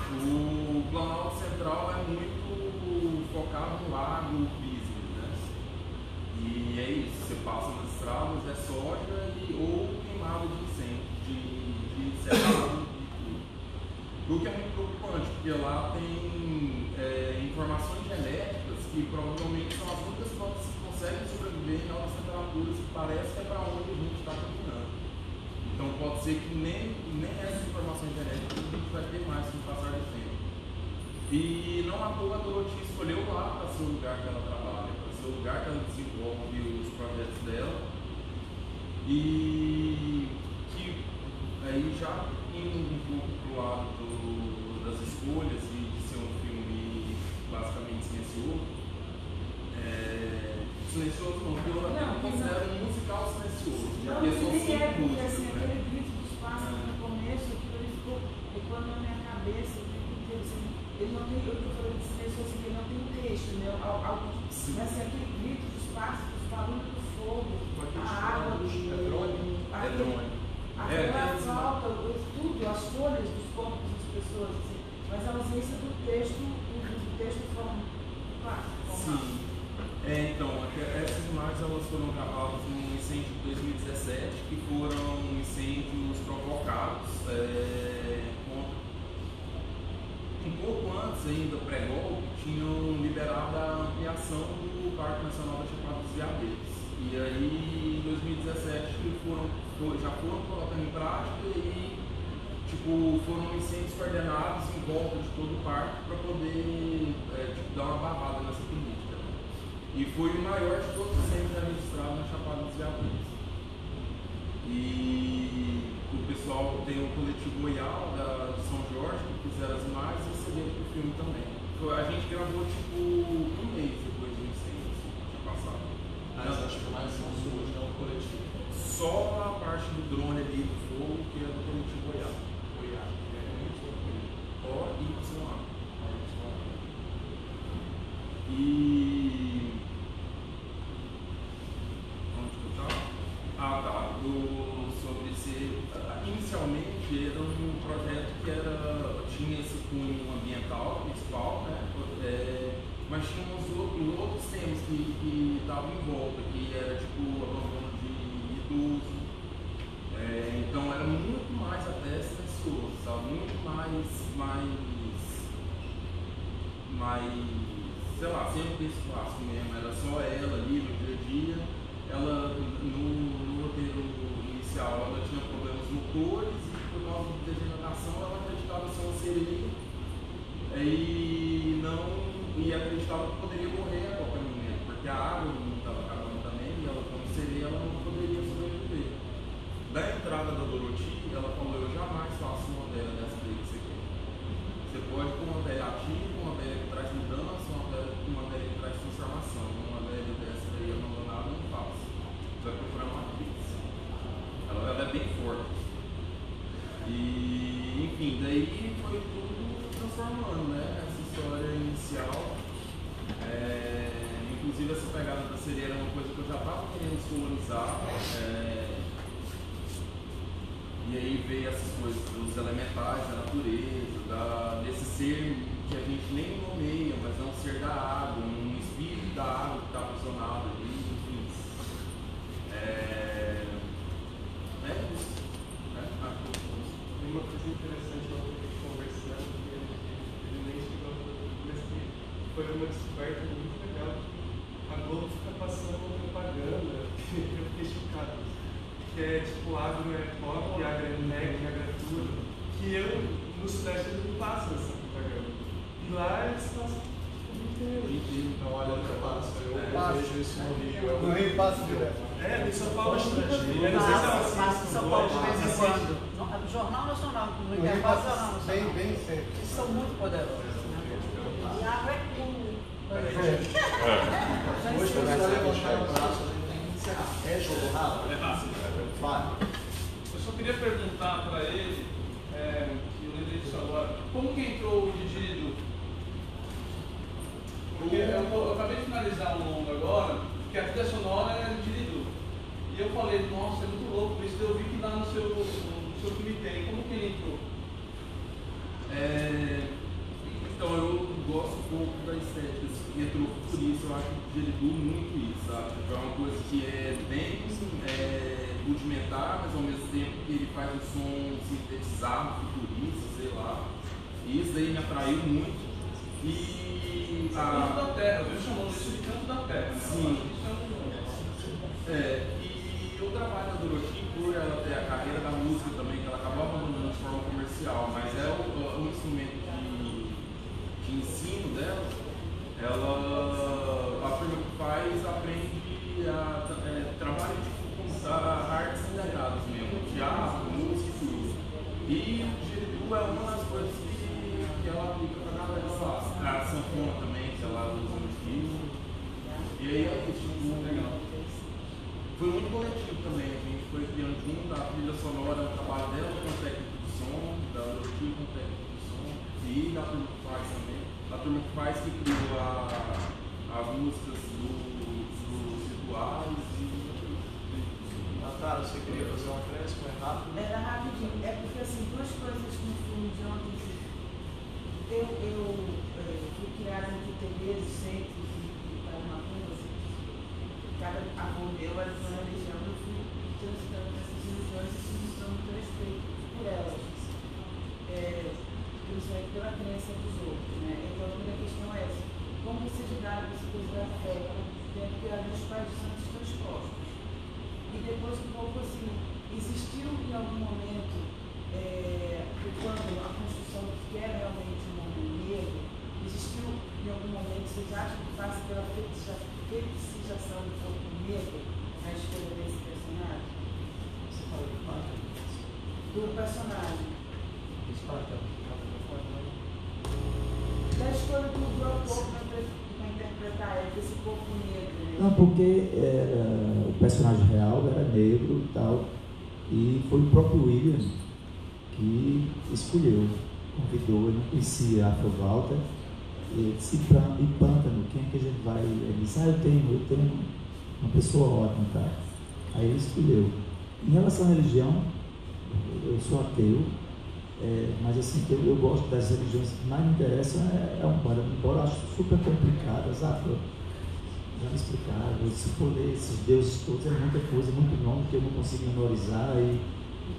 O Planalto Central é muito focado no agro-business, né? E é isso, você passa nas estradas, é soja ou queimada de incêndio, de cerrado e tudo. O que é muito preocupante, porque lá tem informações genéticas que provavelmente são as únicas plantas que conseguem sobreviver em altas temperaturas que parece que é para onde a gente está caminhando. Então pode ser que nem essas informações genéticas a gente vai ter mais com o passar do tempo. E não à toa a Dorothy escolheu lá para ser o lugar que ela trabalha, para ser o lugar que ela desenvolve os projetos dela. E que aí já indo um pouco para o lado das escolhas e de ser um filme basicamente silencioso. Silencioso não, porque eu considero um musical silencioso. Não, porque são cinco porque músicas, assim, né? aquele grito dos pássaros no começo, aquilo ali ficou ecoando na minha cabeça, o tempo inteiro, assim, ele não tem, eu falei de silencioso, assim, ele não tem um texto, né? Mas assim, aquele grito dos pássaros, falando do fogo, a água, a flauta, tudo, as folhas dos corpos das pessoas, assim, mas a ausência do texto forma Sim. Então, essas imagens elas foram gravadas num incêndio de 2017, que foram incêndios provocados um pouco antes ainda, pré-golpe, tinham liberado a ampliação do Parque Nacional da Chapada dos Veadeiros. E aí, em 2017, já foram colocando em prática e foram incêndios coordenados em volta de todo o parque para poder dar uma barrada nessa política. E foi o maior de todos os incêndios registrados na Chapada dos Veadeiros. E o pessoal tem o coletivo Oial de São Jorge, que fizeram as imagens e receberam para o filme também. A gente gravou um mês depois do incêndio, ano passado. Mas acho que mais são suas, não o coletivo. Só a parte do drone ali do fogo, que é do coletivo Oial. O-Y-A. E onde que eu estava? Sobre ser. Inicialmente era um projeto que tinha esse cunho ambiental principal, né? Mas tinha outros temas que estavam em volta, que era abandono de idoso. Então era muito mais até silencioso, sabe? Muito mais, sei lá, sempre esse clássico mesmo, era só ela ali no dia a dia. Ela, no roteiro inicial, ela tinha problemas motores e por causa de degeneração ela acreditava ser uma sereia e acreditava que poderia morrer a qualquer momento, porque a água do mundo estava acabando também e ela, como sereia, ela não poderia sobreviver. Da entrada da Dorothy, ela falou: eu jamais faço uma velha dessa daí que você quer. Você pode pôr uma velha ativa, uma velha que traz mudança, uma velha que traz transformação. Uma velha dessa daí abandonada, não faço. Você vai procurar uma atriz. Ela é bem forte. E, enfim, daí foi tudo transformando, né? Essa história inicial. Inclusive, essa pegada da sereia era uma coisa que eu já estava querendo descolonizar. E aí veio essas coisas dos elementais, da natureza, desse ser que a gente nem nomeia, mas é um ser da água, um espírito da água que está aprisionado ali, enfim. É isso. Né? foi uma descoberta muito legal. A Globo fica passando uma propaganda que eu fiquei chocado. Que é tipo agro é pop, agro é tech, agro é tudo. Que eu, no Sudeste, eles não passam essa propaganda. E lá eles passam então, olha, eu passo. Eu vejo isso no Rio. No Rio passa direto. Em São Paulo Passa em São Paulo de vez em quando. No Jornal Nacional, no Rio passa o Jornal Nacional. Bem sempre. Eles são muito poderosos. E água é cool. Hoje você vai levantar o braço, a gente tem que encerrar. É jogo rápido? É rápido. Vai. Eu só queria perguntar para ele, que eu lembrei disso agora, como que entrou o didgeridoo? Porque eu acabei de finalizar um longo agora, que a trilha sonora é didgeridoo. E eu falei, nossa, é muito louco, isso eu vi que lá no seu filme tem. Como que ele entrou? Então, eu gosto um pouco da estética, entrou por isso, eu acho que o didgeridoo muito isso, sabe? É uma coisa que é bem rudimentar, mas ao mesmo tempo que ele faz um som sintetizado, futurista, sei lá. E isso daí me atraiu muito. E canto da terra, eu chamando isso de canto da terra, né? Sim. E o trabalho da Dorothy, por ela ter a carreira da música também, que ela acabou abandonando de forma comercial, mas é um instrumento de ensino dela, a turma que faz aprende a trabalhar com artes integradas mesmo, teatro, música e tudo. E o didgeridoo é uma das coisas que ela aplica para a galera lá. A sanfona também, que ela usa no filme. E aí é isso, muito legal. Foi muito coletivo também, a gente foi criando junto, a trilha sonora, o trabalho dela com o técnico de som, da Dorothy com o técnico de som, e da turma que faz também. A turma que faz que criou as músicas dos rituais e... Natália, você queria fazer uma fresca? É rápido? Era rapidinho, porque assim, duas coisas no filme de ontem. Eu fui criada no QTB, centro de Paramacumba, cada avô meu era de uma religião, eu fui transitando essas religiões e fui mostrando muito respeito por elas, principalmente pela crença dos outros, né? Então a primeira questão é essa: como você lidar com essa coisa da fé, porque os pais de santos estão expostos. E depois um pouco assim, existiu em algum momento, quando a construção que é realmente um homem negro, existiu em algum momento, vocês acham que passa pela fetichização do corpo negro na escolha desse personagem? Você fala do pai? Do personagem. Esse pai Da escolha do autor para interpretar esse corpo negro. Né? Não, porque o personagem real era negro e tal, e foi o próprio William que escolheu, convidou, ele não conhecia Afro Walter, e disse, e Pântano, quem é que a gente vai? Ele disse, eu tenho uma pessoa ótima, tá? Aí ele escolheu. Em relação à religião, eu sou ateu, mas assim, eu gosto das religiões que mais me interessam é Umbanda, embora eu acho super complicadas, já me explicaram, se for ler esses deuses todos, é muita coisa, muito nome que eu não consigo memorizar e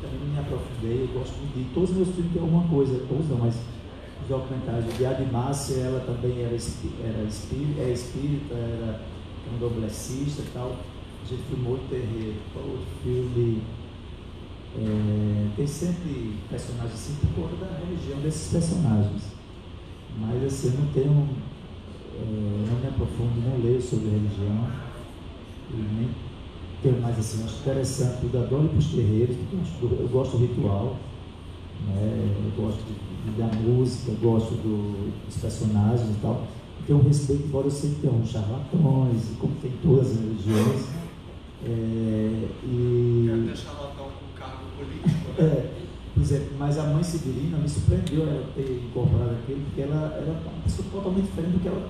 também não me aprofundei. Eu gosto muito de todos os meus filmes, tem alguma coisa, todos não, mas os documentários de Admácia, ela também era espírita, era candomblessista e tal. A gente filmou o terreiro, o filme. Tem sempre personagens assim por conta da religião desses personagens, mas assim, eu não tenho, não me aprofundo, não leio sobre religião e nem tenho mais assim, acho interessante tudo, adoro ir para os terreiros, eu gosto do ritual, né? Eu gosto da música, eu gosto dos personagens e tal, tenho um respeito, embora eu sei que tem uns charlatões, como tem todas as religiões. Quer até charlatão com cargo político, né? Por exemplo, mas a mãe Severina me surpreendeu ela ter incorporado aquilo, porque ela era uma pessoa totalmente diferente do que ela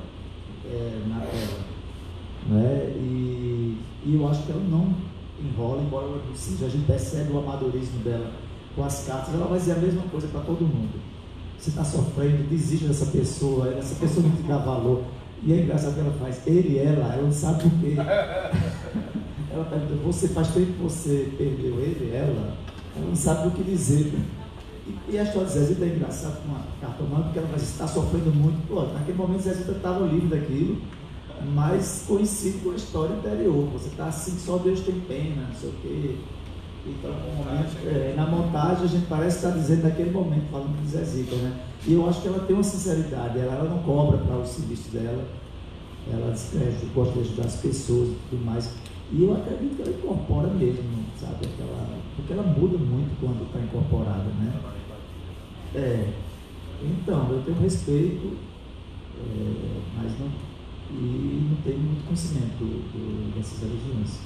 na tela, né? E eu acho que ela não enrola, embora ela seja, a gente percebe o amadorismo dela com as cartas, ela vai dizer a mesma coisa para todo mundo. Você está sofrendo, desiste dessa pessoa, essa pessoa não te dá valor. E é engraçado que ela faz, ela não sabe por quê. Ela pergunta, faz tempo que você perdeu ela não sabe o que dizer. E a história de Zezita é engraçada com uma cartomante, porque ela vai estar sofrendo muito. Pô, naquele momento Zezita estava livre daquilo, mas coincide com a história anterior. Você está assim, só Deus tem pena, não sei o quê. Então, na montagem, a gente parece estar dizendo naquele momento, falando de Zezita, né? E eu acho que ela tem uma sinceridade, ela não cobra para os serviços dela, ela gosta de ajudar as pessoas e tudo mais. E eu acredito que ela incorpora mesmo, sabe? Porque ela muda muito quando está incorporada, né? Então, eu tenho respeito, mas não tenho muito conhecimento dessas religiões.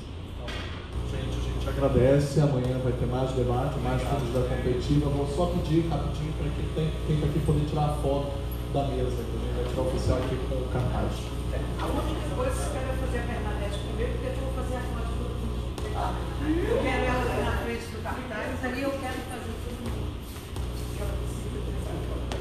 Gente, a gente agradece. Amanhã vai ter mais debate, mais filmes da competitiva. Vou só pedir rapidinho para quem está aqui poder tirar a foto da mesa, que a gente vai tirar o oficial aqui com o cartaz. A única coisa que eu quero fazer a Bernadette primeiro, porque eu vou fazer a foto do mundo. Eu quero ela na frente do cartaz, ali eu quero fazer todo mundo. Ela precisa ter essa foto.